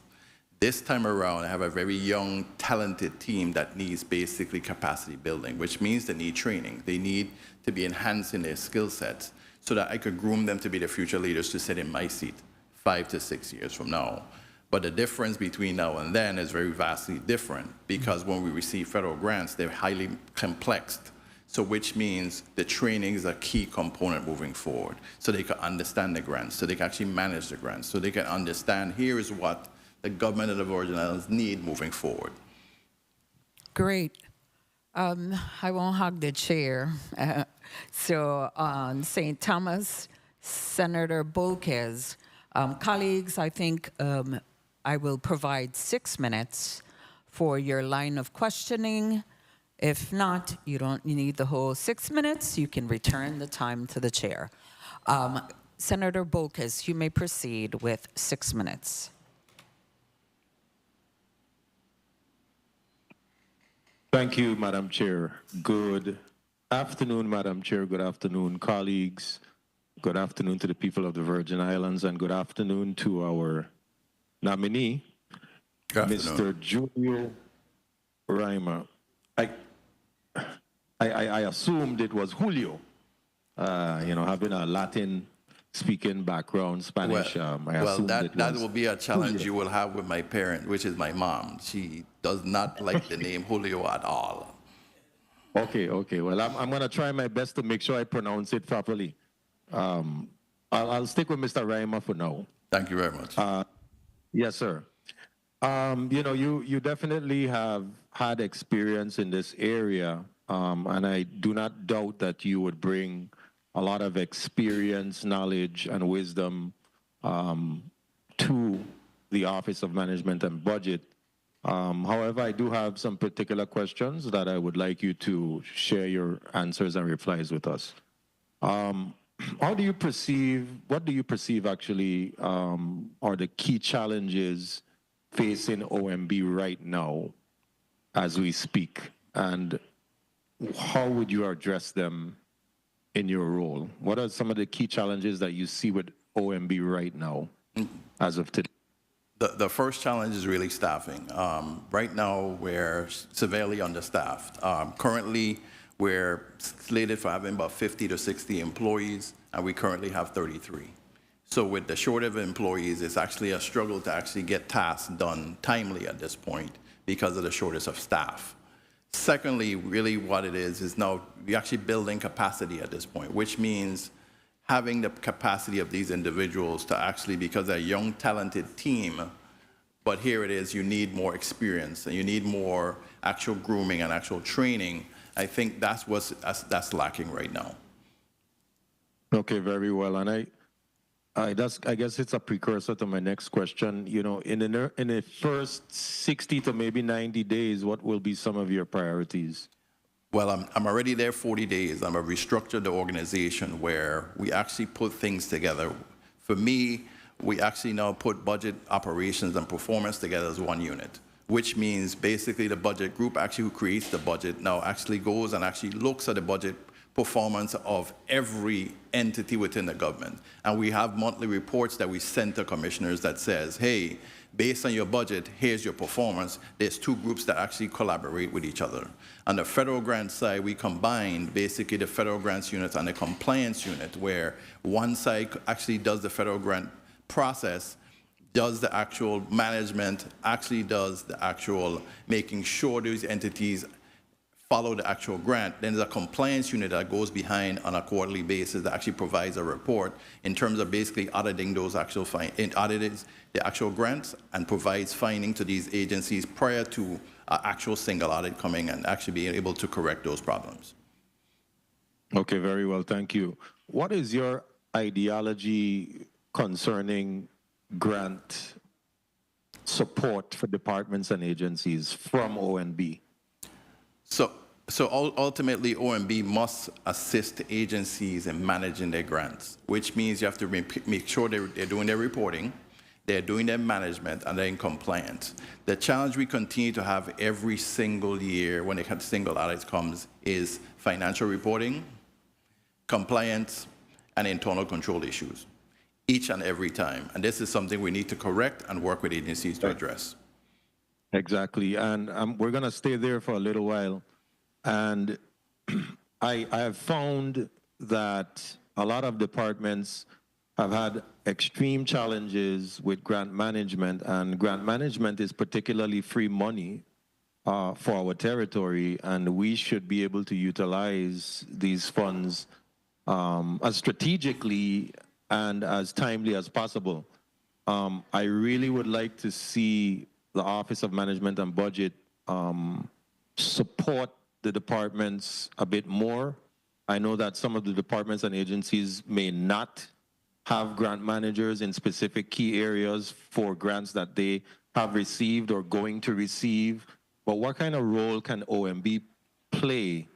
This time around, I have a very young, talented team that needs basically capacity building, which means they need training. They need to be enhancing their skill sets so that I could groom them to be the future leaders to sit in my seat 5 to 6 years from now. But the difference between now and then is very vastly different because when we receive federal grants, they're highly complex. So which means the training is a key component moving forward. So they can understand the grants, so they can actually manage the grants, so they can understand here is what the government of the Virgin Islands need moving forward. Great. I won't hog the chair. So on St. Thomas, Senator Bolquez. Colleagues, I think I will provide 6 minutes for your line of questioning. If not, you don't need the whole 6 minutes. You can return the time to the chair. Senator Bolquez, you may proceed with 6 minutes. Thank you, Madam Chair. Good afternoon, Madam Chair. Good afternoon, colleagues. Good afternoon to the people of the Virgin Islands, and good afternoon to our nominee, Mr. Julio Reimer. I assumed it was Julio. having a Latin-speaking background, Spanish. I assume that will be a challenge you will have with my parent, which is my mom. She does not like the name Julio at all. Okay. Well, I'm going to try my best to make sure I pronounce it properly. I'll stick with Mr. Reimer for now. Thank you very much. Yes, sir. You definitely have had experience in this area, and I do not doubt that you would bring a lot of experience, knowledge, and wisdom to the Office of Management and Budget. However, I do have some particular questions that I would like you to share your answers and replies with us. What do you perceive actually are the key challenges facing OMB right now as we speak, and how would you address them in your role? What are some of the key challenges that you see with OMB right now as of today? The first challenge is really staffing. Right now, we're severely understaffed. Currently, we're slated for having about 50 to 60 employees, and we currently have 33. So with the shortage of employees, it's actually a struggle to actually get tasks done timely at this point because of the shortage of staff. Secondly, really what it is now we're actually building capacity at this point, which means having the capacity of these individuals to actually, because they're a young, talented team, but here it is, you need more experience and you need more actual grooming and actual training. I think that's lacking right now. Okay, very well. And I guess it's a precursor to my next question. In the first 60 to maybe 90 days, what will be some of your priorities? Well, I'm already there 40 days. I'm going to restructure the organization where we actually put things together. For me, we actually now put budget, operations, and performance together as one unit, which means basically the budget group actually who creates the budget now actually goes and actually looks at the budget performance of every entity within the government. And we have monthly reports that we send to commissioners that says, hey, based on your budget, here's your performance. There's two groups that actually collaborate with each other. On the federal grant side, we combined basically the federal grants unit and the compliance unit, where one side actually does the federal grant process, does the actual management, actually does the actual making sure these entities follow the actual grant. Then there's a compliance unit that goes behind on a quarterly basis that actually provides a report in terms of basically auditing those actual audits the actual grants and provides finding to these agencies prior to an actual single audit coming and actually being able to correct those problems. Okay, very well, thank you. What is your ideology concerning grant support for departments and agencies from ONB? So ultimately, OMB must assist agencies in managing their grants, which means you have to make sure they're doing their reporting, they're doing their management, and they're in compliance. The challenge we continue to have every single year when a single audit comes is financial reporting, compliance, and internal control issues, each and every time. And this is something we need to correct and work with agencies to address. Exactly, and we're going to stay there for a little while. And I have found that a lot of departments have had extreme challenges with grant management, and grant management is particularly free money for our territory, and we should be able to utilize these funds as strategically and as timely as possible. I really would like to see the Office of Management and Budget support the departments a bit more. I know that some of the departments and agencies may not have grant managers in specific key areas for grants that they have received or going to receive, but what kind of role can OMB play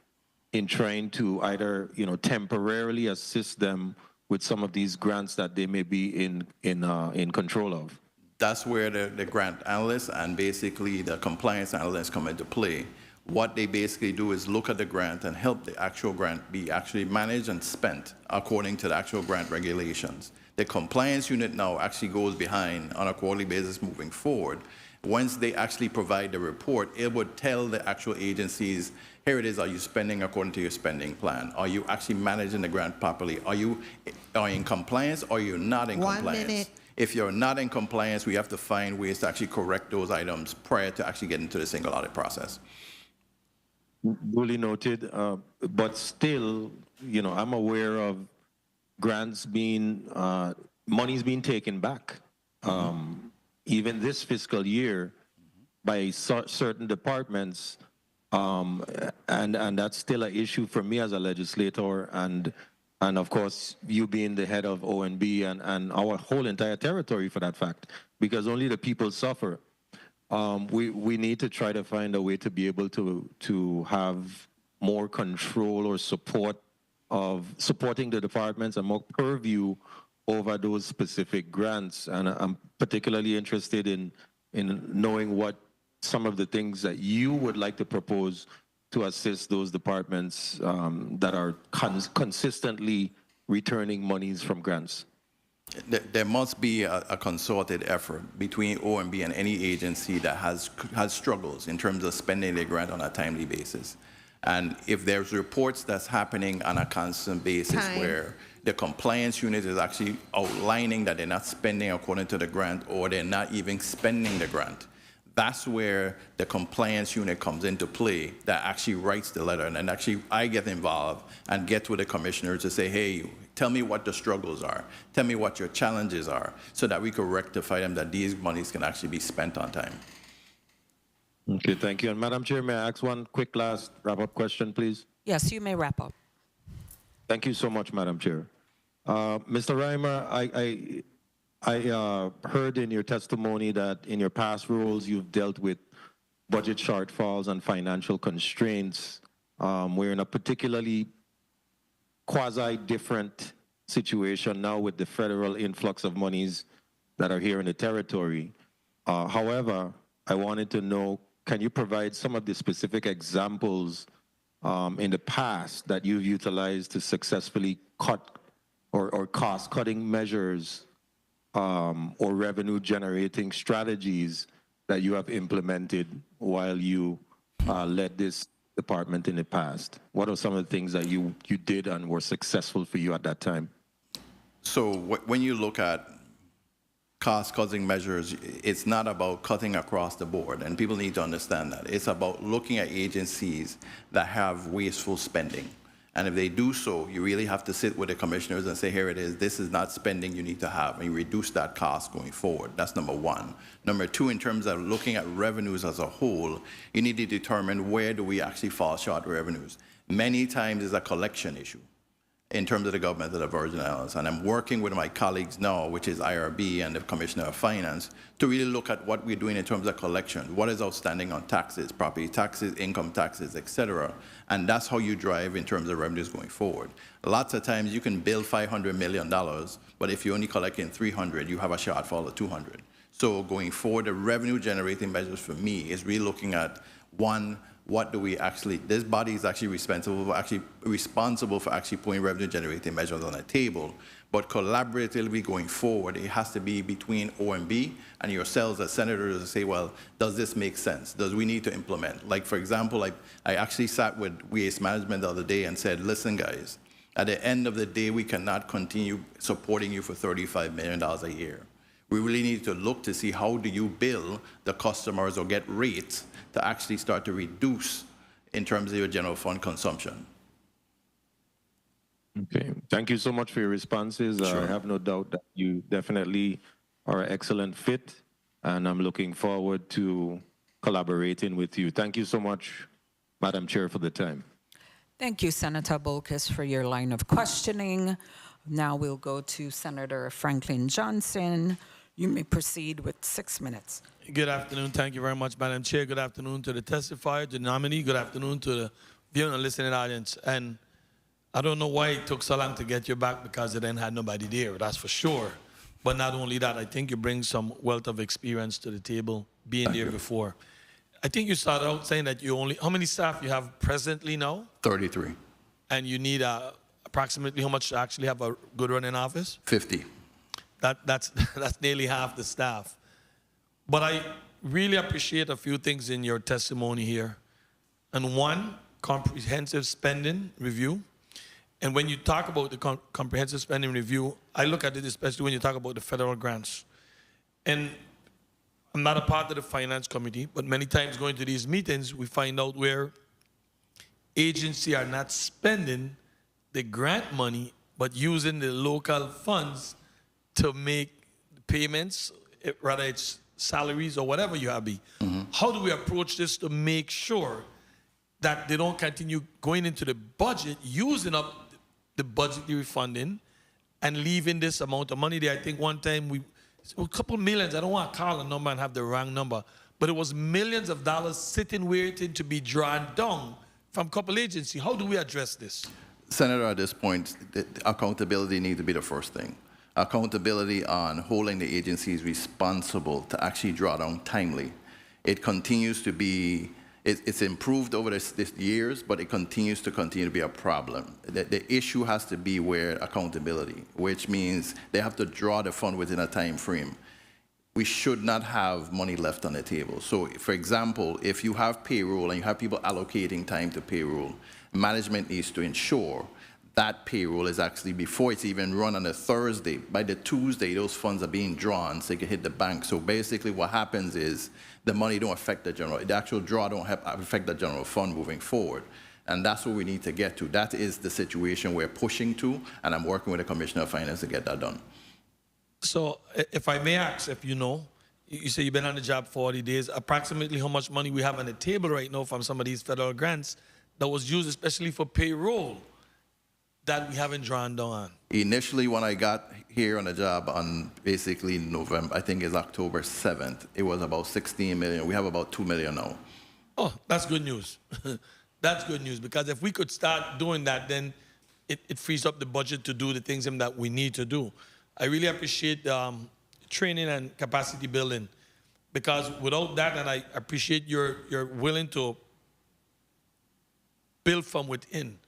in trying to either temporarily assist them with some of these grants that they may be in control of? That's where the grant analysts and basically the compliance analysts come into play. What they basically do is look at the grant and help the actual grant be actually managed and spent according to the actual grant regulations. The compliance unit now actually goes behind on a quarterly basis moving forward Once they actually provide the report, it would tell the actual agencies, here it is, are you spending according to your spending plan? Are you actually managing the grant properly? Are you in compliance or are you not in 1 compliance? minute. If you're not in compliance, we have to find ways to actually correct those items prior to actually getting to the single audit process. Duly noted, but still, you know, I'm aware of grants being, money's being taken back. Even this fiscal year by certain departments, and that's still an issue for me as a legislator, and of course, you being the head of ONB and our whole entire territory for that fact, because only the people suffer. We need to try to find a way to be able to have more control or supporting the departments and more purview over those specific grants. And I'm particularly interested in knowing what some of the things that you would like to propose to assist those departments that are consistently returning monies from grants. There must be a concerted effort between OMB and any agency that has struggles in terms of spending their grant on a timely basis. And if there's reports that's happening on a constant basis where the compliance unit is actually outlining that they're not spending according to the grant or they're not even spending the grant, that's where the compliance unit comes into play that actually writes the letter. And then actually I get involved and get with the commissioners to say, hey, tell me what the struggles are. Tell me what your challenges are so that we can rectify them, that these monies can actually be spent on time. Okay, thank you. And Madam Chair, may I ask one quick last wrap-up question, please? Yes, you may wrap up. Thank you so much, Madam Chair. Mr. Reimer, I heard in your testimony that in your past roles, you've dealt with budget shortfalls and financial constraints. We're in a particularly quasi-different situation now with the federal influx of monies that are here in the territory. However, I wanted to know, can you provide some of the specific examples in the past that you've utilized to successfully cut or cost-cutting measures or revenue-generating strategies that you have implemented while you led this department in the past? What are some of the things that you did and were successful for you at that time? So when you look at cost-cutting measures, it's not about cutting across the board, and people need to understand that. It's about looking at agencies that have wasteful spending. And if they do so, you really have to sit with the commissioners and say, here it is, this is not spending you need to have, and you reduce that cost going forward. That's number one. Number two, in terms of looking at revenues as a whole, you need to determine where do we actually fall short of revenues. Many times it's a collection issue in terms of the government of the Virgin Islands. And I'm working with my colleagues now, which is IRB and the Commissioner of Finance, to really look at what we're doing in terms of collection. What is outstanding on taxes, property taxes, income taxes, etc. And that's how you drive in terms of revenues going forward. Lots of times you can bill $500 million, but if you're only collecting 300, you have a shortfall of 200. So going forward, the revenue generating measures for me is really looking at, one, what do we actually, this body is actually responsible for actually putting revenue generating measures on the table, but collaboratively going forward, it has to be between OMB and yourselves as senators to say, well, does this make sense? Does we need to implement? Like, for example, I actually sat with waste management the other day and said, listen, guys, at the end of the day, we cannot continue supporting you for $35 million a year. We really need to look to see how do you bill the customers or get rates to actually start to reduce in terms of your general fund consumption. Okay, thank you so much for your responses. Sure. I have no doubt that you definitely are an excellent fit, and I'm looking forward to collaborating with you. Thank you so much, Madam Chair, for the time. Thank you, Senator Bolkus, for your line of questioning. Now we'll go to Senator Franklin Johnson. You may proceed with 6 minutes. Good afternoon. Thank you very much, Madam Chair. Good afternoon to the testifier, the nominee. Good afternoon to the viewing and listening audience. And I don't know why it took so long to get you back, because it then had nobody there, that's for sure. But not only that, I think you bring some wealth of experience to the table, being there before. I think you started out saying that you only, how many staff you have presently now? 33. And you need approximately how much to actually have a good running office? 50. That's nearly half the staff. But really appreciate a few things in your testimony here. And one, comprehensive spending review. And when you talk about the comprehensive spending review, I look at it especially when you talk about the federal grants. And I'm not a part of the finance committee, but many times going to these meetings, we find out where agencies are not spending the grant money, but using the local funds to make payments, whether it's salaries or whatever you have be. How do we approach this to make sure that they don't continue going into the budget, using up the budgetary funding and leaving this amount of money there? I think one time a couple millions, I don't want to call a number and have the wrong number, but it was millions of dollars sitting waiting to be drawn down from a couple agencies. How do we address this? Senator, at this point, the accountability needs to be the first thing. Accountability on holding the agencies responsible to actually draw down timely. It continues to be, it's improved over this years, but it continues to be a problem. The issue has to be where accountability, which means they have to draw the fund within a time frame. We should not have money left on the table. So, for example, if you have payroll and you have people allocating time to payroll, management needs to ensure that payroll is actually, before it's even run on a Thursday, by the Tuesday, those funds are being drawn so they can hit the bank. So basically what happens is the money don't affect the actual draw don't affect the general fund moving forward. And that's what we need to get to. That is the situation we're pushing to, and I'm working with the Commissioner of Finance to get that done. So if I may ask, if you know, you say you've been on the job 40 days, approximately how much money we have on the table right now from some of these federal grants that was used especially for payroll that we haven't drawn down on? Initially, when I got here on the job on basically November, I think it's October 7th, it was about 16 million. We have about 2 million now. Oh, that's good news. That's good news, because if we could start doing that, then it frees up the budget to do the things that we need to do. I really appreciate training and capacity building, because without that, and I appreciate you're willing to build from within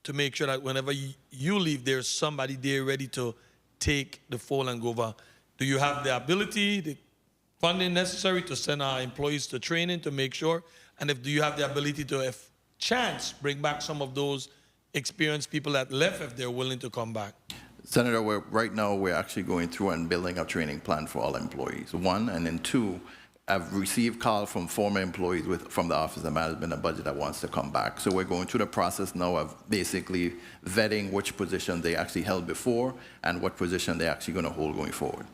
to make sure that whenever you leave, there's somebody there ready to take the fall and go over. Do you have the ability, the funding necessary to send our employees to training to make sure? And do you have the ability to, if chance, bring back some of those experienced people that left if they're willing to come back? Senator, right now we're actually going through and building a training plan for all employees. One, and then two, I've received calls from former employees from the Office of Management and Budget that wants to come back. So we're going through the process now of basically vetting which position they actually held before and what position they're actually going to hold going forward.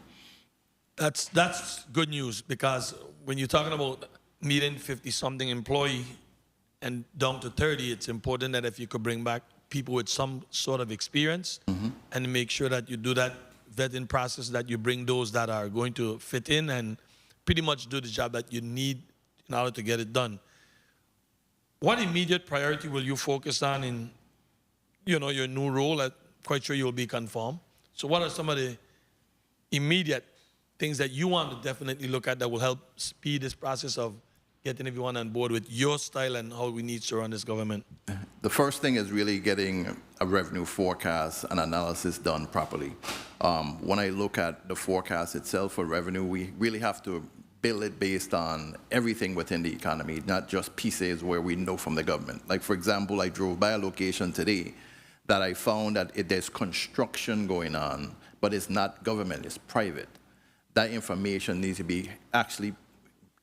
That's good news, because when you're talking about needing 50-something employee and down to 30, it's important that if you could bring back people with some sort of experience and make sure that you do that vetting process, that you bring those that are going to fit in and pretty much do the job that you need in order to get it done. What immediate priority will you focus on in, your new role? I'm quite sure you'll be conformed. So what are some of the immediate things that you want to definitely look at that will help speed this process of getting everyone on board with your style and how we need to run this government? The first thing is really getting a revenue forecast and analysis done properly. When I look at the forecast itself for revenue, we really have to build it based on everything within the economy, not just pieces where we know from the government. Like, for example, I drove by a location today that I found that there's construction going on, but it's not government, it's private. That information needs to be actually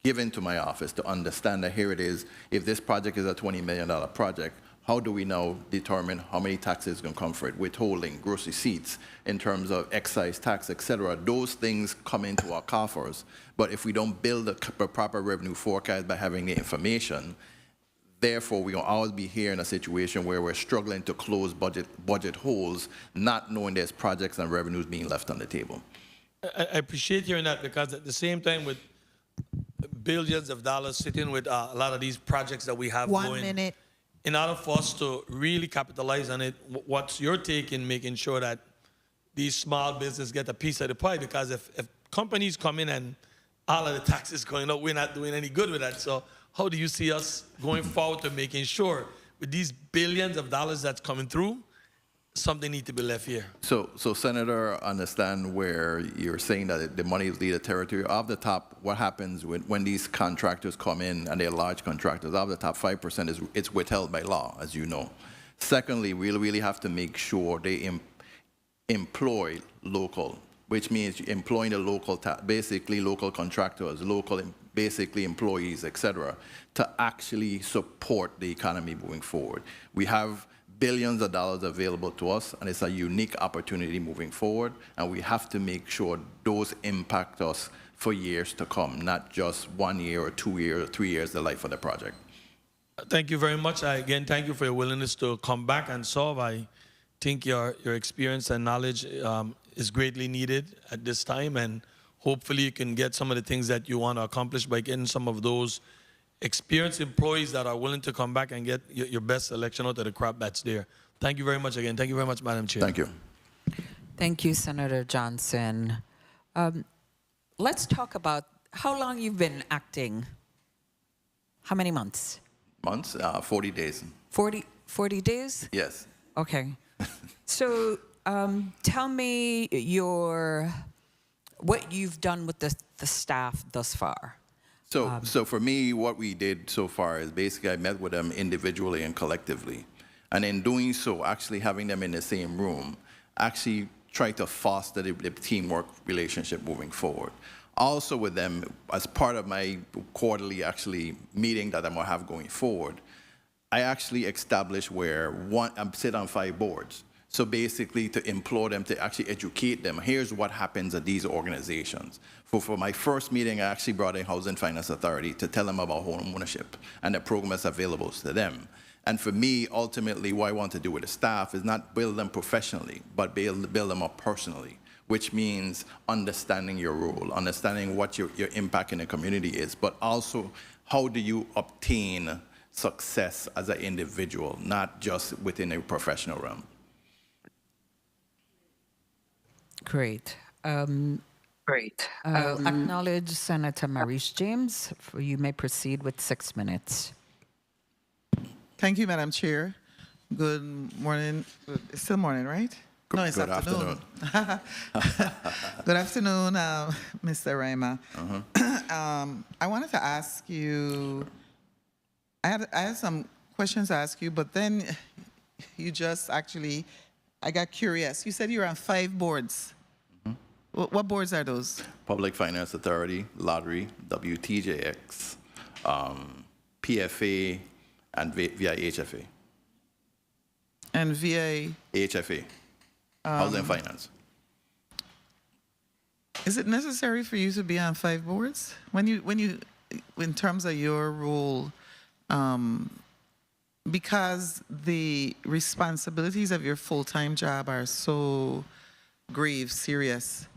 given to my office to understand that here it is. If this project is a $20 million project, how do we now determine how many taxes going to come for it? Withholding, gross receipts, in terms of excise tax, etc. Those things come into our coffers. But if we don't build a proper revenue forecast by having the information, therefore we're going to always be here in a situation where we're struggling to close budget holes, not knowing there's projects and revenues being left on the table. I appreciate hearing that, because at the same time, with billions of dollars sitting with a lot of these projects that we have going. 1 minute. In order for us to really capitalize on it, what's your take in making sure that these small businesses get a piece of the pie? Because if companies come in and all of the taxes going up, we're not doing any good with that. So how do you see us going forward to making sure with these billions of dollars that's coming through, something need to be left here. So Senator, understand where you're saying that the money is leave the territory. Off the top, what happens when these contractors come in, and they're large contractors, off the top 5% it's withheld by law, as you know. Secondly, we'll really have to make sure they employ local, which means employing the local, basically local contractors, local basically employees, etc., to actually support the economy moving forward. We have billions of dollars available to us, and it's a unique opportunity moving forward, and we have to make sure those impact us for years to come, not just 1 year or 2 years or 3 years, the life of the project. Thank you very much. Again, thank you for your willingness to come back and solve. I think your experience and knowledge is greatly needed at this time, and hopefully you can get some of the things that you want to accomplish by getting some of those experienced employees that are willing to come back and get your best selection out of the crop that's there. Thank you very much again. Thank you very much, Madam Chair. Thank you. Thank you, Senator Johnson. Let's talk about how long you've been acting. How many months? Months? 40 days. 40 days? Yes. Okay. So tell me what you've done with the staff thus far. So for me, what we did so far is basically I met with them individually and collectively. And in doing so, actually having them in the same room, actually try to foster the teamwork relationship moving forward. Also with them, as part of my quarterly actually meeting that I'm gonna have going forward, I actually established where I sit on 5 boards. So basically to implore them to actually educate them. Here's what happens at these organizations. For my first meeting, I actually brought in Housing Finance Authority to tell them about home ownership and the program that's available to them. And for me, ultimately, what I want to do with the staff is not build them professionally, but build them up personally, which means understanding your role, understanding what your impact in the community is, but also how do you obtain success as an individual, not just within a professional realm. Great. Acknowledge Senator Maurice James. You may proceed with 6 minutes. Thank you, Madam Chair. Good morning. It's still morning, right? No, it's Good afternoon. Good afternoon, Mr. Rama. I wanted to ask you, I had some questions to ask you, but then you just actually, I got curious. You said you're on 5 boards. What boards are those? Public Finance Authority, Lottery, WTJX, PFA, and via HFA. And via? HFA, Housing and Finance. Is it necessary for you to be on 5 boards? When you, in terms of your role, because the responsibilities of your full-time job are so grave, serious,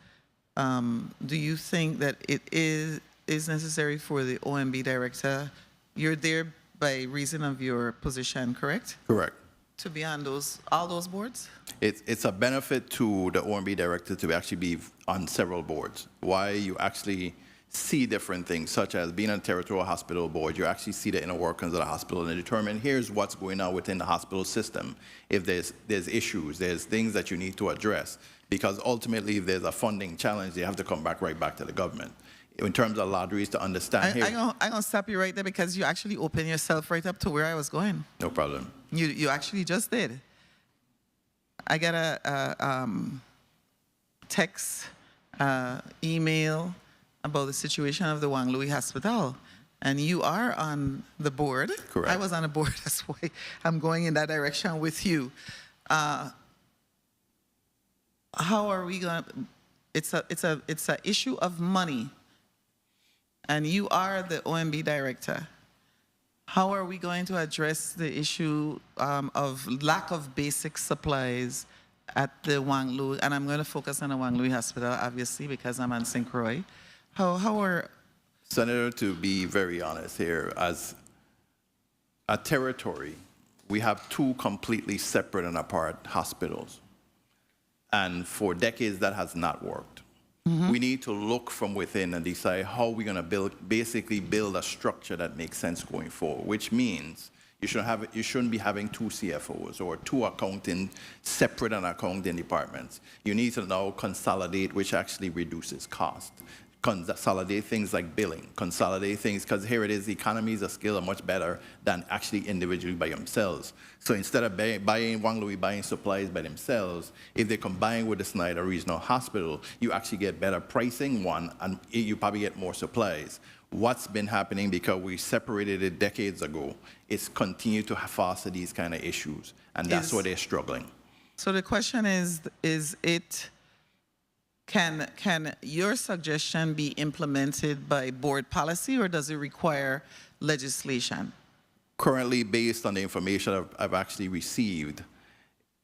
do you think that it is necessary for the OMB director? You're there by reason of your position, correct? Correct. To be on all those boards? It's a benefit to the OMB director to actually be on several boards. Why you actually see different things, such as being on a territorial hospital board, you actually see the inner workings of the hospital and determine here's what's going on within the hospital system. If there's issues, there's things that you need to address. Because ultimately, if there's a funding challenge, you have to come right back to the government. In terms of lotteries, to understand I'm going to stop you right there because you actually opened yourself right up to where I was going. No problem. You actually just did. I got a text, email about the situation of the Juan Louis Hospital. And you are on the board. Correct. I was on the board, that's why I'm going in that direction with you. How are we going to, it's a issue of money. And you are the OMB director. How are we going to address the issue of lack of basic supplies at the Juan Louis? And I'm going to focus on the Juan Louis Hospital, obviously, because I'm on St. Croix. How are... Senator, to be very honest here, as a territory, we have 2 completely separate and apart hospitals. And for decades, that has not worked. We need to look from within and decide how we're going to basically build a structure that makes sense going forward, which means You shouldn't be having two CFOs or two accounting, separate and accounting departments. You need to now consolidate, which actually reduces cost. Consolidate things like billing, consolidate things, because here it is, the economies of scale are much better than actually individually by themselves. So instead of buying supplies by themselves, if they combine with the Snyder Regional Hospital, you actually get better pricing, one, and you probably get more supplies. What's been happening, because we separated it decades ago, is continue to foster these kind of issues, and that's why they're struggling. So the question is it, can your suggestion be implemented by board policy, or does it require legislation? Currently, based on the information I've actually received,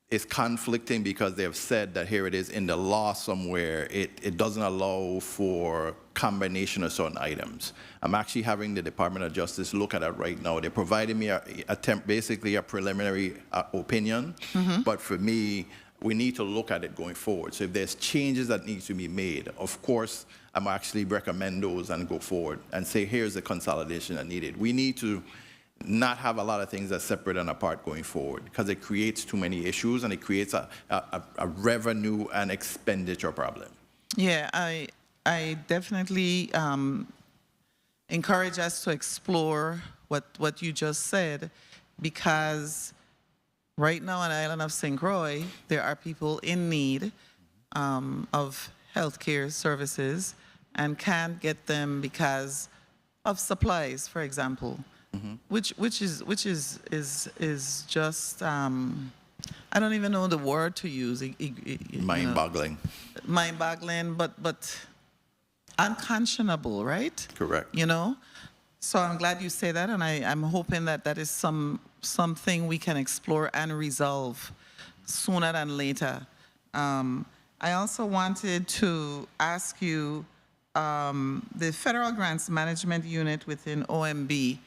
it's conflicting because they have said that here it is in the law somewhere, it doesn't allow for combination of certain items. I'm actually having the Department of Justice look at it right now. They provided me basically a preliminary opinion, but for me, we need to look at it going forward. So if there's changes that need to be made, of course, I'm actually recommend those and go forward and say, here's the consolidation that needed. We need to not have a lot of things that separate and apart going forward, because it creates too many issues and it creates a revenue and expenditure problem. Yeah, I definitely encourage us to explore what you just said, because right now on the island of St. Croix, there are people in need of healthcare services and can't get them because of supplies, for example, which is just I don't even know the word to use. Mind-boggling. Mind-boggling, but unconscionable, right? Correct. You know. So I'm glad you say that, and I'm hoping that is something we can explore and resolve sooner than later. I also wanted to ask you, the Federal Grants Management Unit within OMB,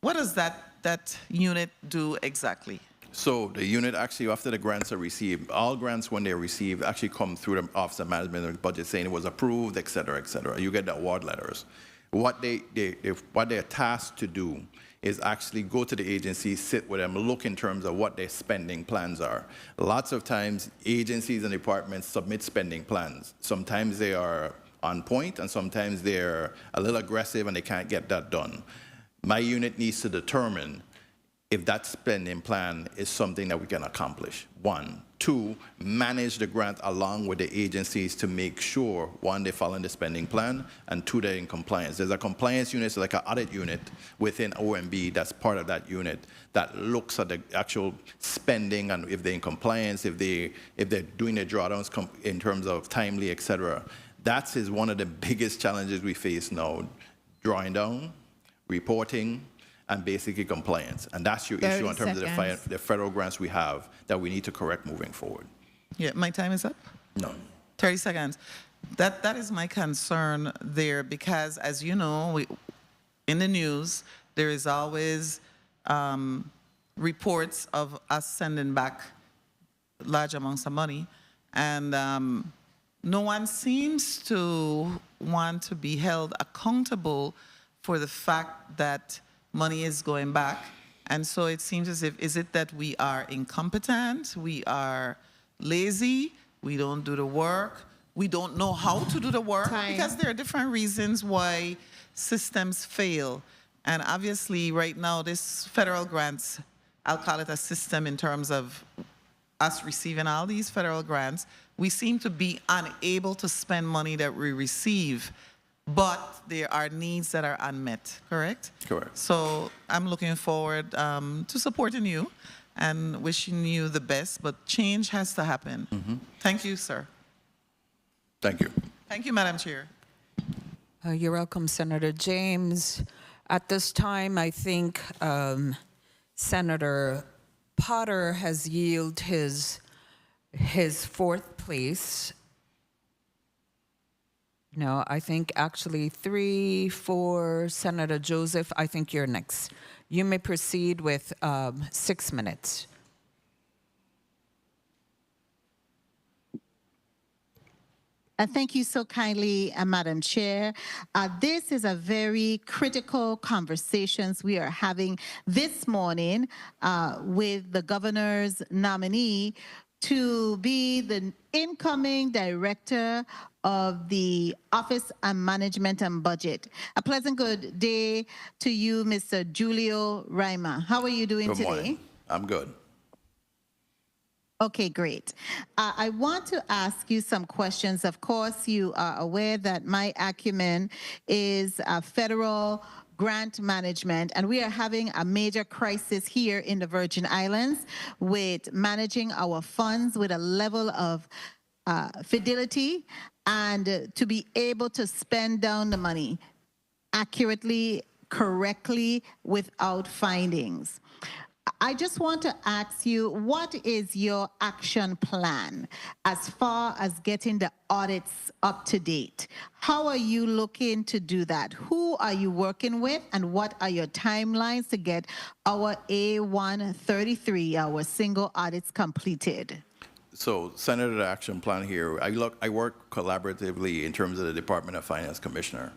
what does that unit do exactly? So the unit actually, after the grants are received, all grants when they're received actually come through the Office of Management and Budget saying it was approved, et cetera, et cetera. You get the award letters. What they're tasked to do is actually go to the agency, sit with them, look in terms of what their spending plans are. Lots of times, agencies and departments submit spending plans. Sometimes they are on point, and sometimes they're a little aggressive and they can't get that done. My unit needs to determine if that spending plan is something that we can accomplish. One. Two, manage the grant along with the agencies to make sure, one, they're following the spending plan, and two, they're in compliance. There's a compliance unit, so like an audit unit within OMB that's part of that unit that looks at the actual spending and if they're in compliance, if they're doing their drawdowns in terms of timely, et cetera. That is one of the biggest challenges we face now, drawing down, reporting, and basically compliance. And that's your issue in terms of the federal grants we have that we need to correct moving forward. Yeah, my time is up? No. 30 seconds. That is my concern there, because as you know, in the news, there is always reports of us sending back large amounts of money, and no one seems to want to be held accountable for the fact that money is going back. And so it seems as if, is it that we are incompetent, we are lazy, we don't do the work, we don't know how to do the work? Because there are different reasons why systems fail. And obviously right now, this federal grants, I'll call it a system in terms of us receiving all these federal grants, we seem to be unable to spend money that we receive, but there are needs that are unmet, correct? Correct. So I'm looking forward to supporting you and wishing you the best, but change has to happen. Thank you, sir. Thank you. Thank you, Madam Chair. You're welcome, Senator James. At this time, I think Senator Potter has yielded his fourth place. No, I think actually 3, 4, Senator Joseph, I think you're next. You may proceed with 6 minutes. Thank you so kindly, Madam Chair. This is a very critical conversations we are having this morning with the governor's nominee to be the incoming director of the Office of Management and Budget. A pleasant good day to you, Mr. Julio Rima. How are you doing today? Morning. I'm good. Okay, great. I want to ask you some questions. Of course, you are aware that my acumen is federal grant management, and we are having a major crisis here in the Virgin Islands with managing our funds with a level of fidelity and to be able to spend down the money accurately, correctly, without findings. I just want to ask you, what is your action plan as far as getting the audits up to date? How are you looking to do that? Who are you working with, and what are your timelines to get our A133, our single audits, completed? So, Senator, the action plan here, I work collaboratively in terms of the Department of Finance Commissioner.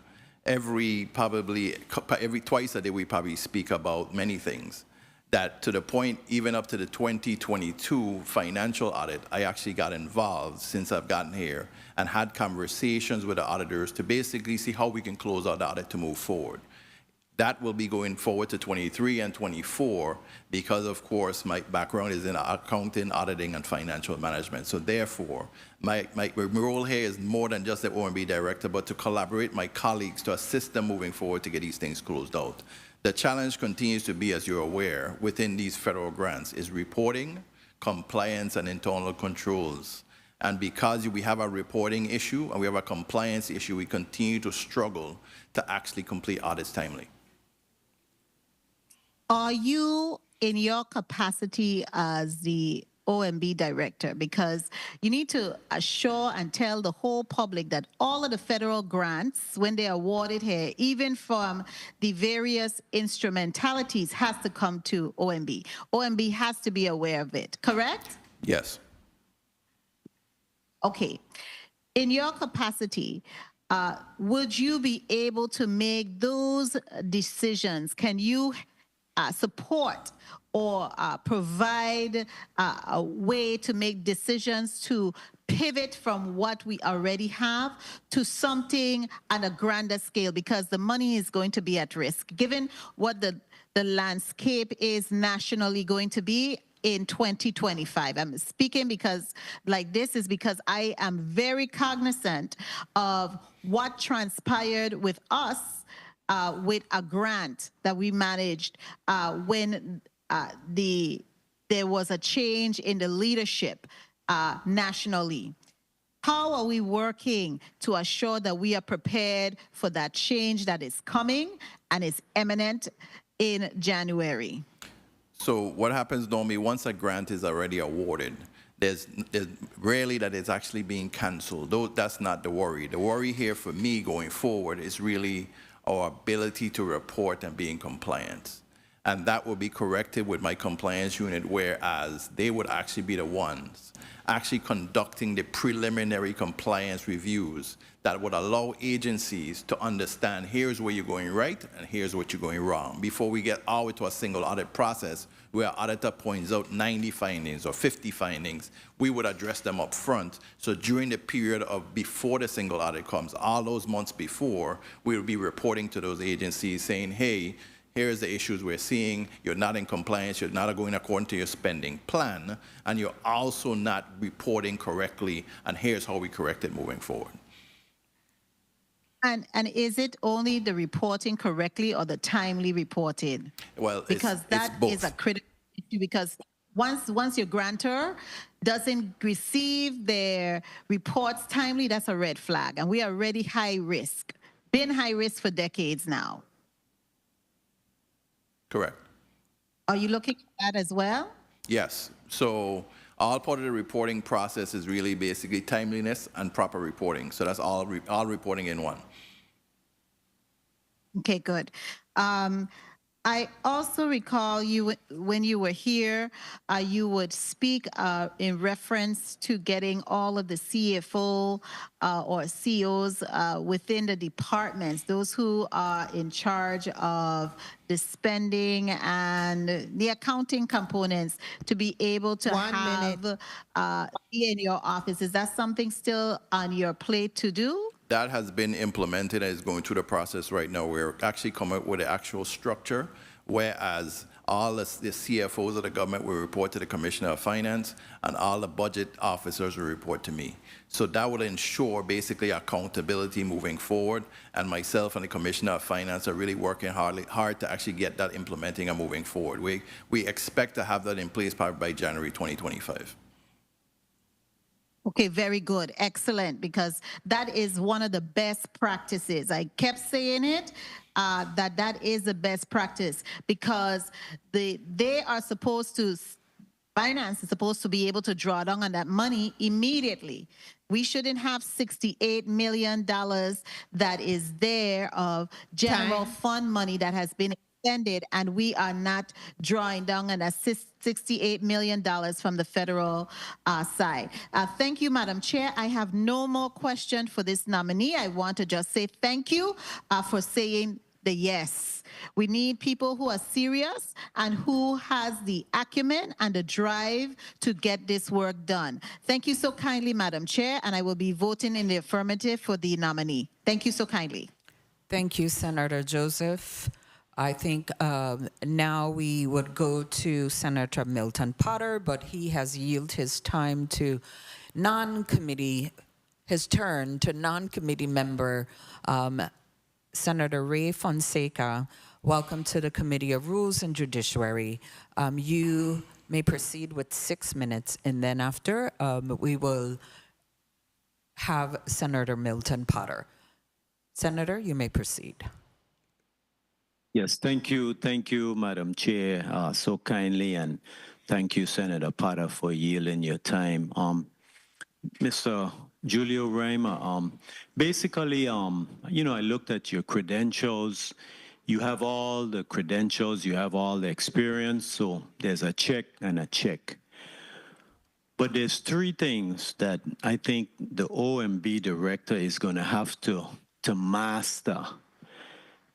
Every twice a day, we probably speak about many things. That to the point, even up to the 2022 financial audit, I actually got involved since I've gotten here and had conversations with the auditors to basically see how we can close out the audit to move forward. That will be going forward to 23 and 24 because, of course, my background is in accounting, auditing, and financial management. So therefore, my role here is more than just the OMB director, but to collaborate with my colleagues to assist them moving forward to get these things closed out. The challenge continues to be, as you're aware, within these federal grants is reporting, compliance, and internal controls. And because we have a reporting issue and we have a compliance issue, we continue to struggle to actually complete audits timely. Are you, in your capacity as the OMB director, because you need to assure and tell the whole public that all of the federal grants, when they're awarded here, even from the various instrumentalities, has to come to OMB. OMB has to be aware of it, correct? Yes. Okay. In your capacity, would you be able to make those decisions? Can you support or provide a way to make decisions to pivot from what we already have to something on a grander scale, because the money is going to be at risk, given what the landscape is nationally going to be in 2025. I'm speaking because I am very cognizant of what transpired with us with a grant that we managed when there was a change in the leadership nationally. How are we working to assure that we are prepared for that change that is coming and is imminent in January? So what happens normally once a grant is already awarded, there's rarely that it's actually being canceled. Though that's not the worry. The worry here for me going forward is really our ability to report and be in compliance. And that will be corrected with my compliance unit, whereas they would actually be the ones actually conducting the preliminary compliance reviews that would allow agencies to understand here's where you're going right and here's what you're going wrong. Before we get out to a single audit process where our auditor points out 90 findings or 50 findings, we would address them up front. So during the period of before the single audit comes, all those months before, we will be reporting to those agencies saying, hey, here's the issues we're seeing. You're not in compliance. You're not going according to your spending plan. And you're also not reporting correctly. And here's how we correct it moving forward. And is it only the reporting correctly or the timely reporting? Well, because that is a critical issue, because once your grantor doesn't receive their reports timely, that's a red flag. And we are already high risk, been high risk for decades now. Correct. Are you looking at that as well? Yes. So all part of the reporting process is really basically timeliness and proper reporting. So that's all reporting in one. Okay, good. I also recall you when you were here, you would speak in reference to getting all of the CFO or COs within the departments, those who are in charge of the spending and the accounting components, to be able to be in your office. Is that something still on your plate to do? That has been implemented and is going through the process right now. We're actually coming up with the actual structure, whereas all the CFOs of the government will report to the Commissioner of Finance, and all the budget officers will report to me. So that will ensure basically accountability moving forward, and myself and the Commissioner of Finance are really working hard to actually get that implementing and moving forward. We expect to have that in place probably by January 2025. Okay, very good. Excellent, because that is one of the best practices. I kept saying it, that is the best practice, because they are supposed to, finance is supposed to be able to draw down on that money immediately. We shouldn't have $68 million that is there of general fund money that has been extended, and we are not drawing down on that $68 million from the federal side. Thank you, Madam Chair. I have no more question for this nominee. I want to just say thank you for saying the yes. We need people who are serious and who has the acumen and the drive to get this work done. Thank you so kindly, Madam Chair, and I will be voting in the affirmative for the nominee. Thank you so kindly. Thank you, Senator Joseph. I think now we would go to Senator Milton Potter, but he has yielded his time to non-committee, his turn to non-committee member, Senator Ray Fonseca. Welcome to the Committee of Rules and Judiciary. You may proceed with 6 minutes, and then after we will have Senator Milton Potter. Senator, you may proceed. Yes, thank you, Madam Chair, so kindly, and thank you, Senator Potter, for yielding your time. Mr. Julio Reimer, basically, you know, I looked at your credentials. You have all the credentials, you have all the experience, so there's a check and a check. But there's 3 things that I think the OMB director is going to have to master.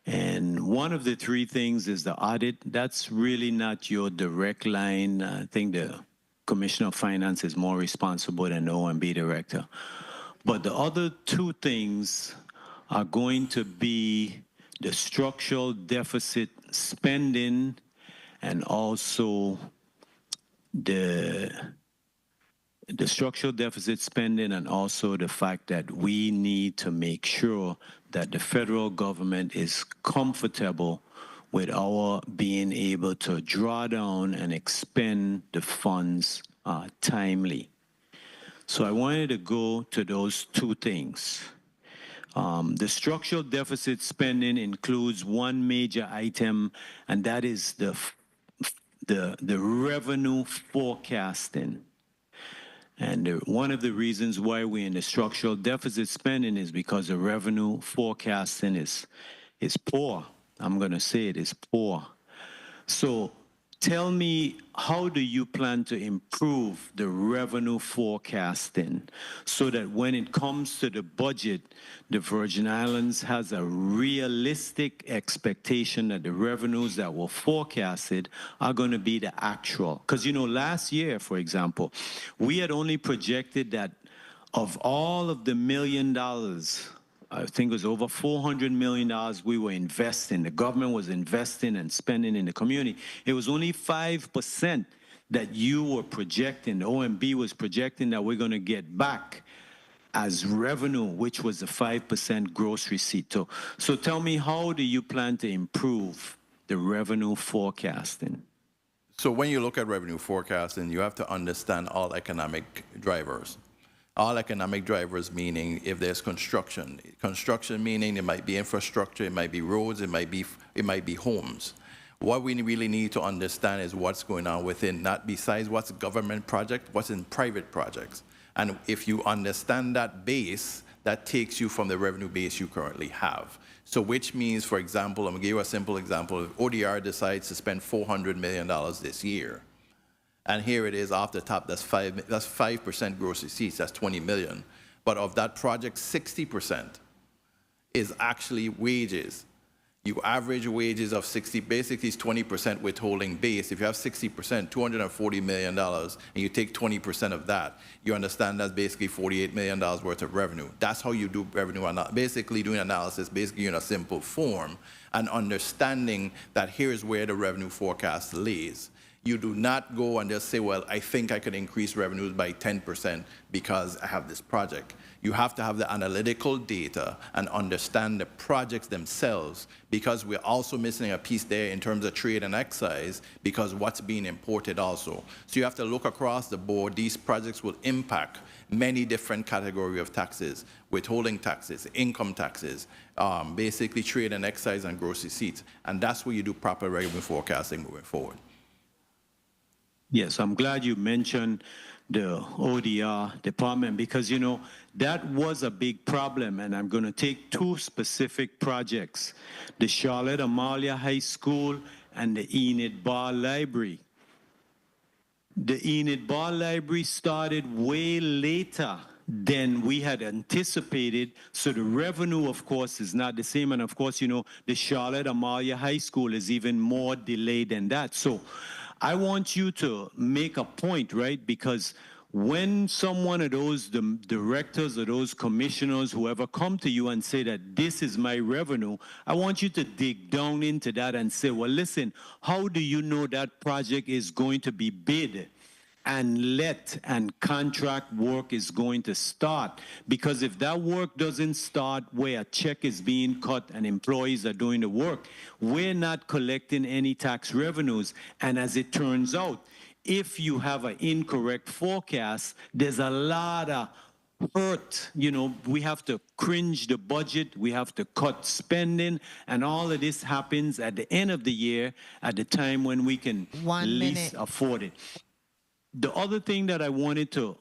And one of the 3 things is the audit. That's really not your direct line. I think the Commissioner of Finance is more responsible than the OMB director. But the other 2 things are going to be the structural deficit spending and also the structural deficit spending, and also the fact that we need to make sure that the federal government is comfortable with our being able to draw down and expend the funds timely. So I wanted to go to those 2 things. The structural deficit spending includes one major item, and that is the revenue forecasting. And one of the reasons why we're in the structural deficit spending is because the revenue forecasting is poor. I'm going to say it is poor. So tell me, how do you plan to improve the revenue forecasting so that when it comes to the budget, the Virgin Islands has a realistic expectation that the revenues that were forecasted are going to be the actual? Because, you know, last year, for example, we had only projected that of all of the $1 million, I think it was over $400 million we were investing, the government was investing and spending in the community. It was only 5% that you were projecting, the OMB was projecting that we're going to get back as revenue, which was the 5% gross receipt. So tell me, how do you plan to improve the revenue forecasting? So when you look at revenue forecasting, you have to understand all economic drivers. All economic drivers meaning if there's construction. Construction meaning it might be infrastructure, it might be roads, it might be homes. What we really need to understand is what's going on within, not besides what's government project, what's in private projects. And if you understand that base, that takes you from the revenue base you currently have. So which means, for example, I'm going to give you a simple example. If ODR decides to spend $400 million this year, and here it is off the top, that's 5% gross receipts, that's 20 million. But of that project, 60% is actually wages. You average wages of 60, basically it's 20% withholding base. If you have 60%, $240 million, and you take 20% of that, you understand that's basically $48 million worth of revenue. That's how you do revenue, basically doing analysis, basically in a simple form, and understanding that here's where the revenue forecast lays. You do not go and just say, well, I think I can increase revenues by 10% because I have this project. You have to have the analytical data and understand the projects themselves, because we're also missing a piece there in terms of trade and excise, because what's being imported also. So you have to look across the board. These projects will impact many different categories of taxes, withholding taxes, income taxes, basically trade and excise and gross receipts. And that's where you do proper revenue forecasting moving forward. Yes, I'm glad you mentioned the ODR department, because, you know, that was a big problem, and I'm going to take two specific projects, the Charlotte Amalia High School and the Enid Bar Library. The Enid Bar Library started way later than we had anticipated, so the revenue, of course, is not the same, and of course, you know, the Charlotte Amalia High School is even more delayed than that. So I want you to make a point, right? Because when someone of those, the directors or those commissioners, whoever come to you and say that this is my revenue, I want you to dig down into that and say, well, listen, how do you know that project is going to be bid and let and contract work is going to start? Because if that work doesn't start where a check is being cut and employees are doing the work, we're not collecting any tax revenues. And as it turns out, if you have an incorrect forecast, there's a lot of hurt. You know, we have to cringe the budget, we have to cut spending, and all of this happens at the end of the year, at the time when we can least afford it. The other thing that I wanted to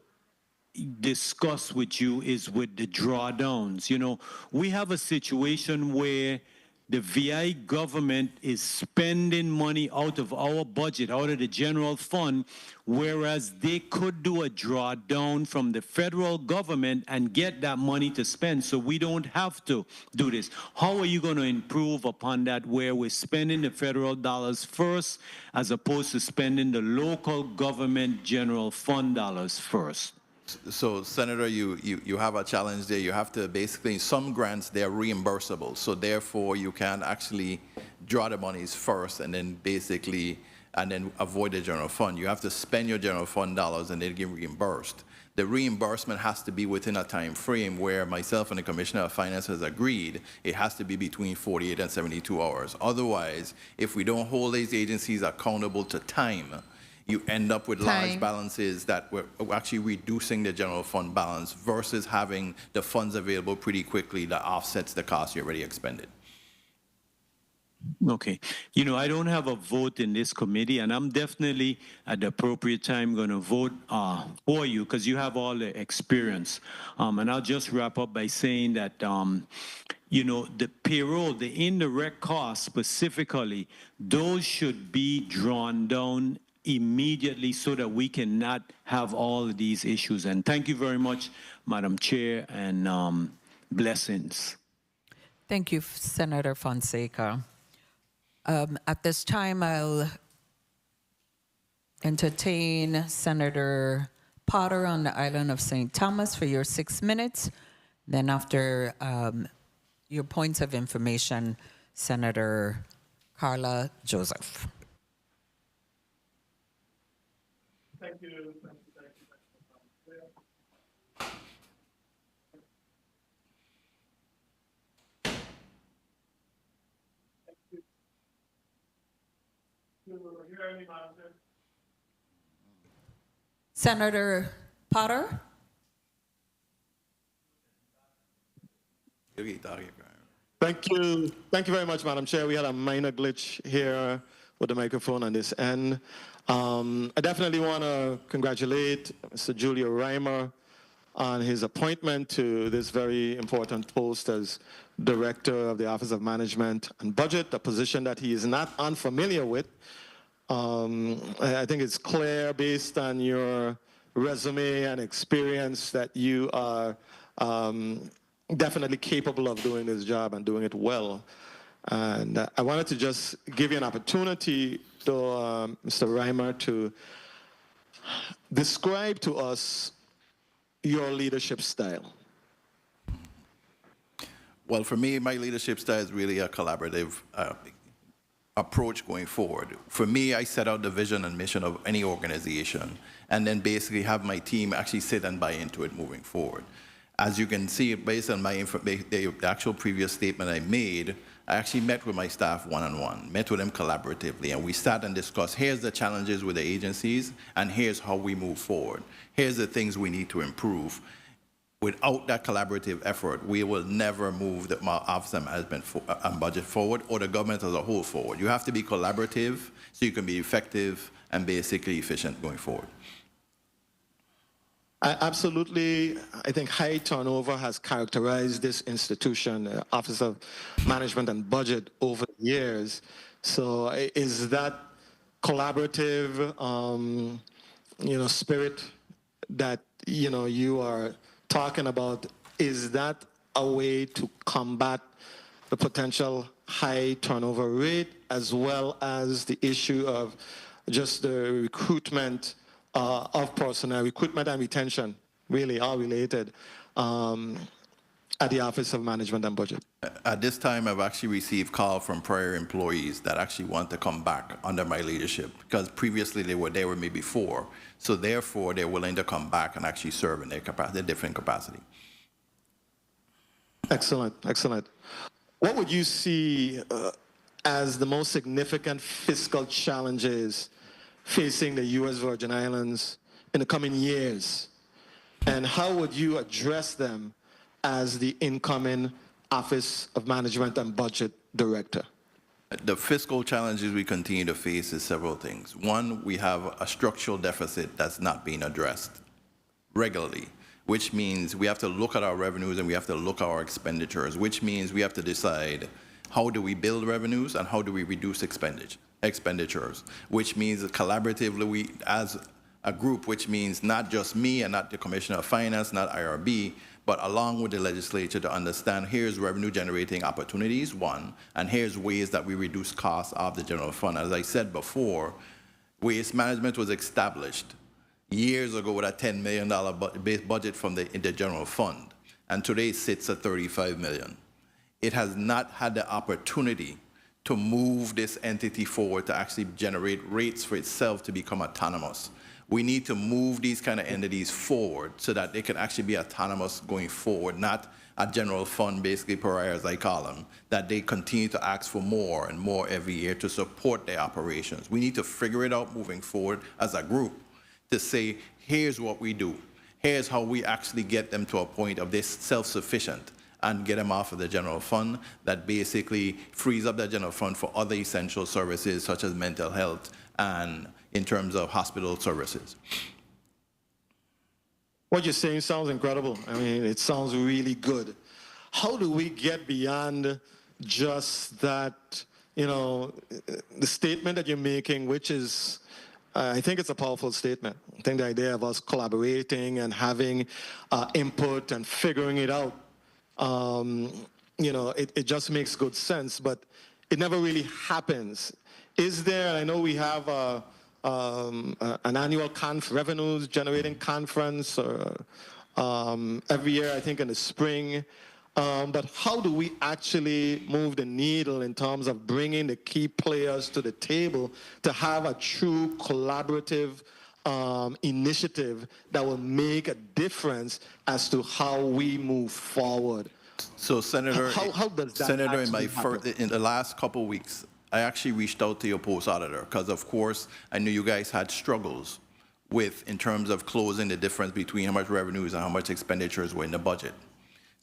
discuss with you is with the drawdowns. You know, we have a situation where the VI government is spending money out of our budget, out of the general fund, whereas they could do a drawdown from the federal government and get that money to spend, so we don't have to do this. How are you going to improve upon that, where we're spending the federal dollars first as opposed to spending the local government general fund dollars first? So, Senator, you have a challenge there. You have to basically, some grants, they're reimbursable. So therefore, you can actually draw the monies first and then basically, and then avoid the general fund. You have to spend your general fund dollars and then get reimbursed. The reimbursement has to be within a time frame where myself and the Commissioner of Finance has agreed it has to be between 48 and 72 hours. Otherwise, if we don't hold these agencies accountable to time, you end up with large balances that were actually reducing the general fund balance versus having the funds available pretty quickly that offsets the cost you already expended. Okay. You know, I don't have a vote in this committee, and I'm definitely at the appropriate time going to vote for you because you have all the experience. And I'll just wrap up by saying that, you know, the payroll, the indirect costs specifically, those should be drawn down immediately so that we cannot have all of these issues. And thank you very much, Madam Chair, and blessings. Thank you, Senator Fonseca. At this time, I'll entertain Senator Potter on the island of St. Thomas for your 6 minutes. Then after your points of information, Senator Carla Joseph. Thank you. Senator Potter? Thank you. Thank you very much, Madam Chair. We had a minor glitch here with the microphone on this end. I definitely want to congratulate Mr. Julio Reimer on his appointment to this very important post as Director of the Office of Management and Budget, a position that he is not unfamiliar with. I think it's clear based on your resume and experience that you are definitely capable of doing this job and doing it well. And I wanted to just give you an opportunity, though, Mr. Reimer, to describe to us your leadership style. Well, for me, my leadership style is really a collaborative approach going forward. For me, I set out the vision and mission of any organization and then basically have my team actually sit and buy into it moving forward. As you can see, based on my the actual previous statement I made, I actually met with my staff one-on-one, met with them collaboratively, and we sat and discussed, here's the challenges with the agencies, and here's how we move forward. Here's the things we need to improve. Without that collaborative effort, we will never move the Office of Management and Budget forward or the government as a whole forward. You have to be collaborative so you can be effective and basically efficient going forward. Absolutely. I think high turnover has characterized this institution, Office of Management and Budget, over the years. So is that collaborative, spirit that, you are talking about, is that a way to combat the potential high turnover rate as well as the issue of just the recruitment of personnel, recruitment and retention really are related at the Office of Management and Budget? At this time, I've actually received calls from prior employees that actually want to come back under my leadership because previously they were there with me before. So therefore, they're willing to come back and actually serve in their different capacity. Excellent, excellent. What would you see as the most significant fiscal challenges facing the U.S. Virgin Islands in the coming years? And how would you address them as the incoming Office of Management and Budget Director? The fiscal challenges we continue to face is several things. One, we have a structural deficit that's not being addressed regularly, which means we have to look at our revenues and we have to look at our expenditures, which means we have to decide how do we build revenues and how do we reduce expenditures, which means collaboratively we, as a group, which means not just me and not the Commissioner of Finance, not IRB, but along with the legislature to understand here's revenue generating opportunities, one, and here's ways that we reduce costs of the general fund. As I said before, waste management was established years ago with a $10 million budget from the general fund, and today sits at $35 million. It has not had the opportunity to move this entity forward to actually generate rates for itself to become autonomous. We need to move these kind of entities forward so that they can actually be autonomous going forward, not a general fund, basically pariahs, I call them, that they continue to ask for more and more every year to support their operations. We need to figure it out moving forward as a group to say, here's what we do. Here's how we actually get them to a point of this self-sufficient and get them off of the general fund that basically frees up the general fund for other essential services such as mental health and in terms of hospital services. What you're saying sounds incredible. I mean, it sounds really good. How do we get beyond just that, the statement that you're making, which is, I think it's a powerful statement. I think the idea of us collaborating and having input and figuring it out, it just makes good sense, but it never really happens. Is there, and I know we have an annual revenues generating conference or every year, I think in the spring. But how do we actually move the needle in terms of bringing the key players to the table to have a true collaborative initiative that will make a difference as to how we move forward? So, Senator, how does that Senator, happen? in the last couple of weeks, I actually reached out to your post auditor because, of course, I knew you guys had struggles in terms of closing the difference between how much revenues and how much expenditures were in the budget.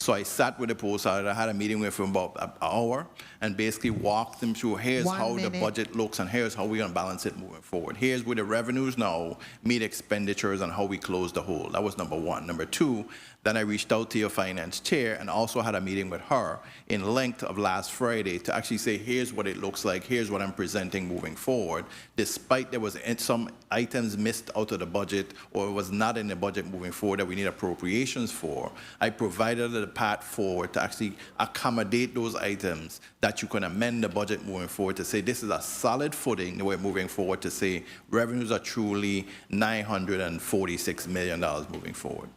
So I sat with the post auditor, I had a meeting with him about an hour, and basically walked them through, here's how the budget looks, and here's how we're gonna balance it moving forward. Here's where the revenues now meet expenditures and how we close the hole. That was number one. Number two, then I reached out to your finance chair and also had a meeting with her in length of last Friday to actually say, here's what it looks like, here's what I'm presenting moving forward, despite there was some items missed out of the budget or was not in the budget moving forward that we need appropriations for. I provided the path forward to actually accommodate those items that you can amend the budget moving forward to say this is a solid footing that we're moving forward to say revenues are truly $946 million moving forward.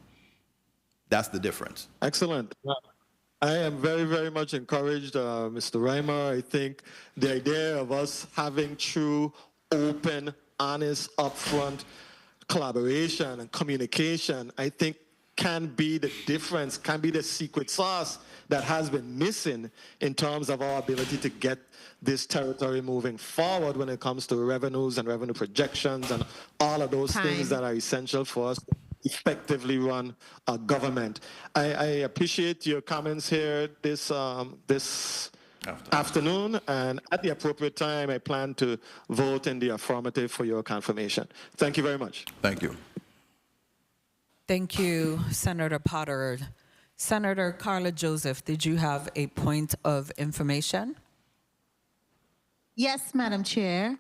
That's the difference. Excellent. I am very, very much encouraged, Mr. Reimer. I think the idea of us having true, open, honest, upfront collaboration and communication, I think can be the difference, can be the secret sauce that has been missing in terms of our ability to get this territory moving forward when it comes to revenues and revenue projections and all of those things that are essential for us effectively run a government. I appreciate your comments here this afternoon, and at the appropriate time, I plan to vote in the affirmative for your confirmation. Thank you very much. Thank you. Thank you, Senator Potter. Senator Carla Joseph, did you have a point of information? Yes, Madam Chair.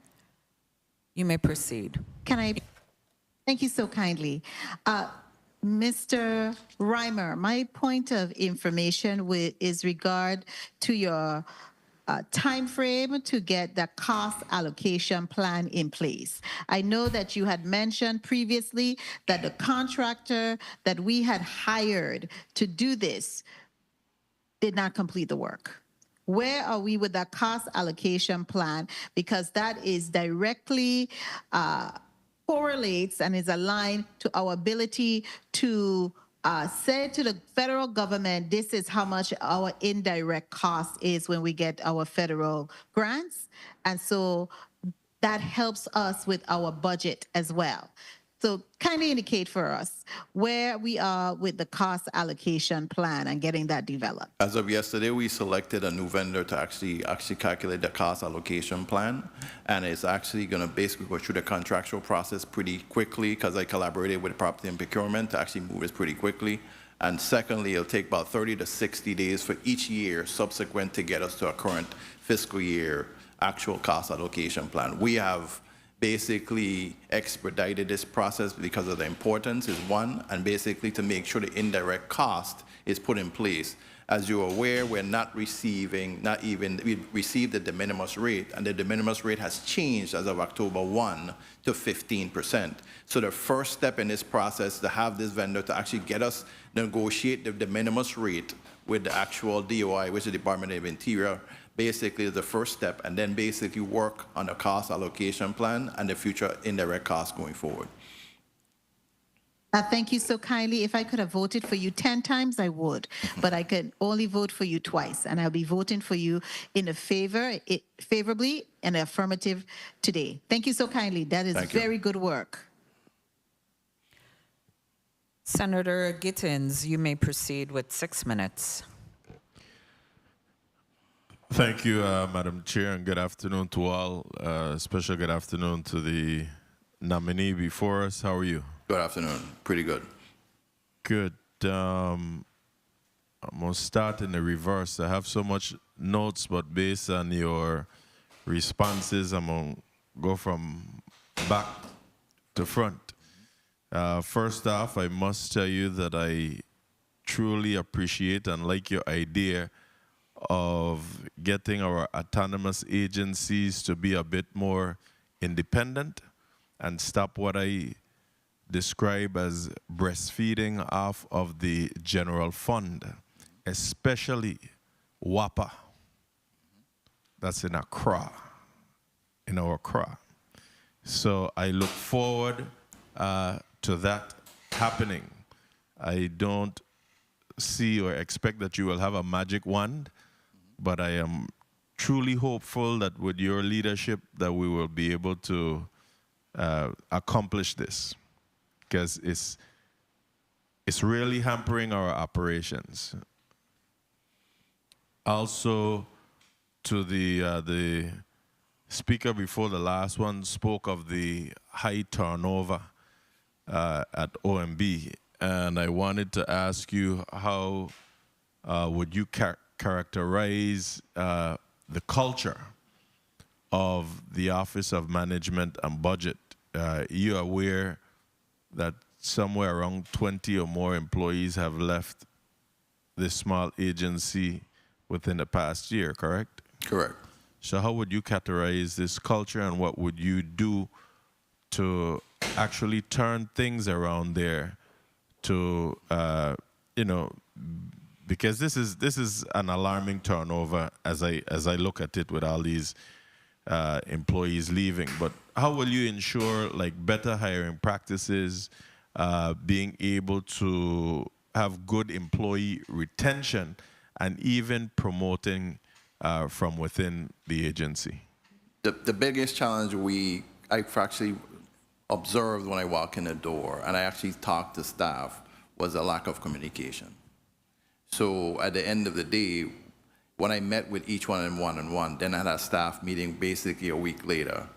You may proceed. Can I? Thank you so kindly. Mr. Reimer, my point of information is regard to your time frame to get the cost allocation plan in place. I know that you had mentioned previously that the contractor that we had hired to do this did not complete the work. Where are we with that cost allocation plan? Because that is directly correlates and is aligned to our ability to say to the federal government, this is how much our indirect cost is when we get our federal grants. And so that helps us with our budget as well. So kindly indicate for us where we are with the cost allocation plan and getting that developed. As of yesterday, we selected a new vendor to actually calculate the cost allocation plan, and it's actually going to basically go through the contractual process pretty quickly because I collaborated with property and procurement to actually move this pretty quickly. And secondly, it'll take about 30 to 60 days for each year subsequent to get us to a current fiscal year actual cost allocation plan. We have basically expedited this process because of the importance is one, and basically to make sure the indirect cost is put in place. As you're aware, we're not receiving, we received the de minimis rate, and the de minimis rate has changed as of October 1 to 15%. So the first step in this process is to have this vendor to actually get us negotiate the de minimis rate with the actual DOI, which is the Department of Interior, basically the first step, and then basically work on the cost allocation plan and the future indirect costs going forward. Thank you so kindly. If I could have voted for you 10 times, I would, but I could only vote for you twice, and I'll be voting for you in a favorably and affirmative today. Thank you so kindly. That is very good work. Senator Gittins, you may proceed with 6 minutes. Thank you, Madam Chair, and good afternoon to all. Special good afternoon to the nominee before us. How are you? Good afternoon. Pretty good. Good. I'm going to start in the reverse. I have so much notes, but based on your responses, I'm going to go from back to front. First off, I must tell you that I truly appreciate and like your idea of getting our autonomous agencies to be a bit more independent and stop what I describe as breastfeeding off of the general fund, especially WAPA. That's in Accra, in our Accra. So I look forward to that happening. I don't see or expect that you will have a magic wand, but I am truly hopeful that with your leadership that we will be able to accomplish this, because it's really hampering our operations. also to the speaker before the last one spoke of the high turnover at OMB, and I wanted to ask you how would you characterize the culture of the Office of Management and Budget? You are aware that somewhere around 20 or more employees have left this small agency within the past year, correct? Correct. So how would you categorize this culture, and what would you do to actually turn things around there to, you know, because this is an alarming turnover as I look at it with all these employees leaving. But how will you ensure like better hiring practices, being able to have good employee retention, and even promoting from within the agency? The biggest challenge I've actually observed when I walk in the door, and I actually talk to staff, was a lack of communication. So at the end of the day, when I met with each one in one-on-one, then I had a staff meeting basically a week later.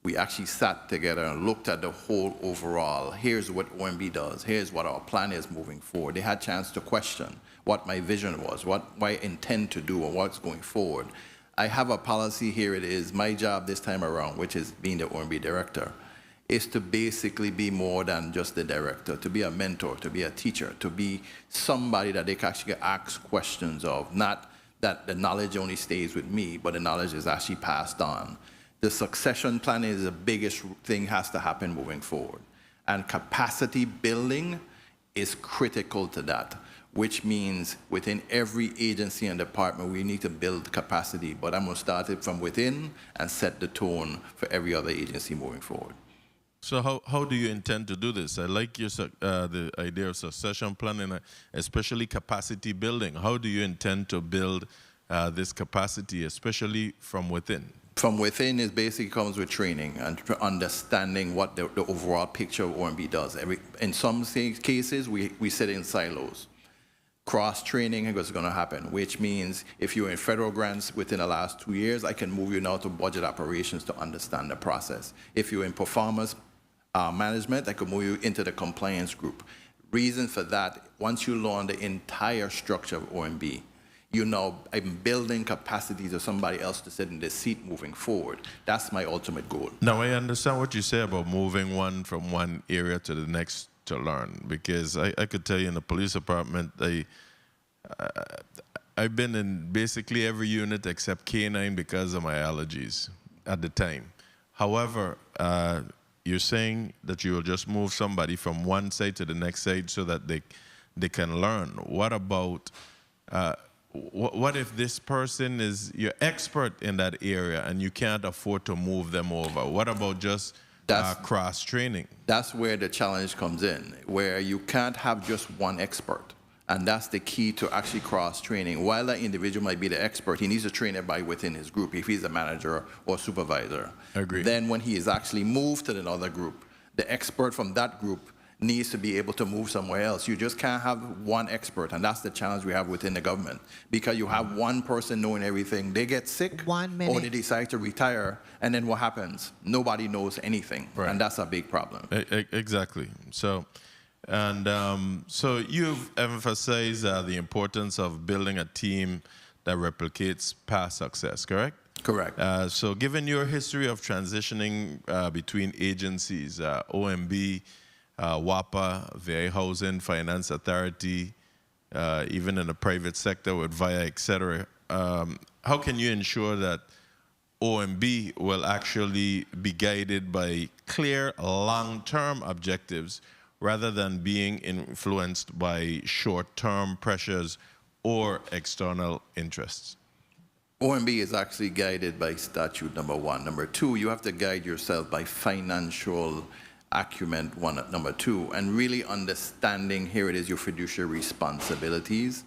We actually sat together and looked at the whole overall. Here's what OMB does. Here's what our plan is moving forward. They had a chance to question what my vision was, what I intend to do, and what's going forward. I have a policy here. It is my job this time around, which is being the OMB director, is to basically be more than just the director, to be a mentor, to be a teacher, to be somebody that they can actually ask questions of, not that the knowledge only stays with me, but the knowledge is actually passed on. The succession planning is the biggest thing has to happen moving forward. And capacity building is critical to that, which means within every agency and department, we need to build capacity. But I'm going to start it from within and set the tone for every other agency moving forward. So how do you intend to do this? I like your the idea of succession planning, especially capacity building. How do you intend to build this capacity, especially from within? From within, it basically comes with training and understanding what the overall picture of OMB does. In some cases, we sit in silos. Cross-training is going to happen, which means if you're in federal grants within the last 2 years, I can move you now to budget operations to understand the process. If you're in performance management, I could move you into the compliance group. Reason for that, once you learn the entire structure of OMB, you know I'm building capacity to somebody else to sit in the seat moving forward. That's my ultimate goal. Now, I understand what you say about moving one from one area to the next to learn, because I could tell you in the police department, I've been in basically every unit except K9 because of my allergies at the time. However, you're saying that you will just move somebody from one side to the next side so that they can learn. What about, what if this person is your expert in that area and you can't afford to move them over? What about just cross-training? That's where the challenge comes in, where you can't have just one expert. And that's the key to actually cross-training. While that individual might be the expert, he needs to train everybody within his group if he's a manager or supervisor. Agreed. Then when he is actually moved to another group, the expert from that group needs to be able to move somewhere else. You just can't have one expert, and that's the challenge we have within the government. Because you have one person knowing everything. They get sick, or they decide to retire, and then what happens? Nobody knows anything, right. And that's a big problem. Exactly. So you've emphasized the importance of building a team that replicates past success, correct? Correct. So given your history of transitioning between agencies, OMB, WAPA, VA Housing, Finance Authority, even in the private sector with VIA, etc., how can you ensure that OMB will actually be guided by clear long-term objectives rather than being influenced by short-term pressures or external interests? OMB is actually guided by statute, number one. Number two, you have to guide yourself by financial acumen, number two, and really understanding, here it is, your fiduciary responsibilities,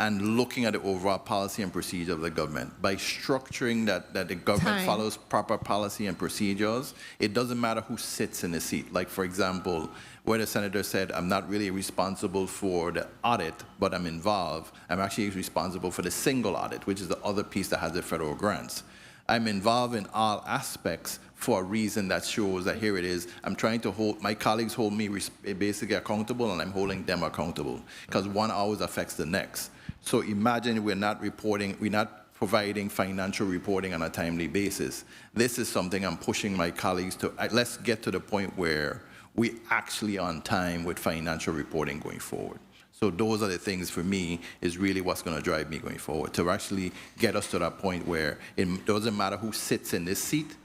and looking at the overall policy and procedure of the government. By structuring that the government follows proper policy and procedures, it doesn't matter who sits in the seat. Like, for example, where the senator said, I'm not really responsible for the audit, but I'm involved. I'm actually responsible for the single audit, which is the other piece that has the federal grants. I'm involved in all aspects for a reason that shows that here it is. I'm trying to hold, my colleagues hold me basically accountable, and I'm holding them accountable, because one always affects the next. So imagine we're not providing financial reporting on a timely basis. This is something I'm pushing my colleagues to, let's get to the point where we actually on time with financial reporting going forward. So those are the things for me is really what's going to drive me going forward, to actually get us to that point where it doesn't matter who sits in this seat,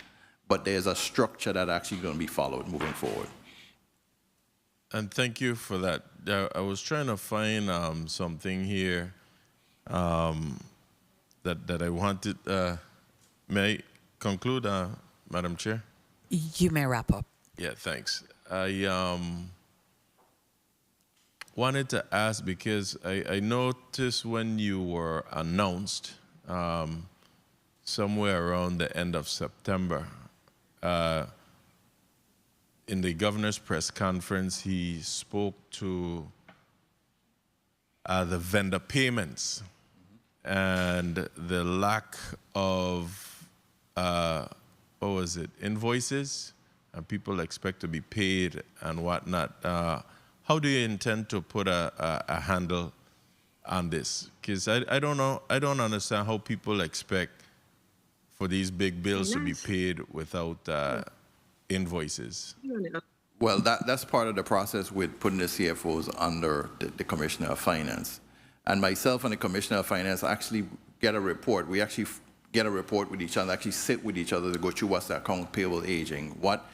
but there's a structure that actually going to be followed moving forward. And thank you for that. I was trying to find something here that I wanted. May I conclude, Madam Chair? You may wrap up. Yeah, thanks. I wanted to ask, because I noticed when you were announced somewhere around the end of September, in the governor's press conference, he spoke to the vendor payments and the lack of, invoices, and people expect to be paid and whatnot. How do you intend to put a handle on this? Because I don't know, I don't understand how people expect for these big bills to be paid without invoices. Well, that's part of the process with putting the CFOs under the Commissioner of Finance. And myself and the Commissioner of Finance actually get a report. We actually get a report with each other, actually sit with each other to go through what's the account payable aging, what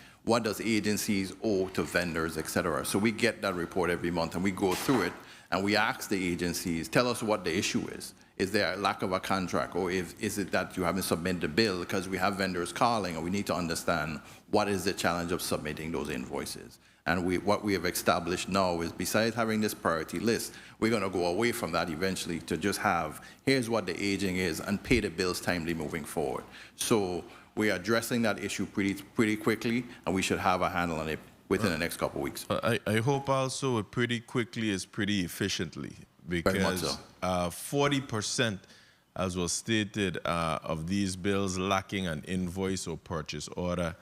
does agencies owe to vendors, et cetera. So we get that report every month, and we go through it, and we ask the agencies, tell us what the issue is. Is there a lack of a contract, or is it that you haven't submitted the bill? Because we have vendors calling, and we need to understand what is the challenge of submitting those invoices. And what we have established now is, besides having this priority list, we're going to go away from that eventually to just have, here's what the aging is, and pay the bills timely moving forward. So we are addressing that issue pretty quickly, and we should have a handle on it within the next couple of weeks. I hope also pretty quickly is pretty efficiently, because 40%, as was stated, of these bills lacking an invoice or purchase order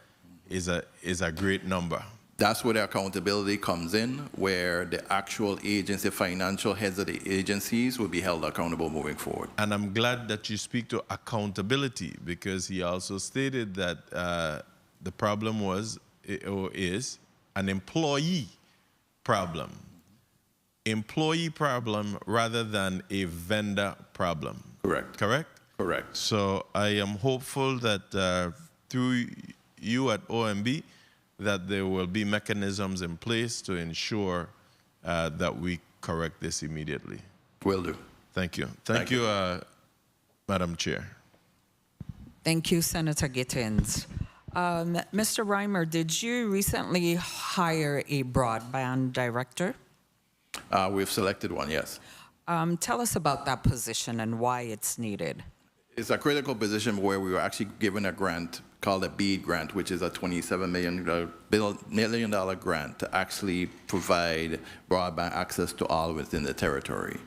is a great number. That's where the accountability comes in, where the actual agency, financial heads of the agencies will be held accountable moving forward. And I'm glad that you speak to accountability, because he also stated that the problem was, or is, an employee problem. Employee problem rather than a vendor problem. Correct. Correct? Correct. So I am hopeful that through you at OMB, that there will be mechanisms in place to ensure that we correct this immediately. Will do. Thank you. Thank you, Madam Chair. Thank you, Senator Gittins. Mr. Reimer, did you recently hire a broadband director? We've selected one, yes. Tell us about that position and why it's needed. It's a critical position where we were actually given a grant called a BEAD grant, which is a $27 million grant to actually provide broadband access to all within the territory.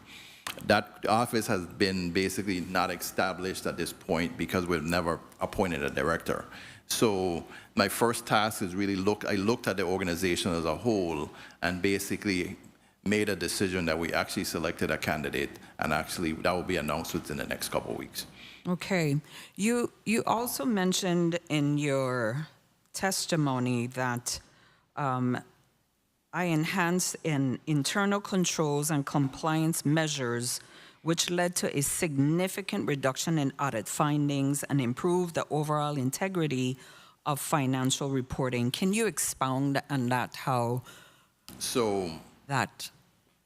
That office has been basically not established at this point because we've never appointed a director. So my first task is really I looked at the organization as a whole and basically made a decision that we actually selected a candidate, and actually that will be announced within the next couple of weeks. Okay. You also mentioned in your testimony that I enhanced in internal controls and compliance measures, which led to a significant reduction in audit findings and improved the overall integrity of financial reporting. Can you expound on that, how that?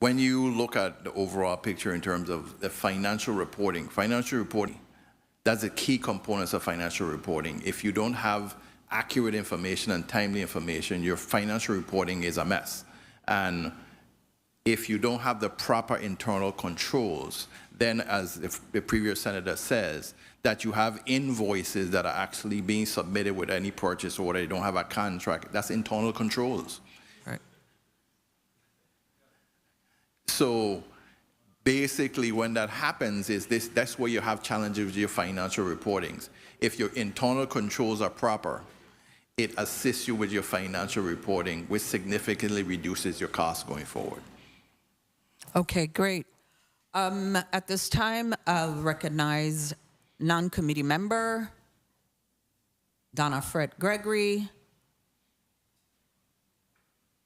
When you look at the overall picture in terms of the financial reporting, that's a key component of financial reporting. If you don't have accurate information and timely information, your financial reporting is a mess. And if you don't have the proper internal controls, then as the previous senator says, that you have invoices that are actually being submitted with any purchase order, you don't have a contract, that's internal controls. Right. So basically when that happens that's where you have challenges with your financial reportings. If your internal controls are proper, it assists you with your financial reporting, which significantly reduces your costs going forward. Okay, great. At this time, I'll recognize non-committee member Donna Fred Gregory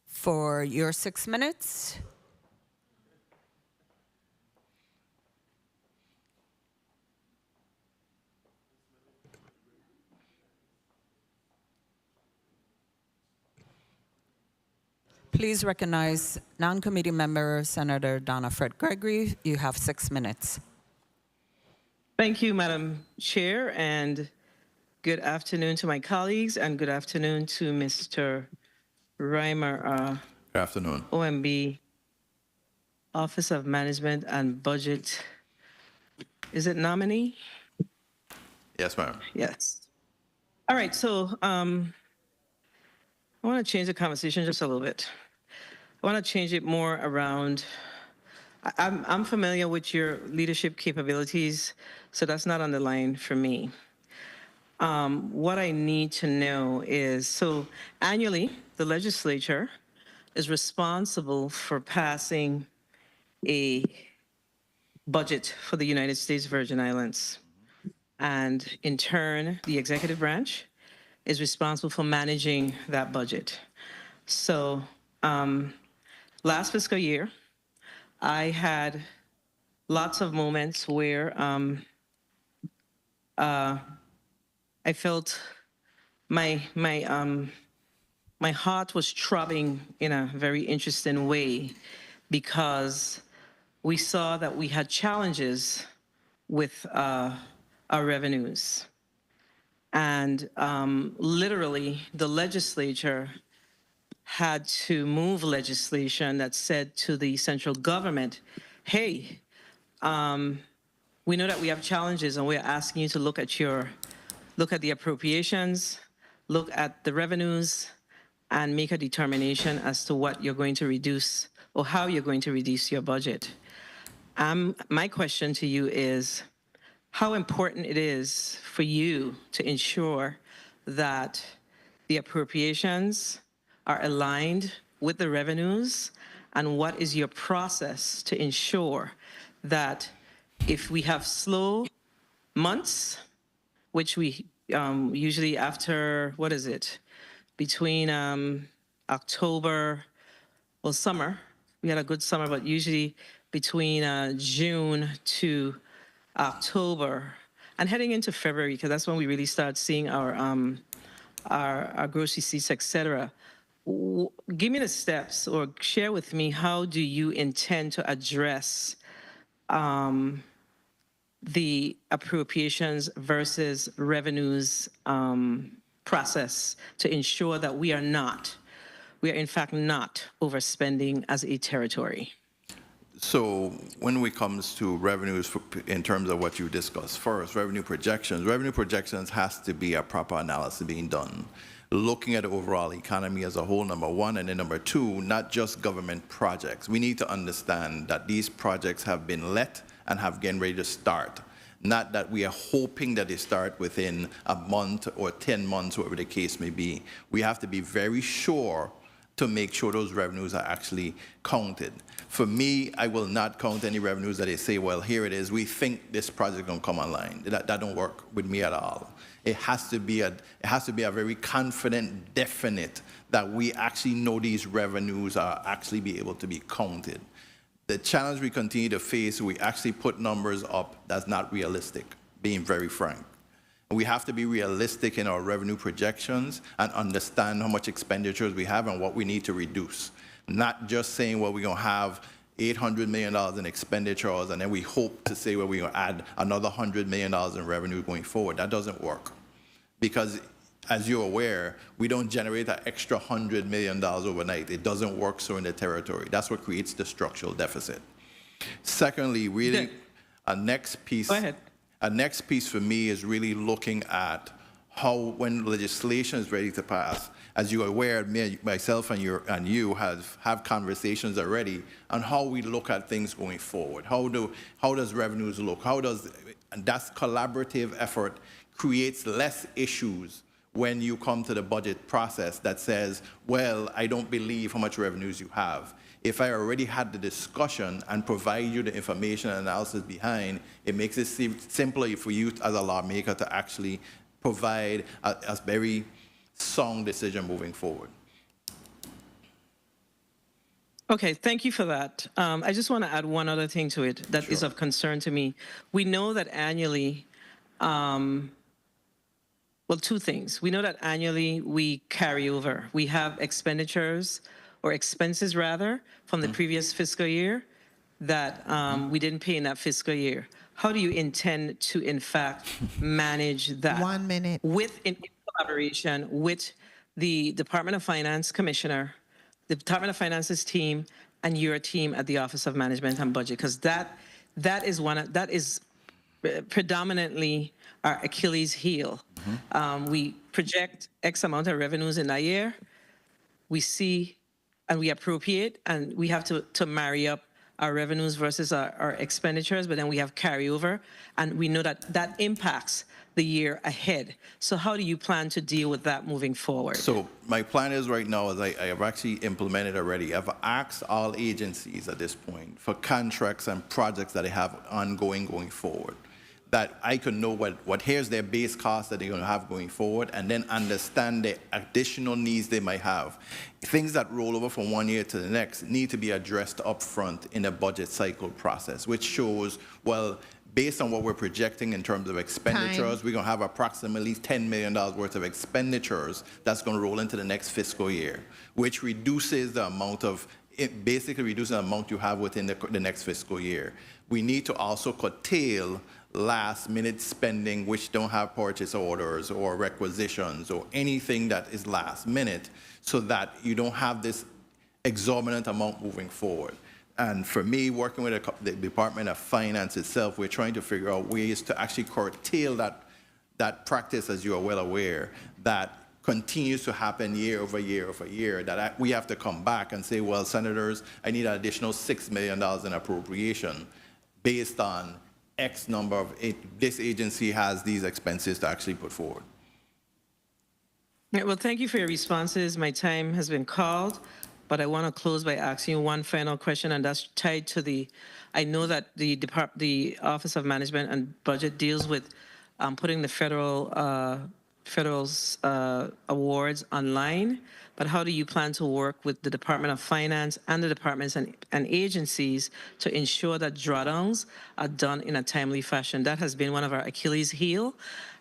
for your 6 minutes. Please recognize non-committee member Senator Donna Fred Gregory. You have 6 minutes. Thank you, Madam Chair, and good afternoon to my colleagues, and good afternoon to Mr. Reimer. Good afternoon. OMB, Office of Management and Budget. Is it nominee? Yes, ma'am. Yes. All right, so I want to change the conversation just a little bit. I want to change it more around, I'm familiar with your leadership capabilities, so that's not on the line for me. What I need to know is, so annually, the legislature is responsible for passing a budget for the United States Virgin Islands. And in turn, the executive branch is responsible for managing that budget. So last fiscal year, I had lots of moments where I felt my heart was throbbing in a very interesting way, because we saw that we had challenges with our revenues. And literally, the legislature had to move legislation that said to the central government, hey, we know that we have challenges, and we're asking you to look at the appropriations, look at the revenues, and make a determination as to what you're going to reduce or how you're going to reduce your budget. My question to you is, how important it is for you to ensure that the appropriations are aligned with the revenues, and what is your process to ensure that if we have slow months, which we usually after, what is it, between October, well, summer, we had a good summer, but usually between June to October and heading into February, because that's when we really start seeing our gross receipts, et cetera. Give me the steps, or share with me, how do you intend to address the appropriations versus revenues process to ensure that we are in fact not overspending as a territory? So when it comes to revenues, in terms of what you discussed first, revenue projections has to be a proper analysis being done, looking at the overall economy as a whole, number one, and then number two, not just government projects. We need to understand that these projects have been let and have getting ready to start. Not that we are hoping that they start within a month or 10 months, whatever the case may be. We have to be very sure to make sure those revenues are actually counted. For me, I will not count any revenues that they say, well, here it is, we think this project is going to come online. That don't work with me at all. It has to be a very confident, definite, that we actually know these revenues are actually be able to be counted. The challenge we continue to face, we actually put numbers up that's not realistic, being very frank. We have to be realistic in our revenue projections and understand how much expenditures we have and what we need to reduce. Not just saying, well, we're going to have $800 million in expenditures, and then we hope to say, well, we're going to add another $100 million in revenue going forward. That doesn't work. Because as you're aware, we don't generate that extra $100 million overnight. It doesn't work so in the territory. That's what creates the structural deficit. Secondly, really, a next piece for me is really looking at how, when legislation is ready to pass, as you're aware, myself and you have conversations already on how we look at things going forward. How does revenues look? And that collaborative effort creates less issues when you come to the budget process that says, well, I don't believe how much revenues you have. If I already had the discussion and provide you the information and analysis behind, it makes it simpler for you as a lawmaker to actually provide a very sound decision moving forward. Okay, thank you for that. I just want to add one other thing to it that is of concern to me. We know that annually, well, two things. We know that annually we carry over. We have expenditures, or expenses rather, from the previous fiscal year that we didn't pay in that fiscal year. How do you intend to, in fact, manage that? 1 minute. In collaboration with the Department of Finance Commissioner, the Department of Finance's team, and your team at the Office of Management and Budget, because that is predominantly our Achilles heel. We project X amount of revenues in a year, we see and we appropriate, and we have to marry up our revenues versus our expenditures, but then we have carryover, and we know that impacts the year ahead. So how do you plan to deal with that moving forward? So my plan is right now, as I have actually implemented already, I've asked all agencies at this point for contracts and projects that they have ongoing going forward, that I can know what here's their base cost that they're going to have going forward, and then understand the additional needs they might have. Things that roll over from one year to the next need to be addressed up front in the budget cycle process, which shows, well, based on what we're projecting in terms of expenditures, we're going to have approximately $10 million worth of expenditures that's going to roll into the next fiscal year, which reduces the amount of, it basically reduces the amount you have within the next fiscal year. We need to also curtail last-minute spending which don't have purchase orders or requisitions or anything that is last-minute, so that you don't have this exorbitant amount moving forward. And for me, working with the Department of Finance itself, we're trying to figure out ways to actually curtail that practice, as you are well aware, that continues to happen year over year over year, that we have to come back and say, well, senators, I need an additional $6 million in appropriation based on X number of, this agency has these expenses to actually put forward. Yeah, well, thank you for your responses. My time has been called, but I want to close by asking you one final question, and that's tied to I know that the Office of Management and Budget deals with putting the federal's awards online, but how do you plan to work with the Department of Finance and the departments and agencies to ensure that drawdowns are done in a timely fashion? That has been one of our Achilles heel,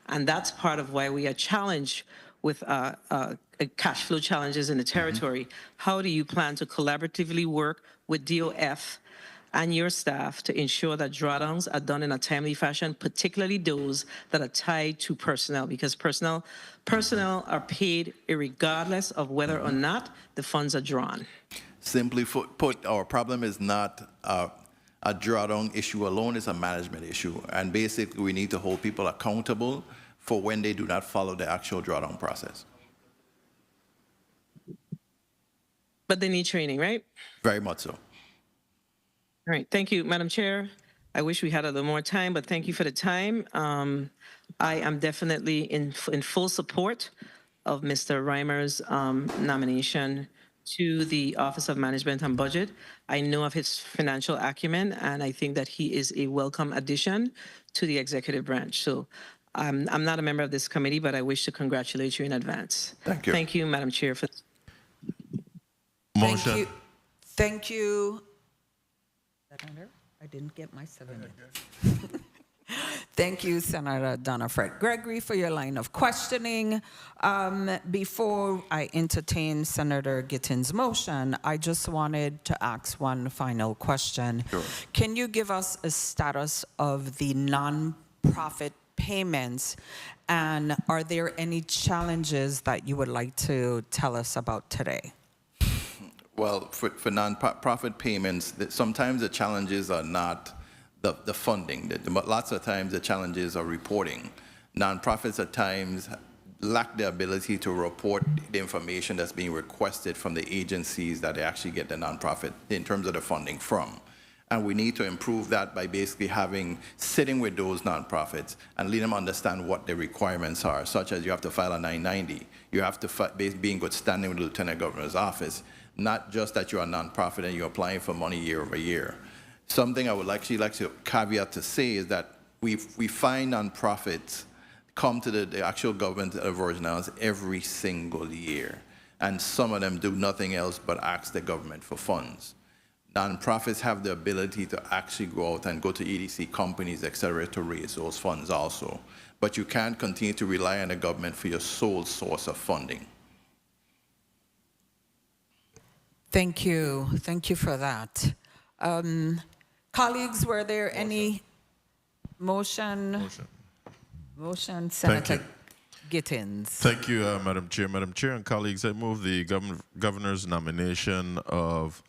and that's part of why we are challenged with cash flow challenges in the territory. How do you plan to collaboratively work with DOF and your staff to ensure that drawdowns are done in a timely fashion, particularly those that are tied to personnel, because personnel are paid regardless of whether or not the funds are drawn? Simply put, our problem is not a drawdown issue alone, it's a management issue. And basically, we need to hold people accountable for when they do not follow the actual drawdown process. But they need training, right? Very much so. All right, thank you, Madam Chair. I wish we had a little more time, but thank you for the time. I am definitely in full support of Mr. Reimer's nomination to the Office of Management and Budget. I know of his financial acumen, and I think that he is a welcome addition to the executive branch. So I'm not a member of this committee, but I wish to congratulate you in advance. Thank you. Thank you, Madam Chair. Thank you. Thank you. I didn't get my 7 minutes. Thank you, Senator Donna Fred Gregory, for your line of questioning. Before I entertain Senator Gittin's motion, I just wanted to ask one final question. Sure. Can you give us a status of the nonprofit payments? And are there any challenges that you would like to tell us about today? Well, for non-profit payments, sometimes the challenges are not the funding. Lots of times the challenges are reporting. Nonprofits at times lack the ability to report the information that's being requested from the agencies that they actually get the nonprofit in terms of the funding from. And we need to improve that by basically sitting with those nonprofits and let them understand what the requirements are, such as you have to file a 990, you have to be in good standing with the Lieutenant Governor's office, not just that you're a nonprofit and you're applying for money year over year. Something I would actually like to caveat to say is that we find nonprofits come to the actual government of Virgin Islands every single year, and some of them do nothing else but ask the government for funds. Nonprofits have the ability to actually go out and go to EDC companies, et cetera, to raise those funds also. But you can't continue to rely on the government for your sole source of funding. Thank you. Thank you for that. Colleagues, were there any motion, Senator Gittins? Thank you, Madam Chair. Madam Chair and colleagues, I move the governor's nomination of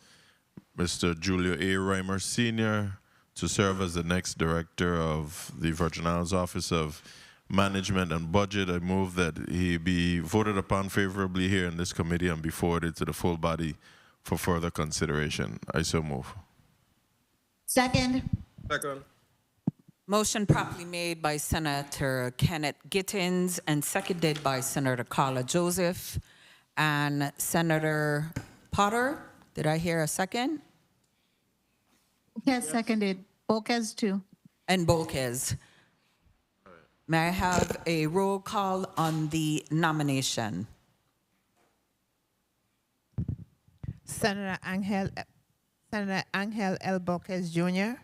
Mr. Julio A. Reimer Sr. to serve as the next director of the Virgin Islands Office of Management and Budget. I move that he be voted upon favorably here in this committee and be forwarded to the full body for further consideration. I so move. Second. Second. Motion properly made by Senator Kenneth Gittins and seconded by Senator Carla Joseph and Senator Potter. Did I hear a second? Yes, seconded. Bolkes too. And Bolkes. May I have a roll call on the nomination? Senator Angel L. Bolkes Jr.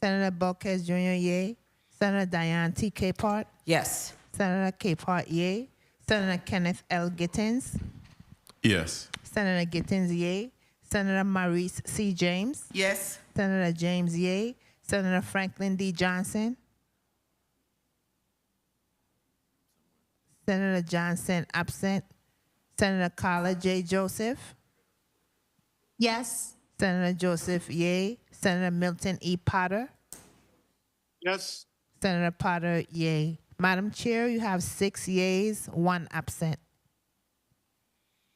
Senator Bolkes Jr. Yea. Senator Diane T. Capehart. Yes. Senator Capehart Yea. Senator Kenneth L. Gittins. Yes. Senator Gittins Yea. Senator Maurice C. James. Yes. Senator James Yea. Senator Franklin D. Johnson. Senator Johnson absent. Senator Carla J. Joseph. Yes. Senator Joseph Yea. Senator Milton E. Potter. Yes. Senator Potter Yea. Madam Chair, you have 6 yeas, 1 absent.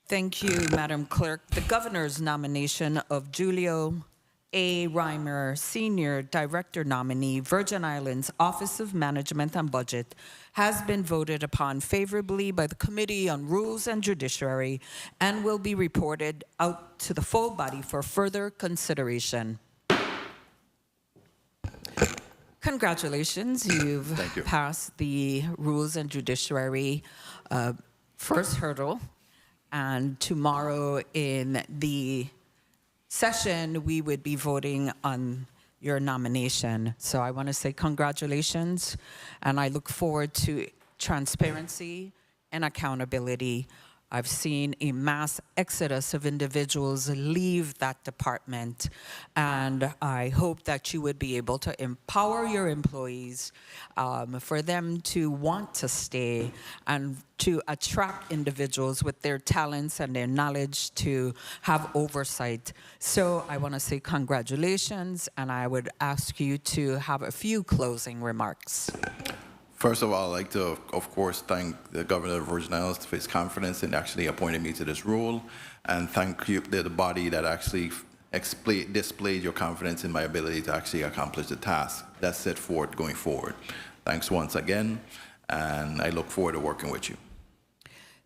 Thank you, Madam Clerk. The governor's nomination of Julio A. Reimer, Senior Director Nominee, Virgin Islands Office of Management and Budget, has been voted upon favorably by the Committee on Rules and Judiciary and will be reported out to the full body for further consideration. Congratulations, you've passed the Rules and Judiciary first hurdle. And tomorrow in the session, we would be voting on your nomination. So I want to say congratulations, and I look forward to transparency and accountability. I've seen a mass exodus of individuals leave that department, and I hope that you would be able to empower your employees for them to want to stay and to attract individuals with their talents and their knowledge to have oversight. So I want to say congratulations, and I would ask you to have a few closing remarks. First of all, I'd like to, of course, thank the Governor of Virgin Islands for his confidence in actually appointing me to this role, and thank you, the body that actually displayed your confidence in my ability to actually accomplish the task that's set forth going forward. Thanks once again, and I look forward to working with you.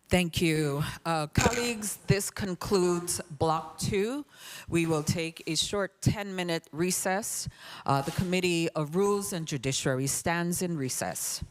Thank you. Colleagues, this concludes Block 2. We will take a short 10-minute recess. The Committee of Rules and Judiciary stands in recess.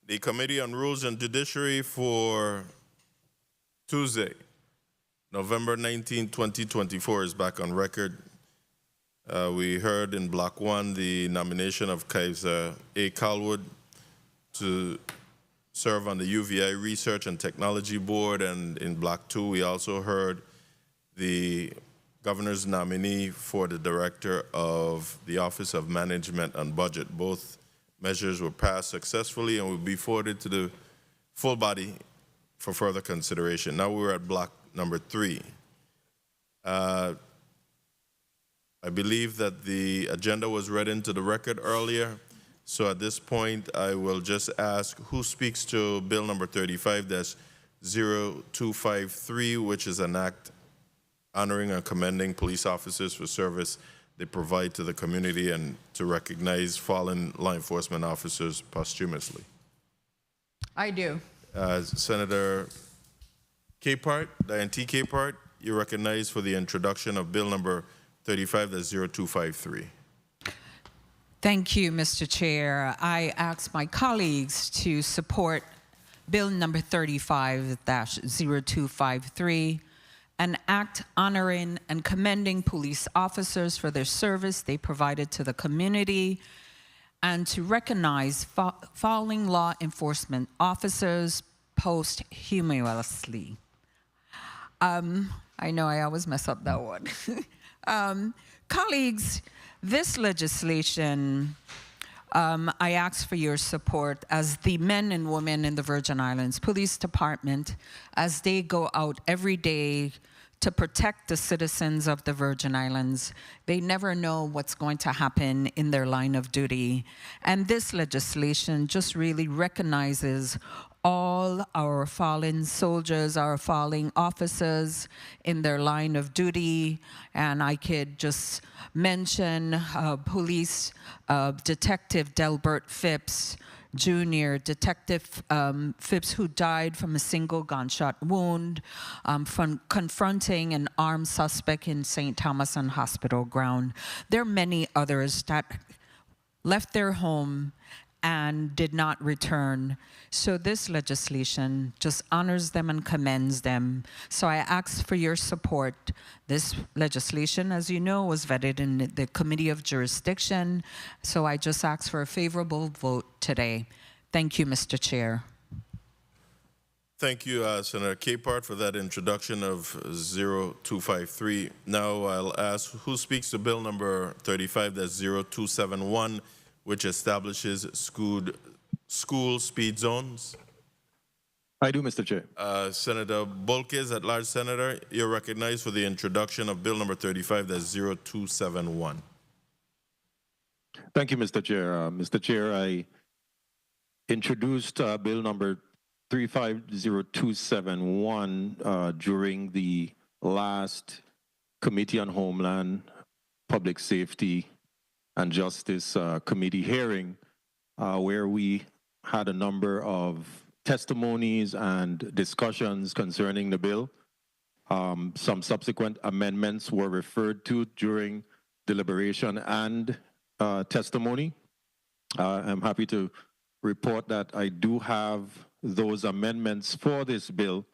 The Committee on Rules and Judiciary for Tuesday, November 19, 2024 is back on record. We heard in Block 1 the nomination of Kyza A. Callwood to serve on the UVI Research and Technology Board, and in Block 2 we also heard the Governor's nominee for the Director of the Office of Management and Budget. Both measures were passed successfully and will be forwarded to the full body for further consideration. Now we're at block number 3. I believe that the agenda was read into the record earlier, so at this point I will just ask who speaks to bill number 35-0253, which is an act honoring and commending police officers for service they provide to the community and to recognize fallen law enforcement officers posthumously. I do. Senator Capehart, Diane T. Capehart, you're recognized for the introduction of bill number 35-0253. Thank you, Mr. Chair. I ask my colleagues to support bill number 35-0253, an act honoring and commending police officers for their service they provided to the community, and to recognize fallen law enforcement officers posthumously. I know I always mess up that one. Colleagues, this legislation, I ask for your support as the men and women in the Virgin Islands Police Department, as they go out every day to protect the citizens of the Virgin Islands. They never know what's going to happen in their line of duty. And this legislation just really recognizes all our fallen soldiers, our fallen officers in their line of duty. And I could just mention Police Detective Philbert Phipps, Jr., Detective Phipps, who died from a single gunshot wound from confronting an armed suspect in St. Thomas on hospital ground. There are many others that left their home and did not return. So this legislation just honors them and commends them. So I ask for your support. This legislation, as you know, was vetted in the Committee of Jurisdiction. So I just ask for a favorable vote today. Thank you, Mr. Chair. Thank you, Senator Capehart, for that introduction of 0253. Now I'll ask who speaks to bill number 35-0271, which establishes school speed zones. I do, Mr. Chair. Senator Bolkes, at-large senator, you're recognized for the introduction of bill number 35-0271. Thank you, Mr. Chair. Mr. Chair, I introduced bill number 35-0271 during the last Committee on Homeland, Public Safety, and Justice Committee hearing, where we had a number of testimonies and discussions concerning the bill. Some subsequent amendments were referred to during deliberation and testimony. I'm happy to report that I do have those amendments for this bill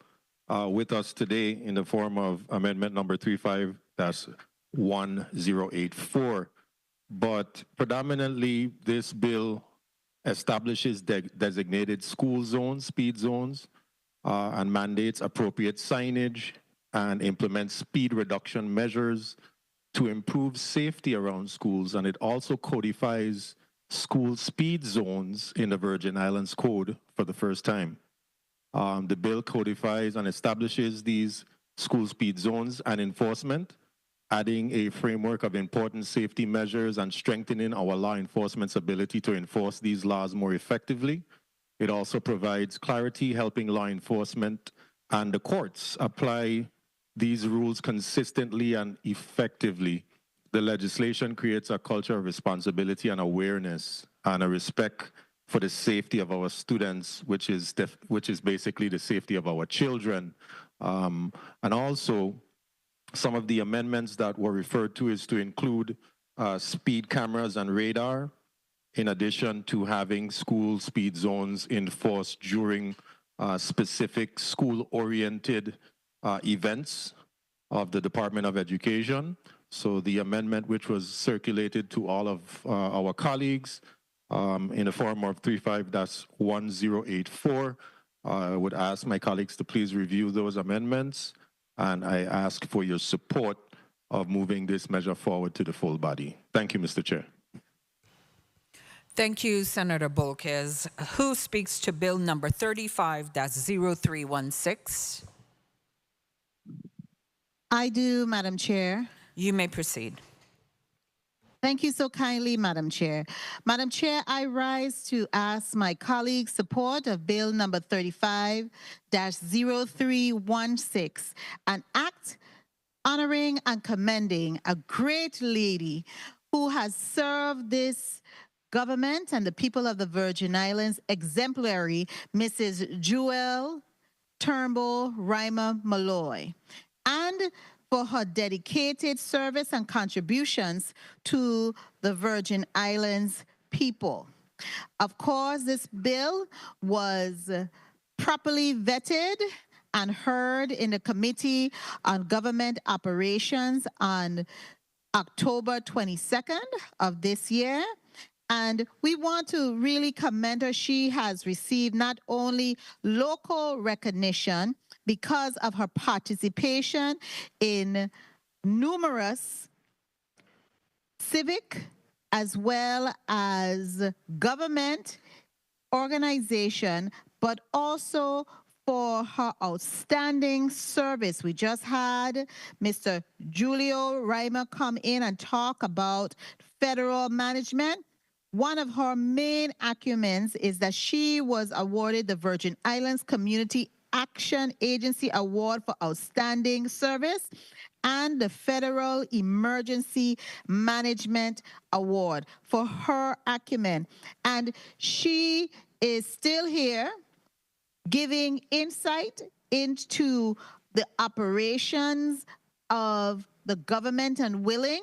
with us today in the form of amendment number 35-1084. But predominantly, this bill establishes designated school zones, speed zones, and mandates appropriate signage and implements speed reduction measures to improve safety around schools. And it also codifies school speed zones in the Virgin Islands Code for the first time. The bill codifies and establishes these school speed zones and enforcement, adding a framework of important safety measures and strengthening our law enforcement's ability to enforce these laws more effectively. It also provides clarity, helping law enforcement and the courts apply these rules consistently and effectively. The legislation creates a culture of responsibility and awareness and a respect for the safety of our students, which is basically the safety of our children. And also, some of the amendments that were referred to is to include speed cameras and radar, in addition to having school speed zones enforced during specific school-oriented events of the Department of Education. So the amendment, which was circulated to all of our colleagues in the form of 35-1084, I would ask my colleagues to please review those amendments, and I ask for your support of moving this measure forward to the full body. Thank you, Mr. Chair. Thank you, Senator Bolkes. Who speaks to Bill number 35-0316? I do, Madam Chair. You may proceed. Thank you so kindly, Madam Chair. Madam Chair, I rise to ask my colleagues' support of Bill number 35-0316, an act honoring and commending a great lady who has served this government and the people of the Virgin Islands exemplary, Mrs. Jewel Turnbull Reimer Malloy, and for her dedicated service and contributions to the Virgin Islands people. Of course, this bill was properly vetted and heard in the Committee on Government Operations on October 22nd of this year. And we want to really commend her. She has received not only local recognition because of her participation in numerous civic as well as government organization, but also for her outstanding service. We just had Mr. Julio Reimer come in and talk about federal management. One of her main acumens is that she was awarded the Virgin Islands Community Action Agency Award for Outstanding Service and the Federal Emergency Management Award for her acumen. And she is still here giving insight into the operations of the government and willing,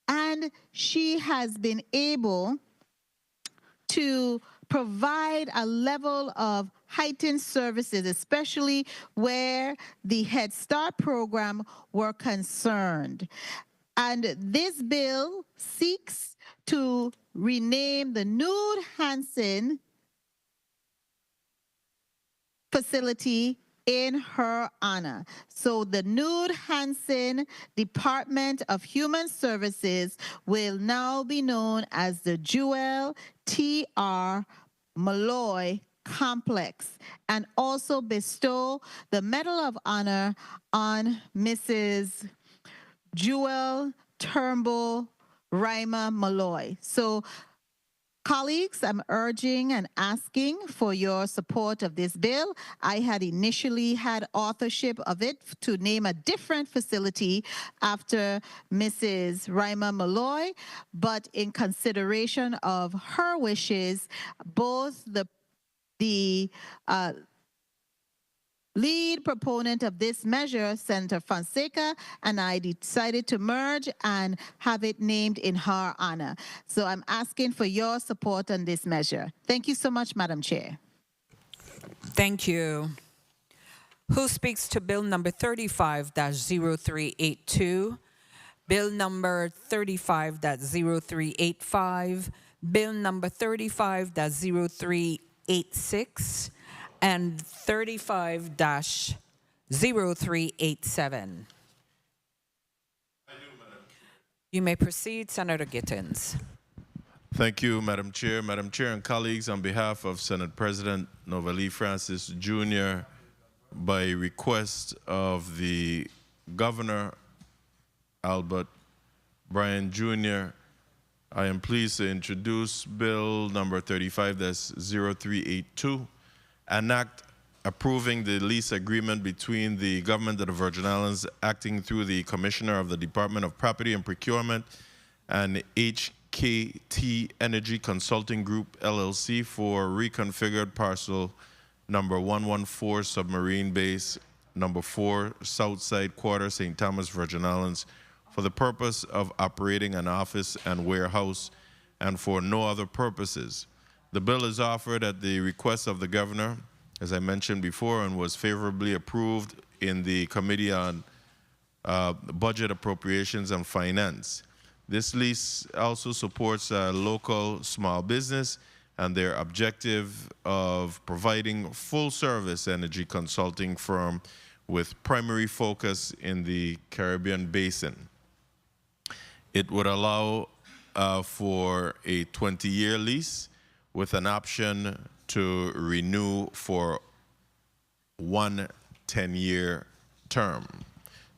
and she has been able to provide a level of heightened services, especially where the Head Start program were concerned. And this bill seeks to rename the Nude Hansen facility in her honor. So the Nude Hansen Department of Human Services will now be known as the Jewel T.R. Malloy Complex, and also bestow the Medal of Honor on Mrs. Jewel Turnbull Reimer Malloy. So colleagues, I'm urging and asking for your support of this bill. I had initially had authorship of it to name a different facility after Mrs. Reimer Malloy, but in consideration of her wishes, both the lead proponent of this measure, Senator Fonseca, and I decided to merge and have it named in her honor. So I'm asking for your support on this measure. Thank you so much, Madam Chair. Thank you. Who speaks to Bill number 35-0382, Bill number 35-0385, Bill number 35-0386, and 35-0387. You may proceed, Senator Gittins. Thank you, Madam Chair. Madam Chair and colleagues, on behalf of Senate President Novalee Francis Jr., by request of the Governor Albert Bryan Jr., I am pleased to introduce Bill number 35-0382, an act approving the lease agreement between the Government of the Virgin Islands acting through the Commissioner of the Department of Property and Procurement and HKT Energy Consulting Group, LLC, for reconfigured parcel number 114 Submarine Base, number 4 Southside Quarter, St. Thomas, Virgin Islands, for the purpose of operating an office and warehouse and for no other purposes. The bill is offered at the request of the governor, as I mentioned before, and was favorably approved in the Committee on Budget, Appropriations, and Finance. This lease also supports local small business and their objective of providing full-service energy consulting firm with primary focus in the Caribbean Basin. It would allow for a 20-year lease with an option to renew for one 10-year term.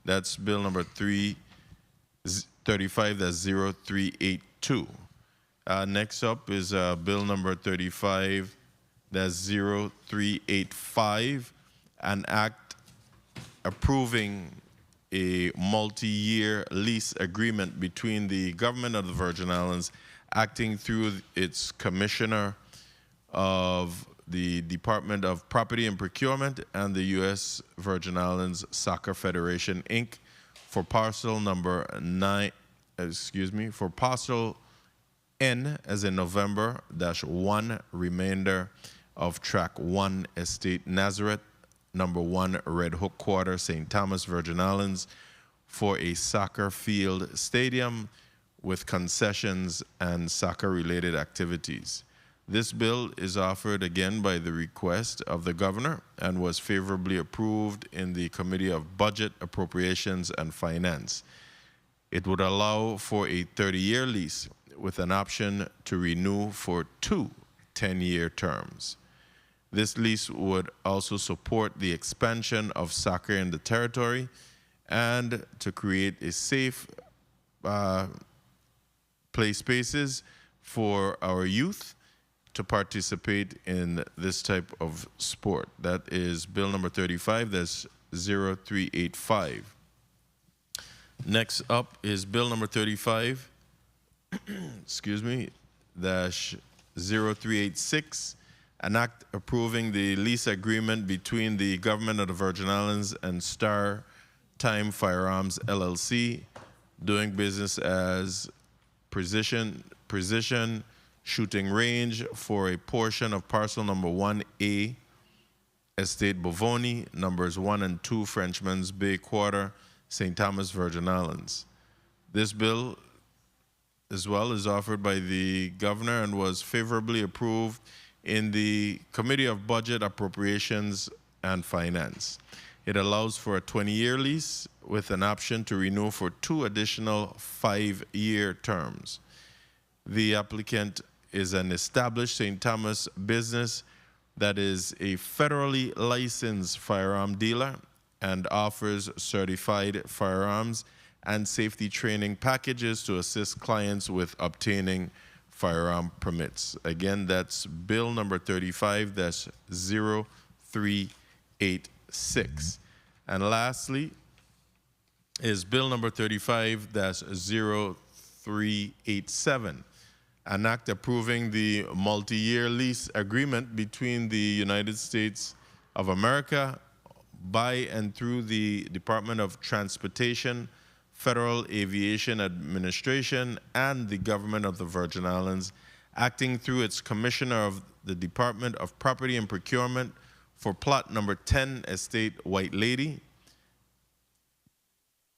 That's bill number 335, that's 0382. Next up is bill number 35, that's 0385, an act approving a multi-year lease agreement between the government of the Virgin Islands, acting through its commissioner of the Department of Property and Procurement, and the U.S. Virgin Islands Soccer Federation, Inc., for parcel number for parcel N, as in November, -1, remainder of track 1, Estate Nazareth, number 1, Red Hook Quarter, St. Thomas, Virgin Islands, for a soccer field stadium with concessions and soccer-related activities. This bill is offered again by the request of the governor and was favorably approved in the Committee of Budget, Appropriations, and Finance. It would allow for a 30-year lease with an option to renew for 2 10-year terms. This lease would also support the expansion of soccer in the territory and to create a safe play spaces for our youth to participate in this type of sport. That is bill number 35, that's 0385. Next up is bill number 35, excuse me, dash 0386, an act approving the lease agreement between the government of the Virgin Islands and Star Time Firearms LLC, doing business as Precision Shooting Range, for a portion of parcel number 1A, Estate Bovoni, numbers 1 and 2, Frenchman's Bay Quarter, St. Thomas, Virgin Islands. This bill as well is offered by the governor and was favorably approved in the Committee of Budget, Appropriations, and Finance. It allows for a 20-year lease with an option to renew for 2 additional 5-year terms. The applicant is an established St. Thomas business that is a federally licensed firearm dealer and offers certified firearms and safety training packages to assist clients with obtaining firearm permits. Again, that's bill number 35, that's 0386. And lastly is bill number 35, that's 0387, an act approving the multi-year lease agreement between the United States of America by and through the Department of Transportation, Federal Aviation Administration, and the government of the Virgin Islands, acting through its commissioner of the Department of Property and Procurement, for plot number 10, Estate White Lady,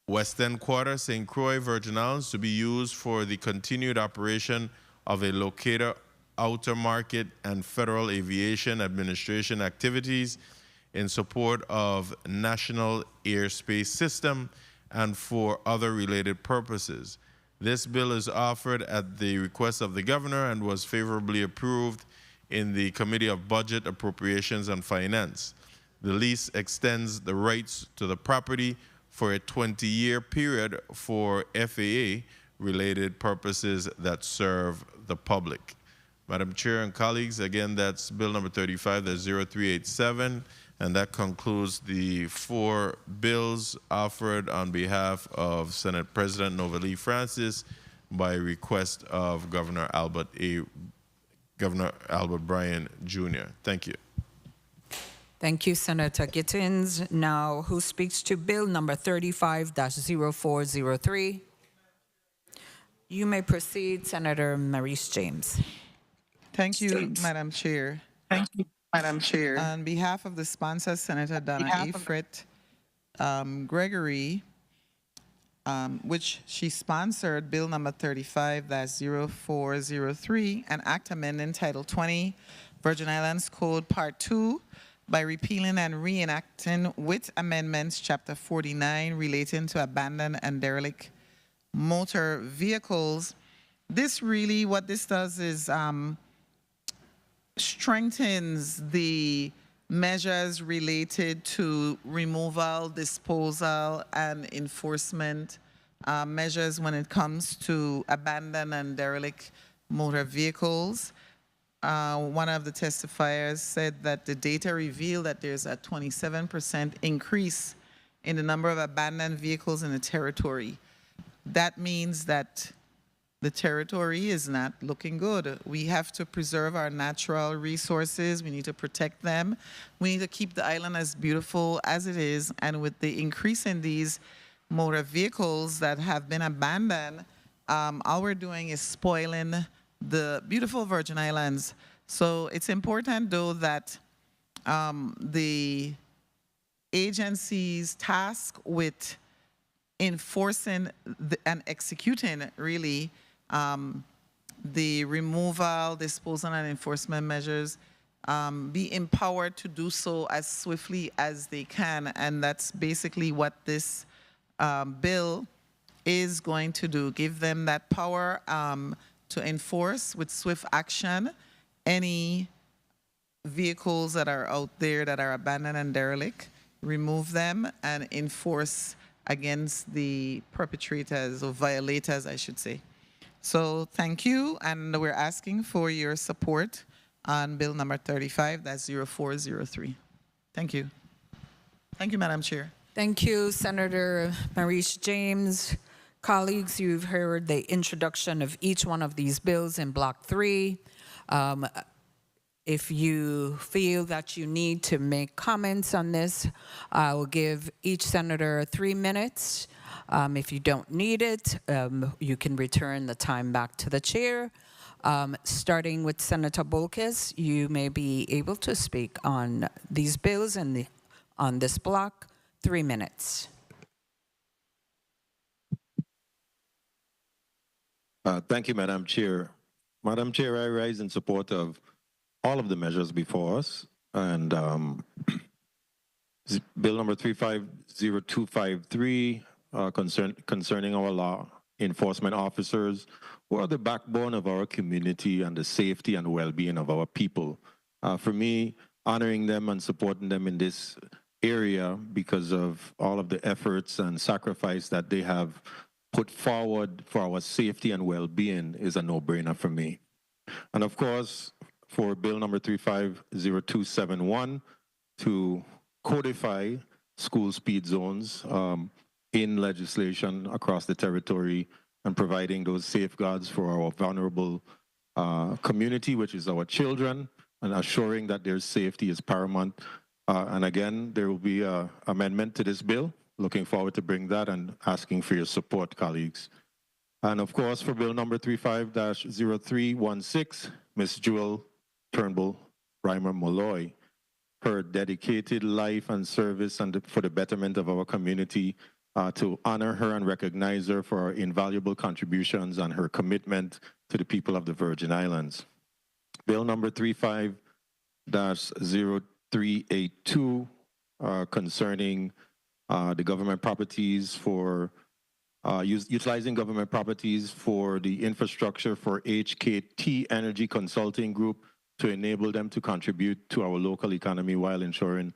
West End Quarter, St. Croix, Virgin Islands, to be used for the continued operation of a locator, outer market, and Federal Aviation Administration activities in support of National Airspace System and for other related purposes. This bill is offered at the request of the governor and was favorably approved in the Committee of Budget, Appropriations, and Finance. The lease extends the rights to the property for a 20-year period for FAA-related purposes that serve the public. Madam Chair and colleagues, again, that's bill number 35, that's 0387, and that concludes the 4 bills offered on behalf of Senate President Novalee Francis by request of Governor Albert Bryan Jr. Thank you. Thank you, Senator Gittins. Now, who speaks to bill number 35-0403? You may proceed, Senator Maurice James. Thank you, Madam Chair. Thank you, Madam Chair. On behalf of the sponsor, Senator Donna A. Fritt Gregory, which she sponsored Bill number 35-0403, an act amending Title 20, Virgin Islands Code Part 2, by repealing and reenacting with amendments Chapter 49 relating to abandoned and derelict motor vehicles. This really, what this does is strengthens the measures related to removal, disposal, and enforcement measures when it comes to abandoned and derelict motor vehicles. One of the testifiers said that the data revealed that there's a 27% increase in the number of abandoned vehicles in the territory. That means that the territory is not looking good. We have to preserve our natural resources. We need to protect them. We need to keep the island as beautiful as it is. And with the increase in these motor vehicles that have been abandoned, all we're doing is spoiling the beautiful Virgin Islands. So it's important, though, that the agency's task with enforcing and executing, really, the removal, disposal, and enforcement measures be empowered to do so as swiftly as they can. And that's basically what this bill is going to do, give them that power to enforce with swift action any vehicles that are out there that are abandoned and derelict, remove them, and enforce against the perpetrators, or violators, I should say. So thank you, and we're asking for your support on Bill number 35-0403. Thank you. Thank you, Madam Chair. Thank you, Senator Maurice James. Colleagues, you've heard the introduction of each one of these bills in Block 3. If you feel that you need to make comments on this, I will give each senator 3 minutes. If you don't need it, you can return the time back to the chair. Starting with Senator Bolkes, you may be able to speak on these bills and on this block. 3 minutes. Thank you, Madam Chair. Madam Chair, I rise in support of all of the measures before us, and Bill number 350253 concerning our law enforcement officers, who are the backbone of our community and the safety and well-being of our people. For me, honoring them and supporting them in this area because of all of the efforts and sacrifice that they have put forward for our safety and well-being is a no-brainer for me. And of course, for Bill number 350271 to codify school speed zones in legislation across the territory and providing those safeguards for our vulnerable community, which is our children, and assuring that their safety is paramount. And again, there will be an amendment to this bill. Looking forward to bring that and asking for your support, colleagues. And of course, for Bill number 35-0316, Ms. Jewel Turnbull Reimer Molloy, her dedicated life and service and for the betterment of our community, to honor her and recognize her for her invaluable contributions and her commitment to the people of the Virgin Islands. Bill number 35-0382, concerning the government properties for utilizing government properties for the infrastructure for HKT Energy Consulting Group to enable them to contribute to our local economy while ensuring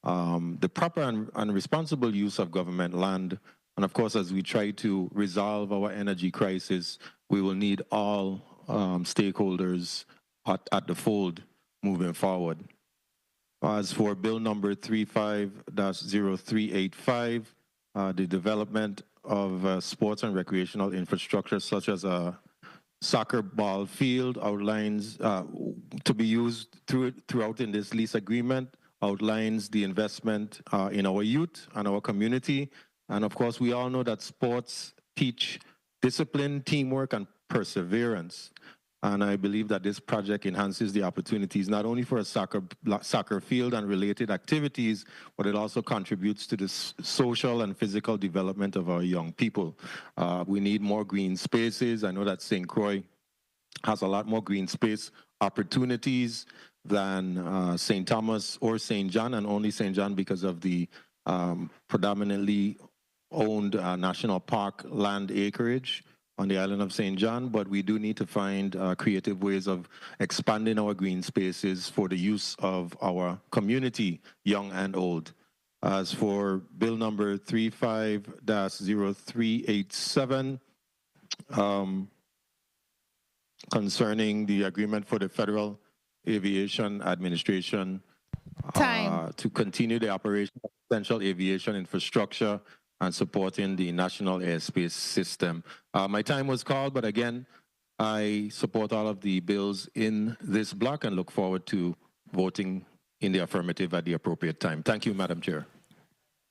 the proper and responsible use of government land. And of course, as we try to resolve our energy crisis, we will need all stakeholders at the fold moving forward. As for Bill number 35-0385, the development of sports and recreational infrastructure such as a soccer ball field outlines to be used throughout in this lease agreement, outlines the investment in our youth and our community. And of course, we all know that sports teach discipline, teamwork, and perseverance. And I believe that this project enhances the opportunities not only for a soccer field and related activities, but it also contributes to the social and physical development of our young people. We need more green spaces. I know that St. Croix has a lot more green space opportunities than St. Thomas or St. John, and only St. John because of the predominantly owned national park land acreage on the island of St. John, but we do need to find creative ways of expanding our green spaces for the use of our community, young and old. As for bill number 35-0387, concerning the agreement for the Federal Aviation Administration to continue the operation of essential aviation infrastructure and supporting the national airspace system. My time was called, but again, I support all of the bills in this block and look forward to voting in the affirmative at the appropriate time. Thank you, Madam Chair.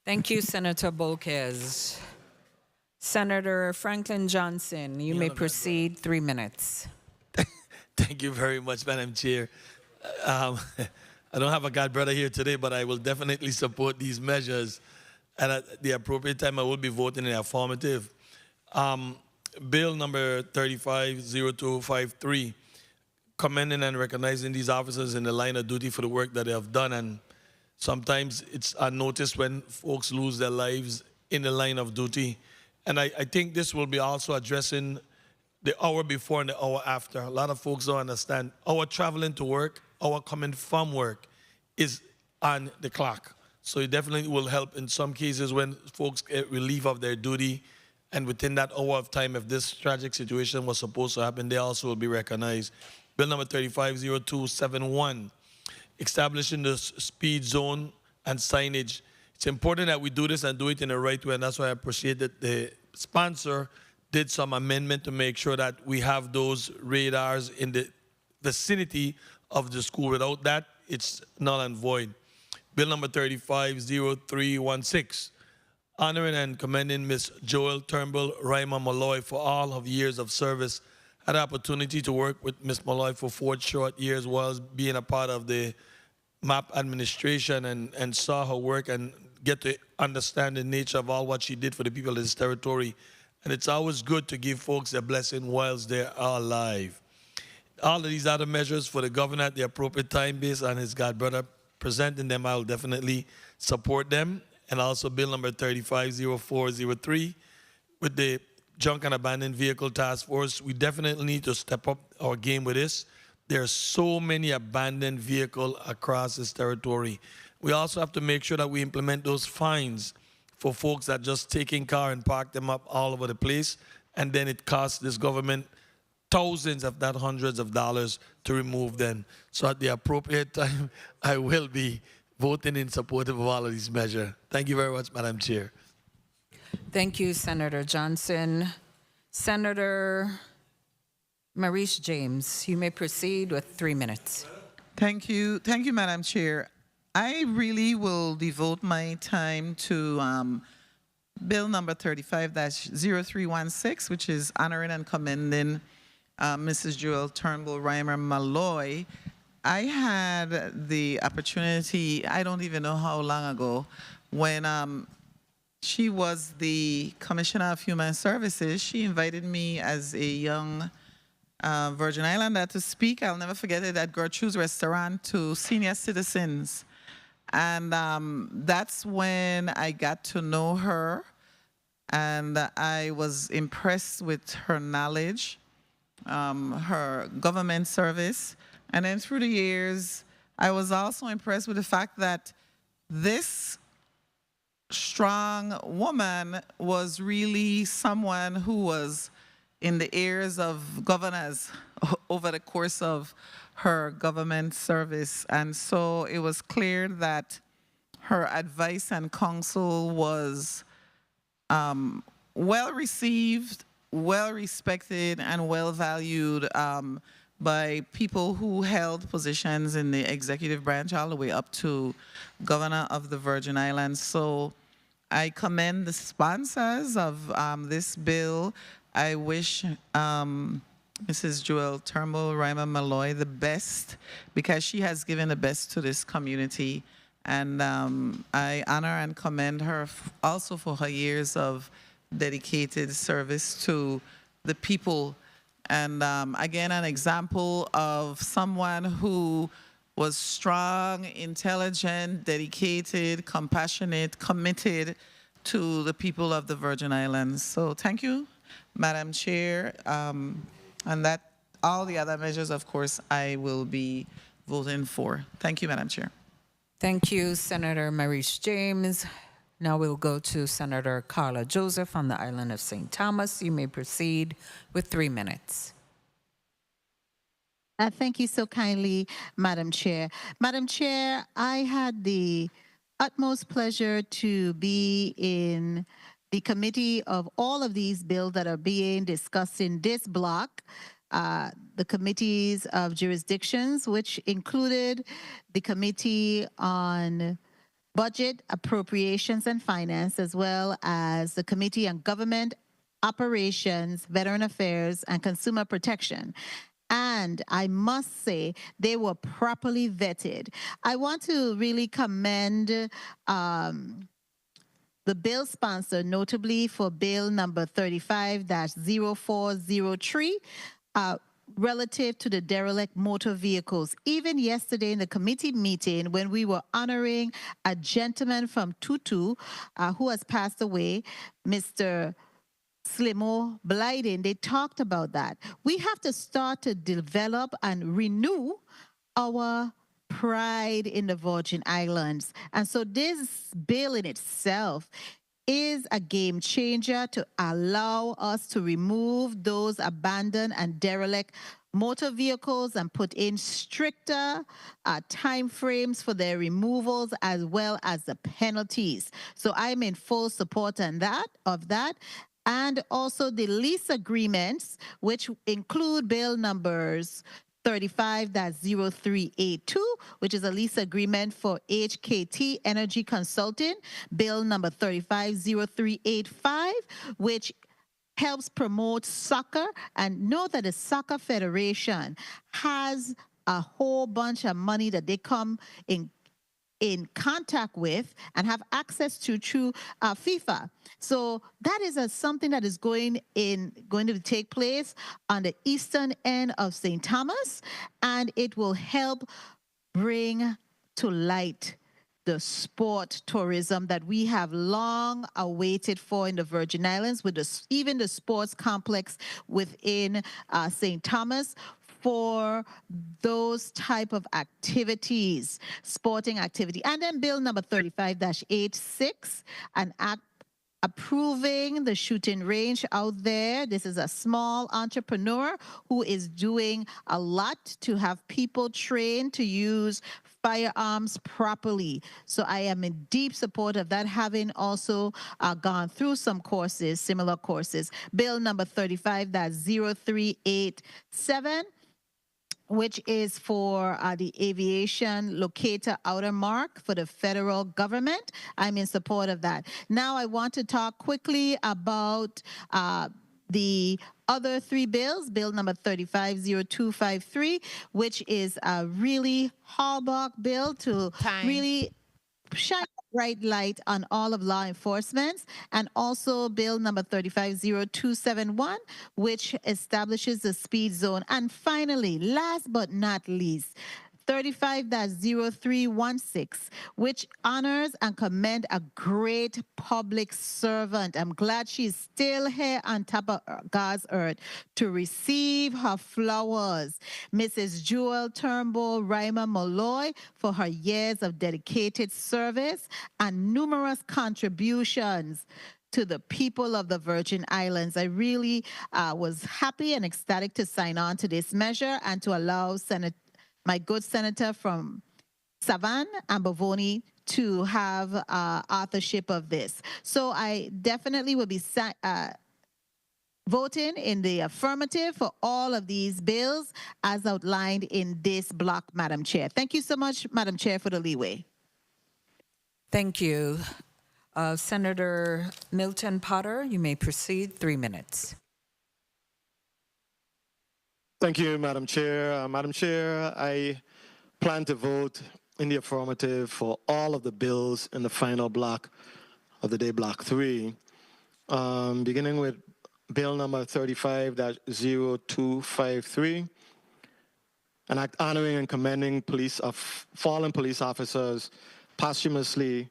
Thank you, Senator Bolkes. Senator Franklin Johnson, you may proceed, 3 minutes. Thank you very much, Madam Chair. I don't have a god brother here today, but I will definitely support these measures. And at the appropriate time, I will be voting in the affirmative. Bill number 350253, commending and recognizing these officers in the line of duty for the work that they have done. And sometimes it's unnoticed when folks lose their lives in the line of duty. And I think this will be also addressing the hour before and the hour after. A lot of folks don't understand. Our traveling to work, our coming from work is on the clock. So it definitely will help in some cases when folks get relief of their duty, and within that hour of time, if this tragic situation was supposed to happen, they also will be recognized. Bill number 350271, establishing the speed zone and signage. It's important that we do this and do it in the right way, and that's why I appreciate that the sponsor did some amendment to make sure that we have those radars in the vicinity of the school. Without that, it's null and void. Bill number 350316, honoring and commending Ms. Joel Turnbull Reimer Malloy for all of years of service. Had the opportunity to work with Ms. Malloy for 4 short years while being a part of the MAP administration, and saw her work and get to understand the nature of all what she did for the people of this territory. And it's always good to give folks a blessing whilst they are alive. All of these other measures for the governor at the appropriate time based on his god brother presenting them, I will definitely support them. And also bill number 350403 with the Junk and Abandoned Vehicle Task Force. We definitely need to step up our game with this. There are so many abandoned vehicles across this territory. We also have to make sure that we implement those fines for folks that just take in car and park them up all over the place, and then it costs this government thousands, if not hundreds of dollars to remove them. So at the appropriate time, I will be voting in support of all of these measures. Thank you very much, Madam Chair. Thank you, Senator Johnson. Senator Maurice James, you may proceed with 3 minutes. Thank you, Madam Chair. I really will devote my time to bill number 35-0316, which is honoring and commending Mrs. Joel Turnbull Reimer Malloy. I had the opportunity, I don't even know how long ago, when she was the Commissioner of Human Services. She invited me as a young Virgin Islander to speak. I'll never forget it, at Gertrude's Restaurant to senior citizens. And that's when I got to know her, and I was impressed with her knowledge, her government service. And then through the years, I was also impressed with the fact that this strong woman was really someone who was in the ears of governors over the course of her government service. And so it was clear that her advice and counsel was well received, well respected, and well valued by people who held positions in the executive branch all the way up to Governor of the Virgin Islands. So I commend the sponsors of this bill I wish Mrs. Joel Turnbull Rima Malloy the best, because she has given the best to this community. And I honor and commend her also for her years of dedicated service to the people. And again, an example of someone who was strong, intelligent, dedicated, compassionate, committed to the people of the Virgin Islands. So thank you, Madam Chair. And that all the other measures, of course, I will be voting for. Thank you, Madam Chair. Thank you, Senator Maurice James. Now we'll go to Senator Carla Joseph on the island of St. Thomas. You may proceed with 3 minutes. Thank you so kindly, Madam Chair. Madam Chair, I had the utmost pleasure to be in the committee of all of these bills that are being discussed in this block. The committees of jurisdictions, which included the Committee on Budget, Appropriations, and Finance, as well as the Committee on Government Operations, Veteran Affairs, and Consumer Protection. And I must say, they were properly vetted. I want to really commend the bill sponsor, notably for bill number 35-0403, relative to the derelict motor vehicles. Even yesterday in the committee meeting, when we were honoring a gentleman from Tutu who has passed away, Mr. Slimo Blyden, they talked about that. We have to start to develop and renew our pride in the Virgin Islands. And so this bill in itself is a game changer to allow us to remove those abandoned and derelict motor vehicles and put in stricter time frames for their removals, as well as the penalties. So I'm in full support of that. And also the lease agreements, which include bill numbers 35-0382, which is a lease agreement for HKT Energy Consulting, bill number 35-0385, which helps promote soccer. And know that the Soccer Federation has a whole bunch of money that they come in contact with and have access to through FIFA. So that is something that is going to take place on the eastern end of St. Thomas, and it will help bring to light the sport tourism that we have long awaited for in the Virgin Islands, with even the sports complex within St. Thomas, for those type of activities, sporting activity. And then bill number 35-86, an act approving the shooting range out there. This is a small entrepreneur who is doing a lot to have people trained to use firearms properly. So I am in deep support of that, having also gone through some courses, similar courses. Bill number 35-0387, which is for the aviation locator outer mark for the federal government. I'm in support of that. Now I want to talk quickly about the other 3 bills, bill number 35-0253, which is a really hallmark bill to really shine a bright light on all of law enforcement, and also bill number 35-0271, which establishes the speed zone. And finally, last but not least, 35-0316, which honors and commend a great public servant. I'm glad she's still here on top of God's earth to receive her flowers. Mrs. Joel Turnbull Rima Malloy, for her years of dedicated service and numerous contributions to the people of the Virgin Islands. I really was happy and ecstatic to sign on to this measure and to allow my good senator from Savan and Bavoni to have authorship of this. So I definitely will be voting in the affirmative for all of these bills as outlined in this block, Madam Chair. Thank you so much, Madam Chair, for the leeway. Thank you. Senator Milton Potter, you may proceed, 3 minutes. Thank you, Madam Chair. Madam Chair, I plan to vote in the affirmative for all of the bills in the final block of the day, Block 3, beginning with Bill number 35-0253, an act honoring and commending fallen police officers posthumously,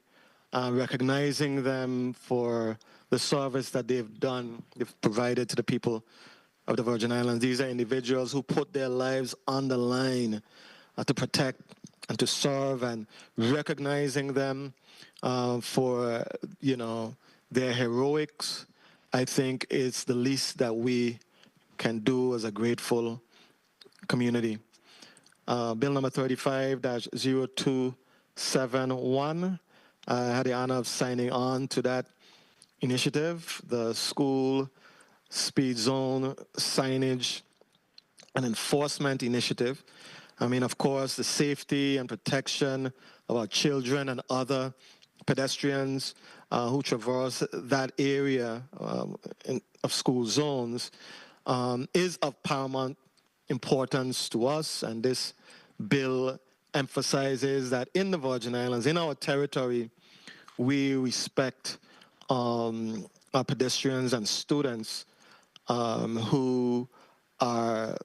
recognizing them for the service that they've provided to the people of the Virgin Islands. These are individuals who put their lives on the line to protect and to serve, and recognizing them for, their heroics, I think is the least that we can do as a grateful community. Bill number 35-0271, I had the honor of signing on to that initiative, the school speed zone signage and enforcement initiative. I mean, of course, the safety and protection of our children and other pedestrians who traverse that area of school zones is of paramount importance to us, and this bill emphasizes that in the Virgin Islands, in our territory, we respect our pedestrians and students who are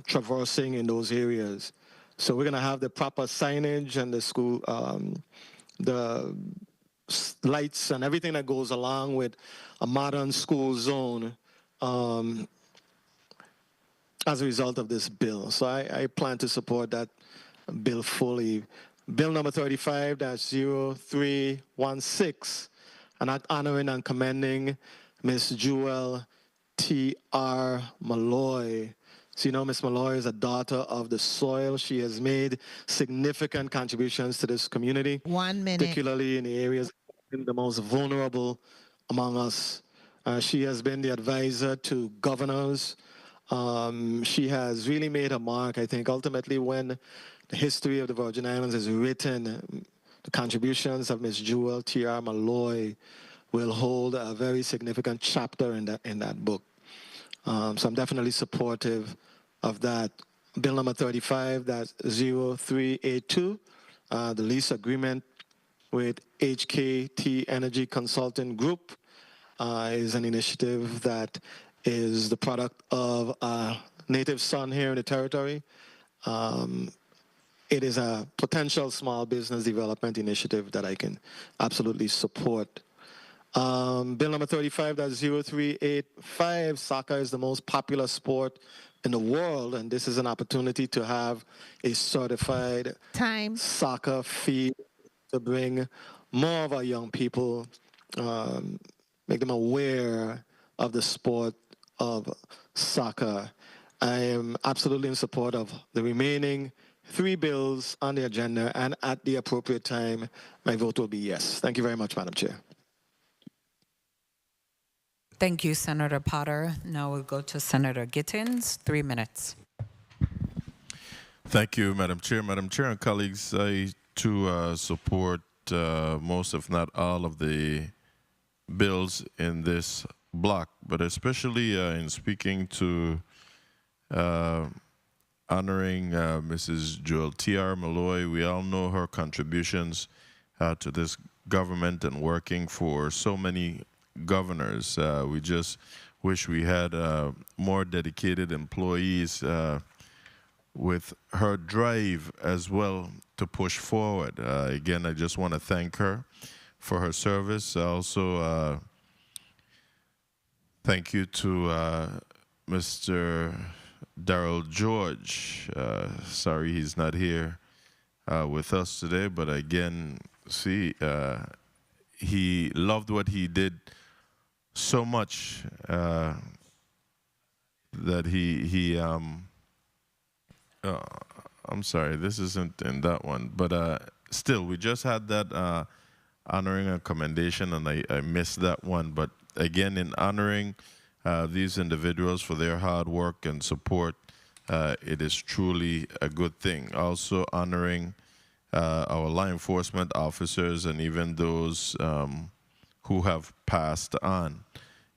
traversing in those areas. So we're going to have the proper signage and the school, the lights and everything that goes along with a modern school zone as a result of this bill. So I plan to support that bill fully. Bill number 35-0316, an act honoring and commending Ms. Jewel T.R. Malloy. So, Ms. Malloy is a daughter of the soil. She has made significant contributions to this community. 1 minute. Particularly in the areas the most vulnerable among us. She has been the advisor to governors. She has really made a mark. I think ultimately when the history of the Virgin Islands is written, the contributions of Ms. Jewel T.R. Malloy will hold a very significant chapter in that book. So I'm definitely supportive of that. Bill number 35-0382, the lease agreement with HKT Energy Consulting Group is an initiative that is the product of a native son here in the territory. It is a potential small business development initiative that I can absolutely support. Bill number 35-0385, soccer is the most popular sport in the world, and this is an opportunity to have a certified soccer field to bring more of our young people, make them aware of the sport of soccer. I am absolutely in support of the remaining 3 bills on the agenda, and at the appropriate time, my vote will be yes. Thank you very much, Madam Chair. Thank you, Senator Potter. Now we'll go to Senator Gittins, 3 minutes. Thank you, Madam Chair. Madam Chair and colleagues, I too support most, if not all, of the bills in this block, but especially in speaking to honoring Mrs. Jewel T.R. Malloy. We all know her contributions to this government and working for so many governors. We just wish we had more dedicated employees with her drive as well to push forward. Again, I just want to thank her for her service. Also, thank you to Mr. Darrell George. Sorry he's not here with us today, but again, see, he loved what he did so much that I'm sorry, this isn't in that one, but still, we just had that honoring a commendation, and I missed that one. But again, in honoring these individuals for their hard work and support, it is truly a good thing. Also honoring our law enforcement officers and even those who have passed on.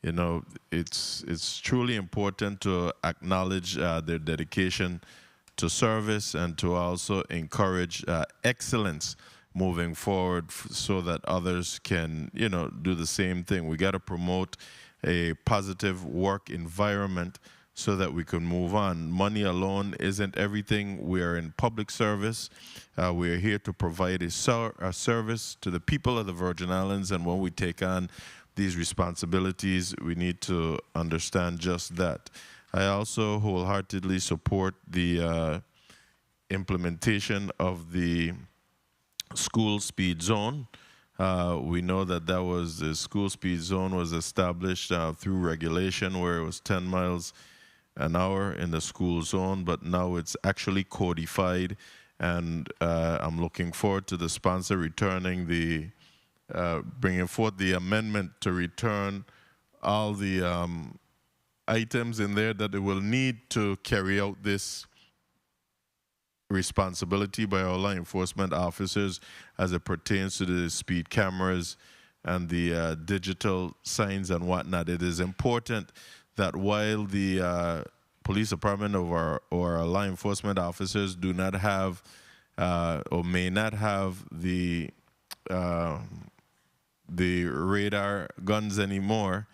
You know, it's truly important to acknowledge their dedication to service and to also encourage excellence moving forward so that others can, you know, do the same thing. We got to promote a positive work environment so that we can move on. Money alone isn't everything. We are in public service. We are here to provide a service to the people of the Virgin Islands, and when we take on these responsibilities, we need to understand just that. I also wholeheartedly support the implementation of the school speed zone. We know that the school speed zone was established through regulation where it was 10 miles an hour in the school zone, but now it's actually codified, and I'm looking forward to the sponsor returning bringing forth the amendment to return all the items in there that they will need to carry out this responsibility by our law enforcement officers as it pertains to the speed cameras and the digital signs and whatnot. It is important that while the police department or our law enforcement officers do not have or may not have the radar guns anymore,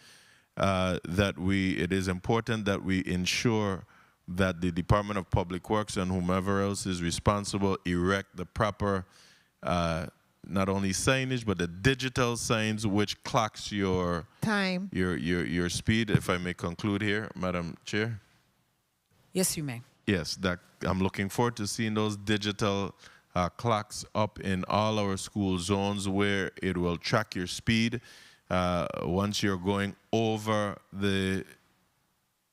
it is important that we ensure that the Department of Public Works and whomever else is responsible erect the proper not only signage but the digital signs which clocks your time, your speed. If I may conclude here, Madam Chair. Yes, you may. Yes, that I'm looking forward to seeing those digital clocks up in all our school zones where it will track your speed. Once you're going over the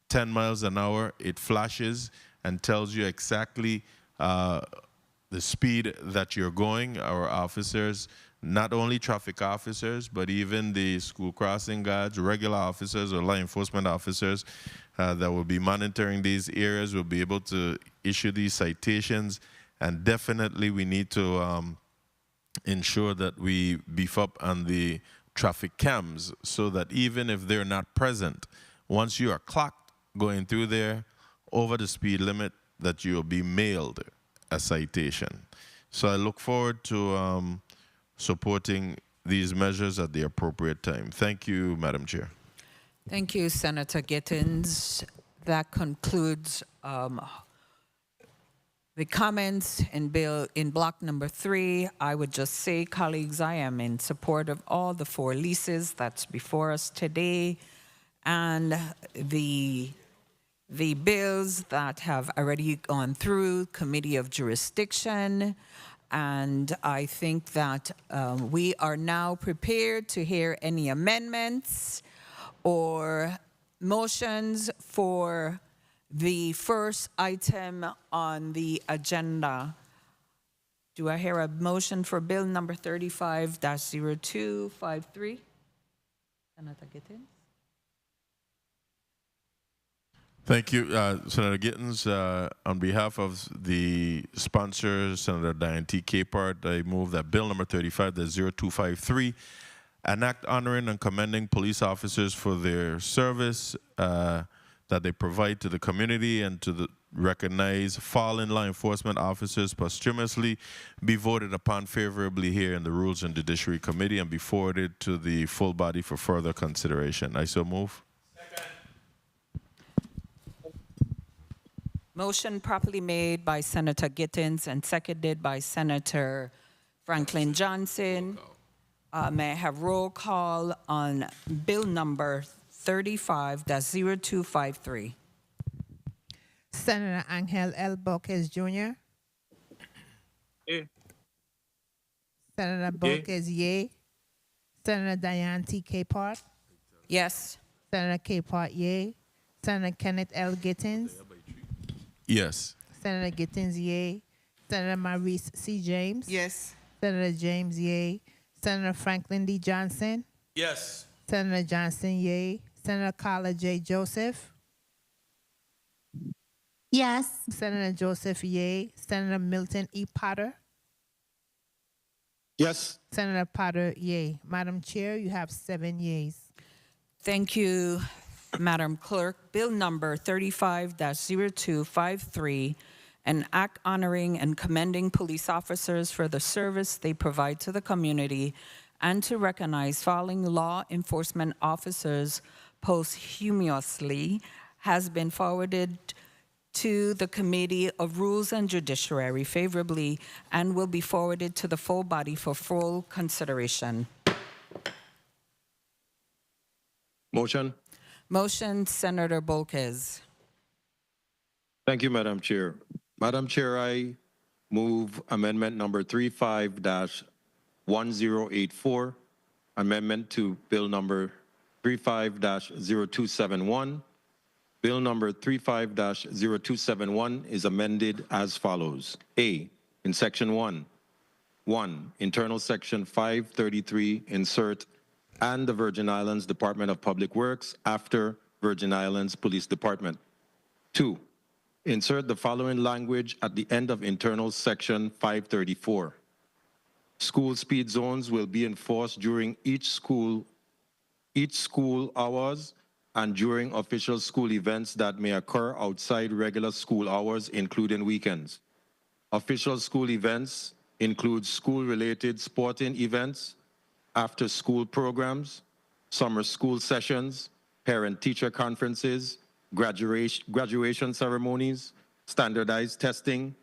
10 miles an hour, it flashes and tells you exactly the speed that you're going. Our officers, not only traffic officers, but even the school crossing guards, regular officers or law enforcement officers that will be monitoring these areas will be able to issue these citations. And definitely we need to ensure that we beef up on the traffic cams so that even if they're not present, once you are clocked going through there over the speed limit, that you'll be mailed a citation. So I look forward to supporting these measures at the appropriate time. Thank you, Madam Chair. Thank you, Senator Gittins. That concludes the comments in block number 3. I would just say, colleagues, I am in support of all the 4 leases that's before us today, and the bills that have already gone through Committee of Jurisdiction. And I think that we are now prepared to hear any amendments or motions for the first item on the agenda. Do I hear a motion for bill number 35-0253? Senator Gittins? Thank you, Senator Gittins. On behalf of the sponsor, Senator Diane T. Capehart, I move that bill number 35-0253, an act honoring and commending police officers for their service that they provide to the community and to recognize fallen law enforcement officers posthumously, be voted upon favorably here in the Rules and Judiciary Committee and be forwarded to the full body for further consideration. I so move. Motion properly made by Senator Gittins and seconded by Senator Franklin Johnson. May I have roll call on bill number 35-0253? Senator Angel L. Borges Jr. Senator Borges, yea. Senator Diane T. Capehart. Yes. Senator Capehart, yea. Senator Kenneth L. Gittins. Yes. Senator Gittins, yea. Senator Maurice C. James. Yes. Senator James, yea. Senator Franklin D. Johnson. Yes. Senator Johnson, yea. Senator Carla J. Joseph. Yes. Senator Joseph, yea. Senator Milton E. Potter. Yes. Senator Potter, yea. Madam Chair, you have 7 yeas. Thank you, Madam Clerk. Bill number 35-0253, an act honoring and commending police officers for the service they provide to the community and to recognize fallen law enforcement officers posthumously, has been forwarded to the Committee of Rules and Judiciary favorably and will be forwarded to the full body for full consideration. Motion. Motion, Senator Bolkes. Thank you, Madam Chair. Madam Chair, I move amendment number 35-1084, amendment to bill number 35-0271. Bill number 35-0271 is amended as follows. A, in section 1, internal section 533, insert and the Virgin Islands Department of Public Works after Virgin Islands Police Department. 2, insert the following language at the end of internal section 534. School speed zones will be enforced during each school hours and during official school events that may occur outside regular school hours, including weekends. Official school events include school-related sporting events, after-school programs, summer school sessions, parent-teacher conferences, graduation ceremonies, standardized testing,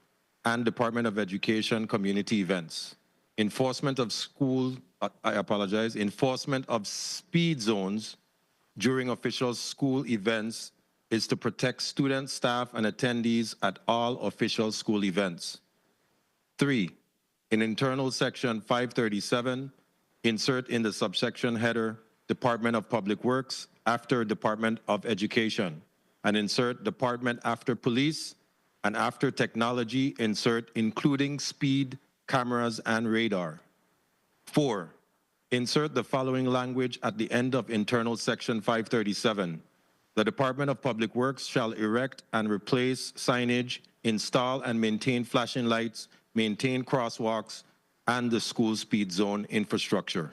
and Department of Education community events. Enforcement of speed zones during official school events is to protect students, staff, and attendees at all official school events. 3, in internal section 537, insert in the subsection header, Department of Public Works after Department of Education, and insert Department after Police, and after Technology, insert including speed, cameras, and radar. 4, insert the following language at the end of internal section 537. The Department of Public Works shall erect and replace signage, install and maintain flashing lights, maintain crosswalks, and the school speed zone infrastructure.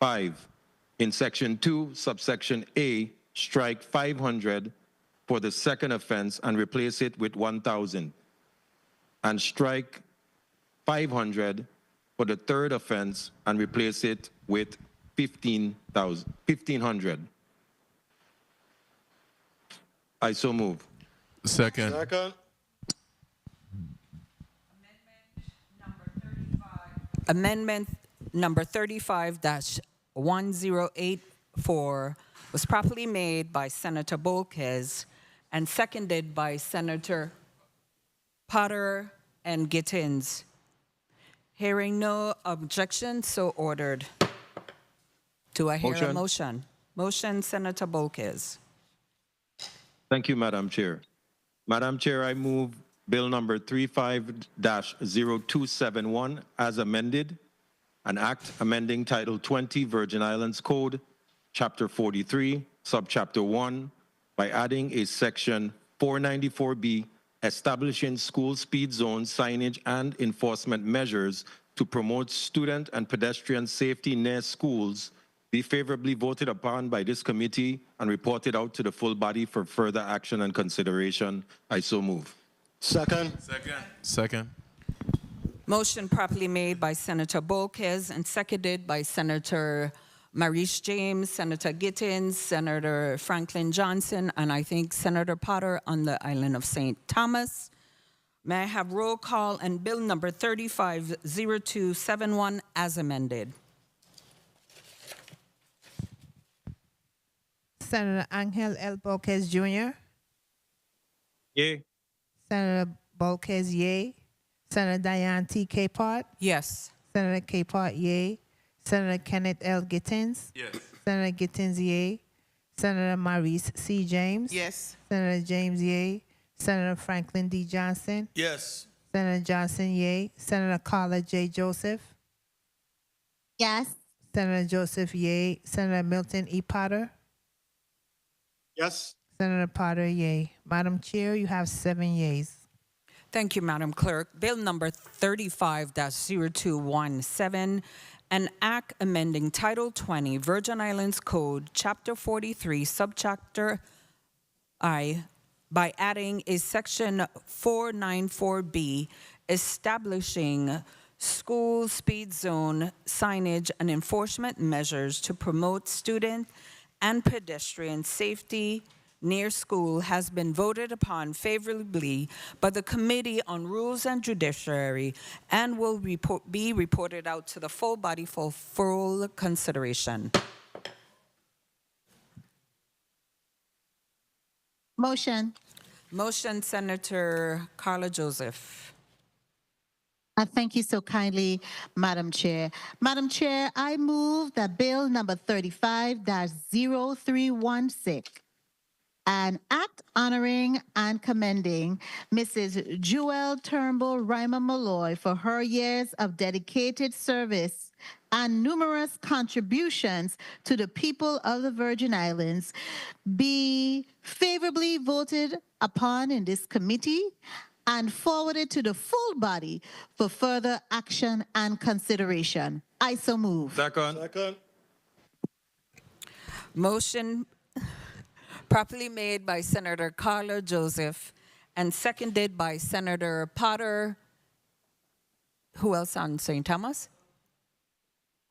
5, in section 2, subsection A, strike 500 for the second offense and replace it with 1,000, and strike 500 for the third offense and replace it with 1,500. I so move. Second. Second. Amendment number 35-1084 was properly made by Senator Bolkes and seconded by Senator Potter and Gittins. Hearing no objection, so ordered. Do I hear a motion? Motion, Senator Bolkes. Thank you, Madam Chair. Madam Chair, I move Bill number 35-0271 as amended, an act amending Title 20 Virgin Islands Code, Chapter 43, Subchapter 1, by adding a Section 494B establishing school speed zones, signage, and enforcement measures to promote student and pedestrian safety near schools, be favorably voted upon by this committee and reported out to the full body for further action and consideration. I so move. Second. Second. Motion properly made by Senator Bolkes and seconded by Senator Maurice James, Senator Gittins, Senator Franklin Johnson, and I think Senator Potter on the island of St. Thomas. May I have roll call and bill number 35-0271 as amended? Senator Angel L. Bolkes Jr. Yay. Senator Bolkes, yay. Senator Diane T. Capehart. Yes. Senator Capehart, yay. Senator Kenneth L. Gittins. Yes. Senator Gittins, yay. Senator Maurice C. James. Yes. Senator James, yay. Senator Franklin D. Johnson. Yes. Senator Johnson, yay. Senator Carla J. Joseph. Yes. Senator Joseph, yay. Senator Milton E. Potter. Yes. Senator Potter, yay. Madam Chair, you have 7 yeas. Thank you, Madam Clerk. Bill number 35-0217, an act amending Title 20 Virgin Islands Code, Chapter 43, Subchapter I, by adding a Section 494B establishing school speed zone signage and enforcement measures to promote student and pedestrian safety near school has been voted upon favorably by the Committee on Rules and Judiciary and will be reported out to the full body for full consideration. Motion. Motion, Senator Carla Joseph. Thank you so kindly, Madam Chair. Madam Chair, I move that Bill number 35-0316, an act honoring and commending Mrs. Jewel Turnbull Reimer Malloy for her years of dedicated service and numerous contributions to the people of the Virgin Islands be favorably voted upon in this committee and forwarded to the full body for further action and consideration. I so move. Second. Motion properly made by Senator Carla Joseph and seconded by Senator Potter. Who else on St. Thomas?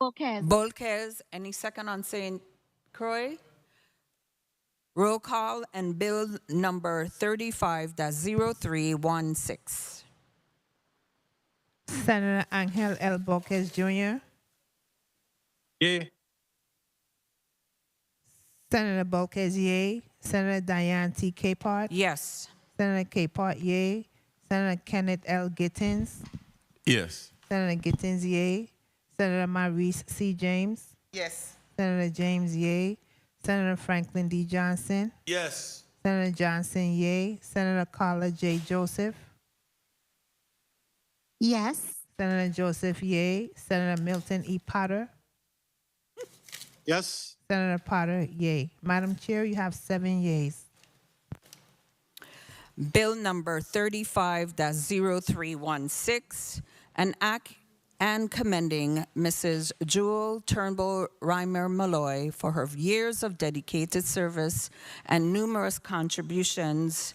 Bolquez. Any second on St. Croix? Roll call and bill number 35-0316. Senator Angel L. Bolquez Jr. Yay. Senator Bolquez, yea. Senator Diane T. Capart. Yes. Senator Capart, yea. Senator Kenneth L. Gittins. Yes. Senator Gittins, yea. Senator Maurice C. James. Yes. Senator James, yea. Senator Franklin D. Johnson. Yes. Senator Johnson, yea. Senator Carla J. Joseph. Yes. Senator Joseph, yea. Senator Milton E. Potter. Yes. Senator Potter, yea. Madam Chair, you have 7 yeas. Bill number 35-0316, an act and commending Mrs. Jewel Turnbull Reimer Malloy for her years of dedicated service and numerous contributions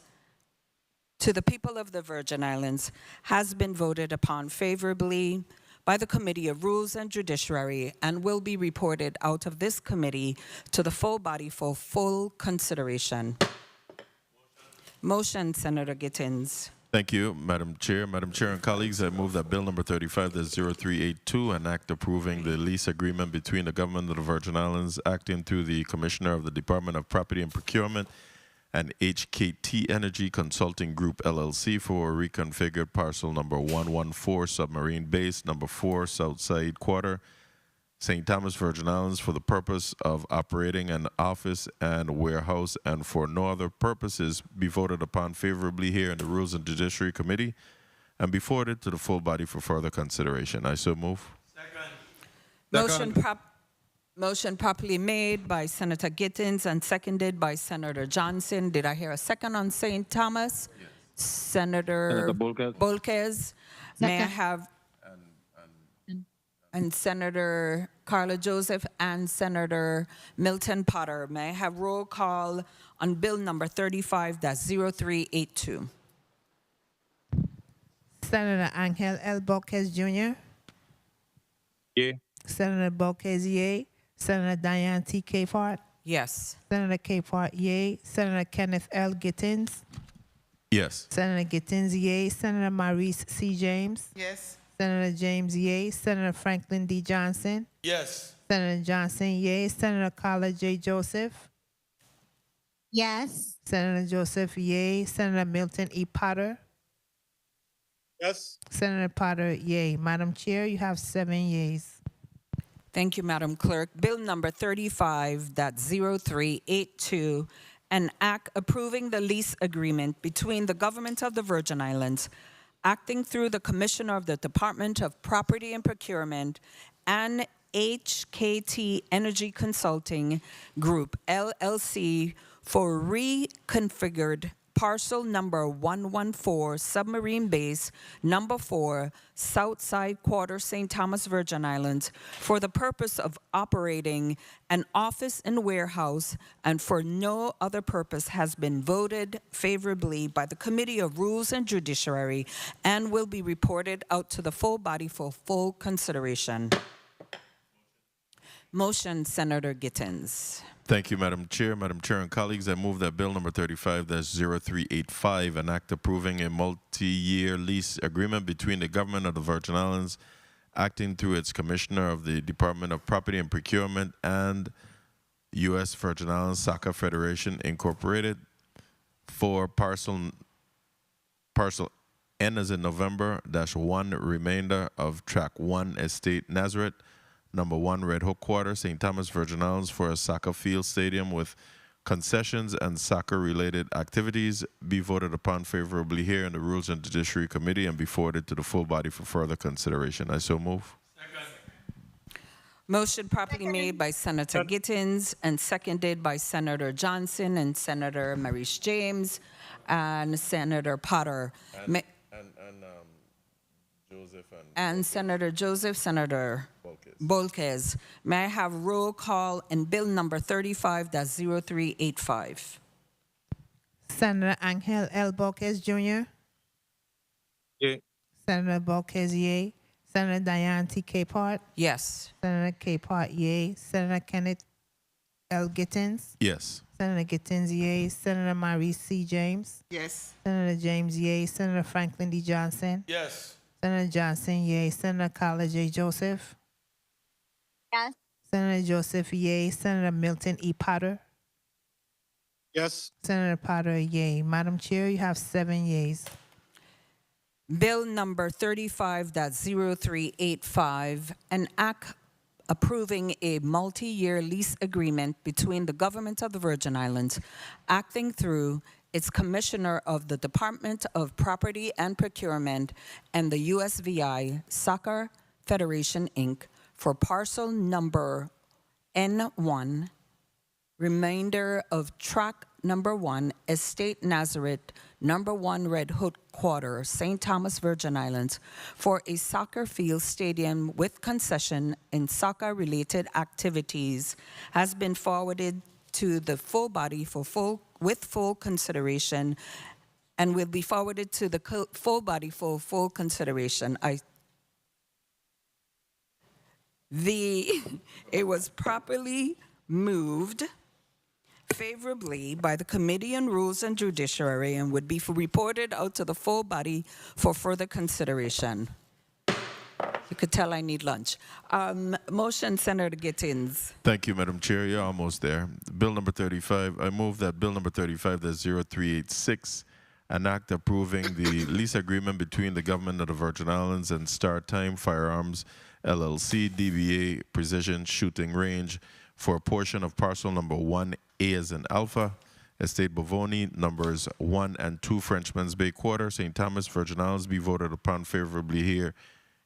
to the people of the Virgin Islands has been voted upon favorably by the Committee of Rules and Judiciary and will be reported out of this committee to the full body for full consideration. Motion, Senator Gittins. Thank you, Madam Chair. Madam Chair and colleagues, I move that Bill number 35-0382, an act approving the lease agreement between the government of the Virgin Islands, acting through the Commissioner of the Department of Property and Procurement, and HKT Energy Consulting Group, LLC, for a reconfigured parcel number 114, Submarine Base, number 4, Southside Quarter, St. Thomas, Virgin Islands, for the purpose of operating an office and warehouse and for no other purposes, be voted upon favorably here in the Rules and Judiciary Committee and be forwarded to the full body for further consideration. I so move. Motion properly made by Senator Gittins and seconded by Senator Johnson. Did I hear a second on St. Thomas? Yes. Senator Bolquez. May I have... And Senator Carla Joseph and Senator Milton Potter. May I have roll call on bill number 35-0382? Senator Angel L. Bolquez Jr. Yay. Senator Bolquez, yea. Senator Diane T. Capart. Yes. Senator Capart, yea. Senator Kenneth L. Gittins. Yes. Senator Gittins, yea. Senator Maurice C. James. Yes. Senator James, yea. Senator Franklin D. Johnson. Yes. Senator Johnson, yea. Senator Carla J. Joseph. Yes. Senator Joseph, yea. Senator Milton E. Potter. Yes. Senator Potter, yea. Madam Chair, you have 7 yeas. Thank you, Madam Clerk. Bill number 35-0382, an act approving the lease agreement between the Government of the Virgin Islands, acting through the Commissioner of the Department of Property and Procurement, and HKT Energy Consulting Group, LLC, for reconfigured parcel number 114, submarine base number 4, Southside Quarter, St. Thomas, Virgin Islands, for the purpose of operating an office and warehouse, and for no other purpose, has been voted favorably by the Committee of Rules and Judiciary and will be reported out to the full body for full consideration. Motion, Senator Gittins. Thank you, Madam Chair. Madam Chair and colleagues, I move that Bill number 35-0385, an act approving a multi-year lease agreement between the government of the Virgin Islands, acting through its Commissioner of the Department of Property and Procurement, and U.S. Virgin Islands Soccer Federation, Incorporated, for parcel N as in November, -1, remainder of Track 1, Estate Nazareth, number 1, Red Hook Quarter, St. Thomas, Virgin Islands, for a soccer field stadium with concessions and soccer-related activities, be voted upon favorably here in the Rules and Judiciary Committee and be forwarded to the full body for further consideration. I so move. Motion properly made by Senator Gittins and seconded by Senator Johnson and Senator Maurice James and Senator Potter. And Senator Joseph, Senator Bolquez. May I have roll call in Bill number 35-0385? Senator Angel L. Bolquez Jr. Yay. Senator Bolquez, yay. Senator Diane T. Capehart. Yes. Senator Capehart, yay. Senator Kenneth L. Gittins. Yes. Senator Gittins, yay. Senator Maurice C. James. Yes. Senator James, yay. Senator Franklin D. Johnson. Yes. Senator Johnson, yay. Senator Carla J. Joseph. Yes. Senator Joseph, yay. Senator Milton E. Potter. Yes. Senator Potter, yay. Madam Chair, you have 7 yeas. Bill number 35-0385, an act approving a multi-year lease agreement between the government of the Virgin Islands, acting through its Commissioner of the Department of Property and Procurement, and the USVI Soccer Federation, Inc., for parcel number N1, remainder of track number 1, Estate Nazareth, number 1, Red Hook Quarter, St. Thomas, Virgin Islands, for a soccer field stadium with concession in soccer-related activities, has been forwarded to the full body for with full consideration, and will be forwarded to the full body for full consideration. It was properly moved favorably by the Committee on Rules and Judiciary and would be reported out to the full body for further consideration. You could tell I need lunch. Motion, Senator Gittins. Thank you, Madam Chair. You're almost there. Bill number 35, I move that Bill number 35-0386, an act approving the lease agreement between the government of the Virgin Islands and Star Time Firearms, LLC, DBA Precision Shooting Range, for a portion of parcel number 1A as in Alpha, Estate Bovoni, numbers 1 and 2, Frenchman's Bay Quarter, St. Thomas, Virgin Islands, be voted upon favorably here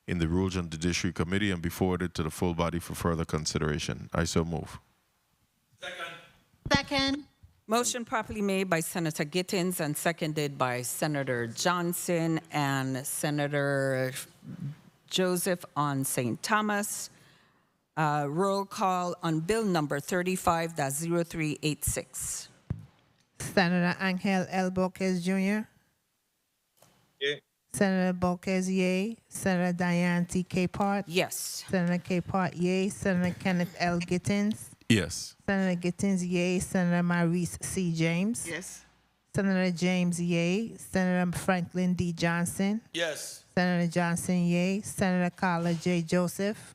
in the Rules and Judiciary Committee and be forwarded to the full body for further consideration. I so move. Second. Motion properly made by Senator Gittins and seconded by Senator Johnson and Senator Joseph on St. Thomas. Roll call on Bill number 35-0386. Senator Angel L. Bolquez Jr. Yay. Senator Bolquez, yay. Senator Diane T. Capehart. Yes. Senator Capehart, yay. Senator Kenneth L. Gittins. Yes. Senator Gittins, yay. Senator Maurice C. James. Yes. Senator James, yay. Senator Franklin D. Johnson. Yes. Senator Johnson, yay. Senator Carla J. Joseph.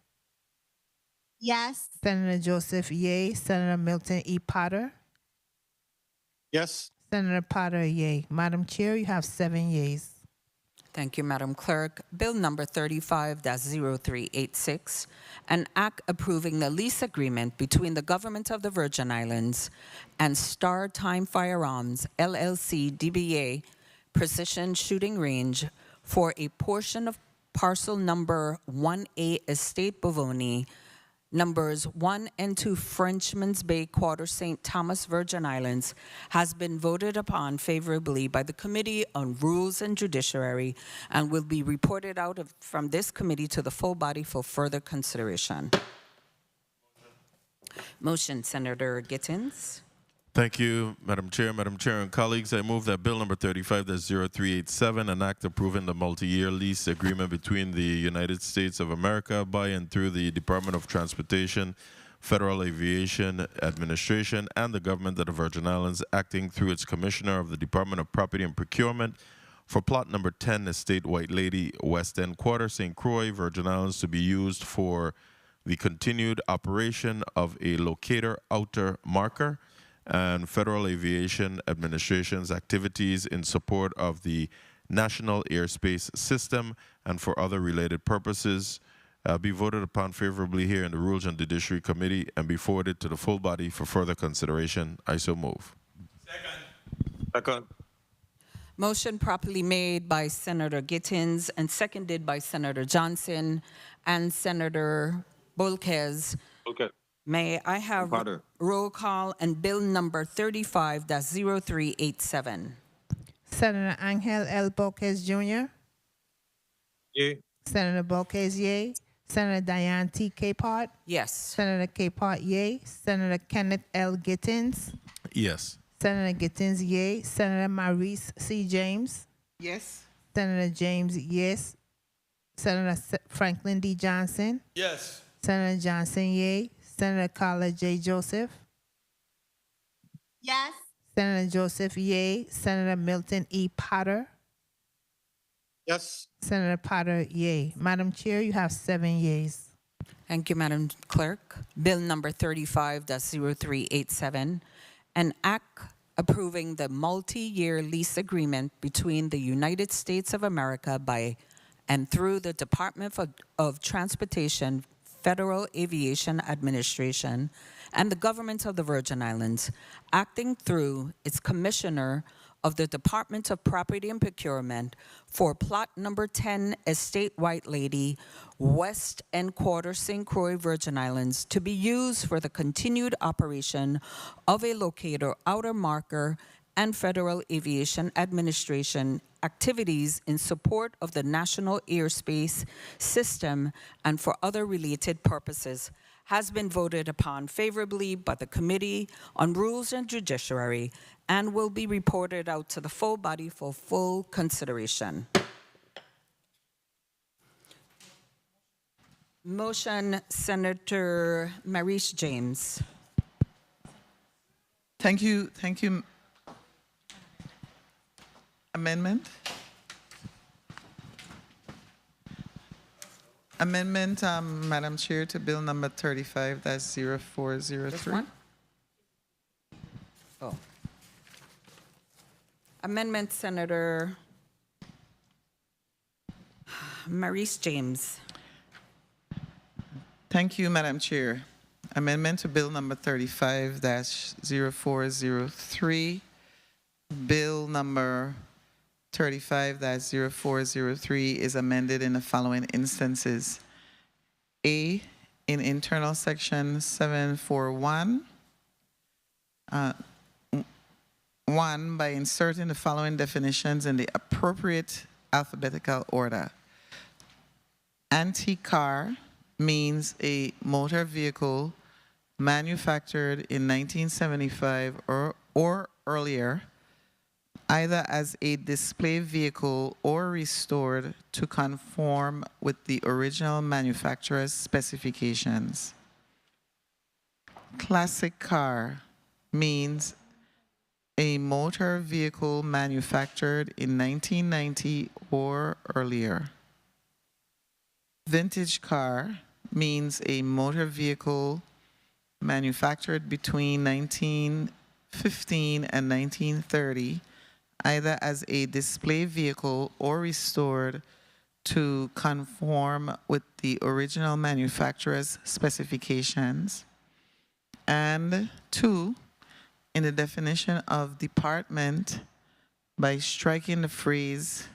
Yes. Senator Joseph, yay. Senator Milton E. Potter. Yes. Senator Potter, yay. Madam Chair, you have 7 yeas. Thank you, Madam Clerk. Bill number 35-0386, an act approving the lease agreement between the Government of the Virgin Islands and Star Time Firearms, LLC, DBA, Precision Shooting Range, for a portion of parcel number 1A, Estate Bovoni, numbers 1 and 2 Frenchman's Bay Quarter St. Thomas, Virgin Islands, has been voted upon favorably by the Committee on Rules and Judiciary and will be reported out from this committee to the full body for further consideration. Motion, Senator Gittins. Thank you, Madam Chair. Madam Chair and colleagues, I move that Bill number 35-0387, an act approving the multi-year lease agreement between the United States of America by and through the Department of Transportation, Federal Aviation Administration, and the Government of the Virgin Islands, acting through its Commissioner of the Department of Property and Procurement, for plot number 10, Estate White Lady, West End Quarter, St. Croix, Virgin Islands, to be used for the continued operation of a locator outer marker and Federal Aviation Administration's activities in support of the National Airspace System and for other related purposes, be voted upon favorably here in the Rules and Judiciary Committee and be forwarded to the full body for further consideration. I so move. Second. Motion properly made by Senator Gittins and seconded by Senator Johnson and Senator Bolquez. Okay. May I have roll call and bill number 35-0387? Senator Angel L. Bolquez Jr. Yay. Senator Bolquez, yay. Senator Diane T. Capehart. Yes. Senator Capehart, yay. Senator Kenneth L. Gittins. Yes. Senator Gittins, yay. Senator Maurice C. James. Yes. Senator James, yes. Senator Franklin D. Johnson. Yes. Senator Johnson, yay. Senator Carla J. Joseph. Yes. Senator Joseph, yay. Senator Milton E. Potter. Yes. Senator Potter, yay. Madam Chair, you have 7 yeas. Thank you, Madam Clerk. Bill number 35-0387, an act approving the multi-year lease agreement between the United States of America by and through the Department of Transportation, Federal Aviation Administration, and the Government of the Virgin Islands, acting through its Commissioner of the Department of Property and Procurement for plot number 10, Estate White Lady, West End Quarter, St. Croix, Virgin Islands, to be used for the continued operation of a locator, outer marker, and Federal Aviation Administration activities in support of the National Airspace System and for other related purposes, has been voted upon favorably by the Committee on Rules and Judiciary and will be reported out to the full body for full consideration. Motion, Senator Maurice James. Thank you. Thank you. Amendment. Amendment, Madam Chair, to Bill number 35-0403. This one? Oh. Amendment, Senator Maurice James. Thank you, Madam Chair. Amendment to Bill number 35-0403. Bill number 35-0403 is amended in the following instances. A, in internal section 741, 1, by inserting the following definitions in the appropriate alphabetical order. Anti-car means a motor vehicle manufactured in 1975 or earlier, either as a display vehicle or restored to conform with the original manufacturer's specifications. Classic car means a motor vehicle manufactured in 1990 or earlier. Vintage car means a motor vehicle manufactured between 1915 and 1930, either as a display vehicle or restored to conform with the original manufacturer's specifications. And 2, in the definition of department, by striking the phrase,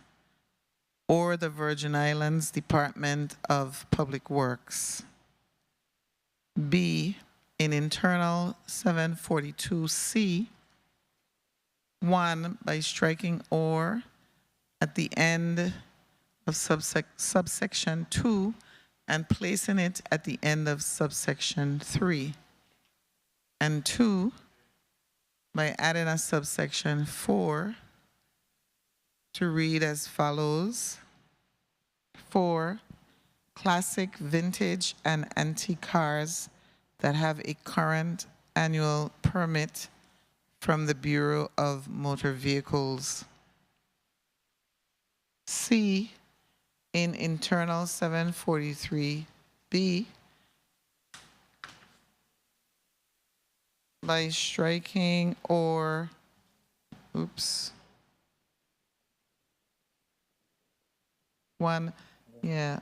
or the Virgin Islands Department of Public Works. B, in internal 742C, 1, by striking or at the end of subsection 2 and placing it at the end of subsection 3. And 2, by adding a subsection 4 to read as follows. 4, classic, vintage, and antique cars that have a current annual permit from the Bureau of Motor Vehicles. C, in internal 743B, by striking or, oops, 1, yeah,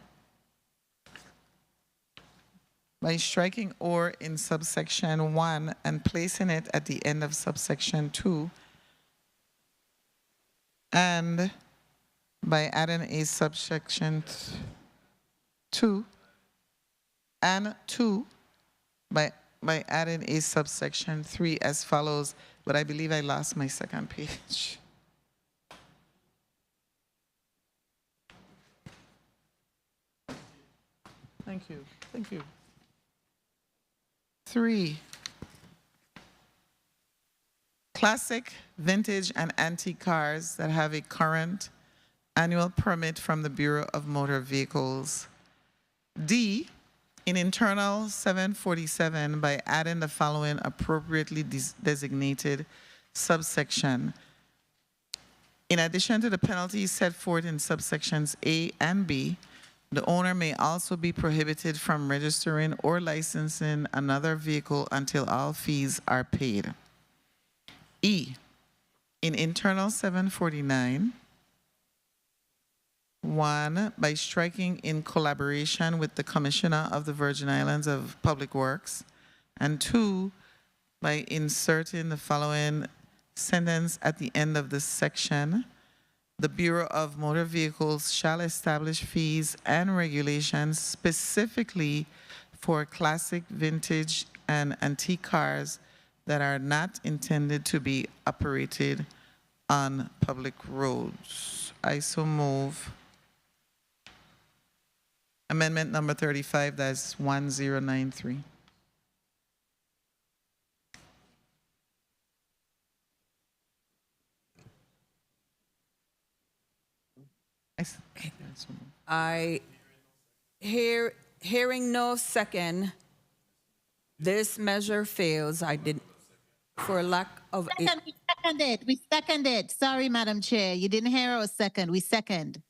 by striking or in subsection 1 and placing it at the end of subsection 2, and by adding a subsection 2, and 2, by adding a subsection 3 as follows, but I believe I lost my second page. Thank you, thank you. 3, classic, vintage, and antique cars that have a current annual permit from the Bureau of Motor Vehicles. D, in internal 747 by adding the following appropriately designated subsection. In addition to the penalties set forth in subsections A and B, the owner may also be prohibited from registering or licensing another vehicle until all fees are paid. E, in internal 749, 1, by striking in collaboration with the Commissioner of the Virgin Islands of Public Works, and 2, by inserting the following sentence at the end of this section. The Bureau of Motor Vehicles shall establish fees and regulations specifically for classic, vintage, and antique cars that are not intended to be operated on public roads. I so move. Amendment number 35, that's 1093. Hearing no second, this measure fails. I did, for lack of. We second it. We second it. Sorry, Madam Chair. You didn't hear our second. We second.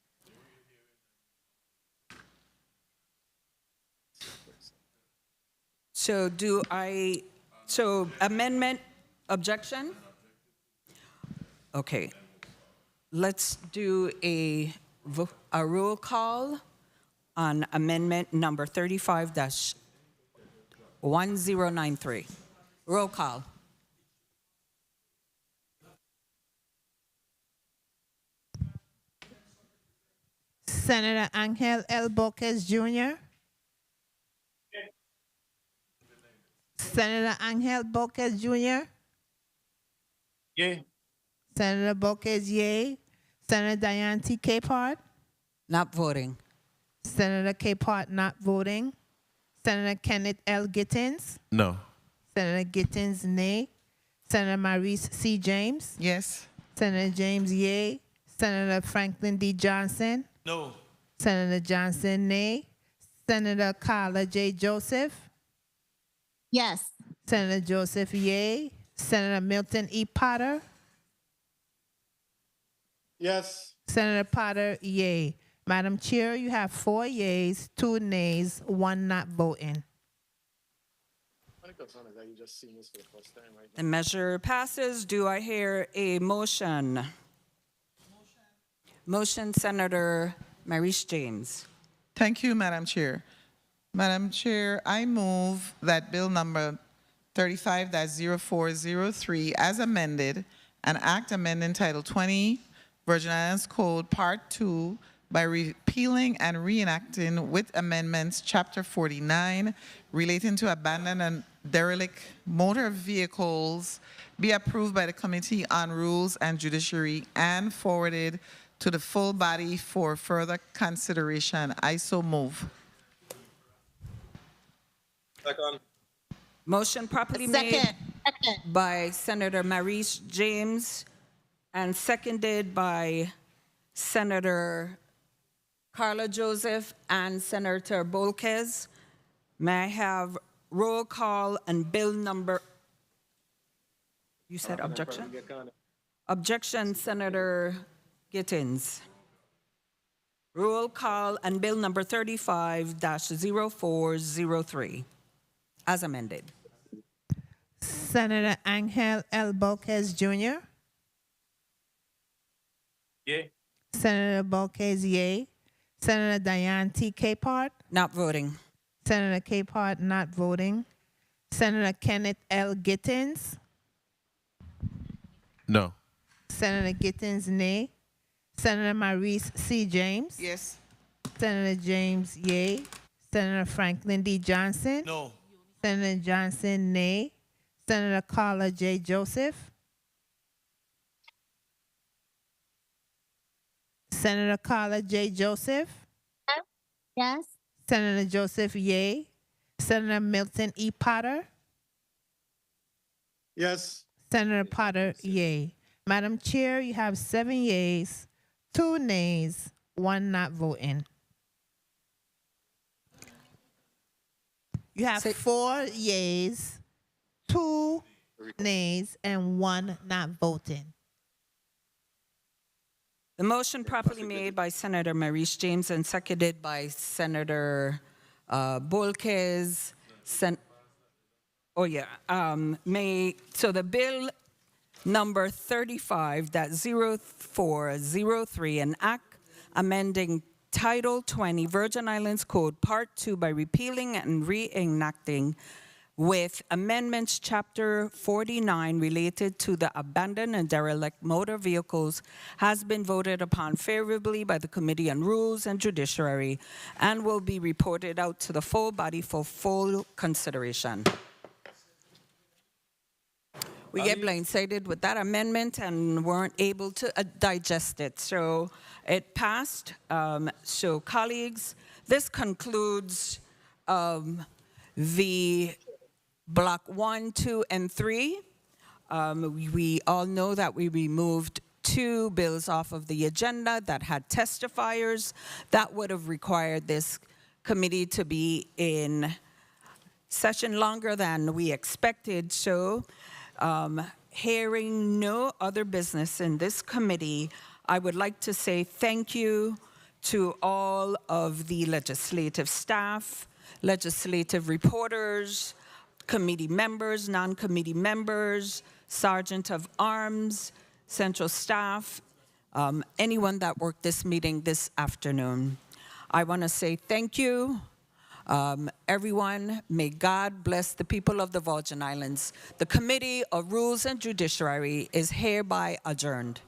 So amendment, objection? Okay. Let's do a roll call on amendment number 35-1093. Roll call. Senator Angel L. Boquez Jr. Senator Angel Boquez Jr. Yay. Senator Boquez, yay. Senator Diane T. Capehart. Not voting. Senator Capehart not voting. Senator Kenneth L. Gittins. No. Senator Gittins, nay. Senator Maurice C. James. Yes. Senator James, yay. Senator Franklin D. Johnson. No. Senator Johnson, nay. Senator Carla J. Joseph. Yes. Senator Joseph, yay. Senator Milton E. Potter. Yes. Senator Potter, yay. Madam Chair, you have 4 yeas, 2 nays, 1 not voting. The measure passes. Do I hear a motion? Motion, Senator Maurice James. Thank you, Madam Chair. Madam Chair, I move that bill number 35-0403 as amended, an act amending Title 20, Virgin Islands Code, Part 2, by repealing and reenacting with amendments Chapter 49 relating to abandoned and derelict motor vehicles be approved by the Committee on Rules and Judiciary and forwarded to the full body for further consideration. I so move. Second. Motion properly made by Senator Maurice James and seconded by Senator Carla Joseph and Senator Bolkes. May I have roll call and bill number? You said objection? Objection, Senator Gittins. Roll call and bill number 35-0403 as amended. Senator Angel L. Bolkes Jr. Yay. Senator Bolkes, yay. Senator Diane T. Capehart. Not voting. Senator Capehart, not voting. Senator Kenneth L. Gittins. No. Senator Gittins, nay. Senator Maurice C. James. Yes. Senator James, yay. Senator Franklin D. Johnson. No. Senator Johnson, nay. Senator Carla J. Joseph. Senator Carla J. Joseph. Yes. Senator Joseph, yay. Senator Milton E. Potter. Yes. Senator Potter, yay. Madam Chair, you have 7 yeas, 2 nays, 1 not voting. You have 4 yeas, 2 nays, and 1 not voting. The motion properly made by Senator Maurice James and seconded by Senator Bolkes. So the bill number 35-0403, an act amending Title 20 Virgin Islands Code Part 2 by repealing and reenacting with amendments Chapter 49 related to the abandoned and derelict motor vehicles has been voted upon favorably by the Committee on Rules and Judiciary and will be reported out to the full body for full consideration. We get blindsided with that amendment and weren't able to digest it. So it passed. So colleagues, this concludes the Block 1, 2, and 3. We all know that we removed 2 bills off of the agenda that had testifiers. That would have required this committee to be in session longer than we expected. So hearing no other business in this committee, I would like to say thank you to all of the legislative staff, legislative reporters, committee members, non-committee members, Sergeant of Arms, central staff, anyone that worked this meeting this afternoon. I want to say thank you. Everyone, may God bless the people of the Virgin Islands. The Committee of Rules and Judiciary is hereby adjourned.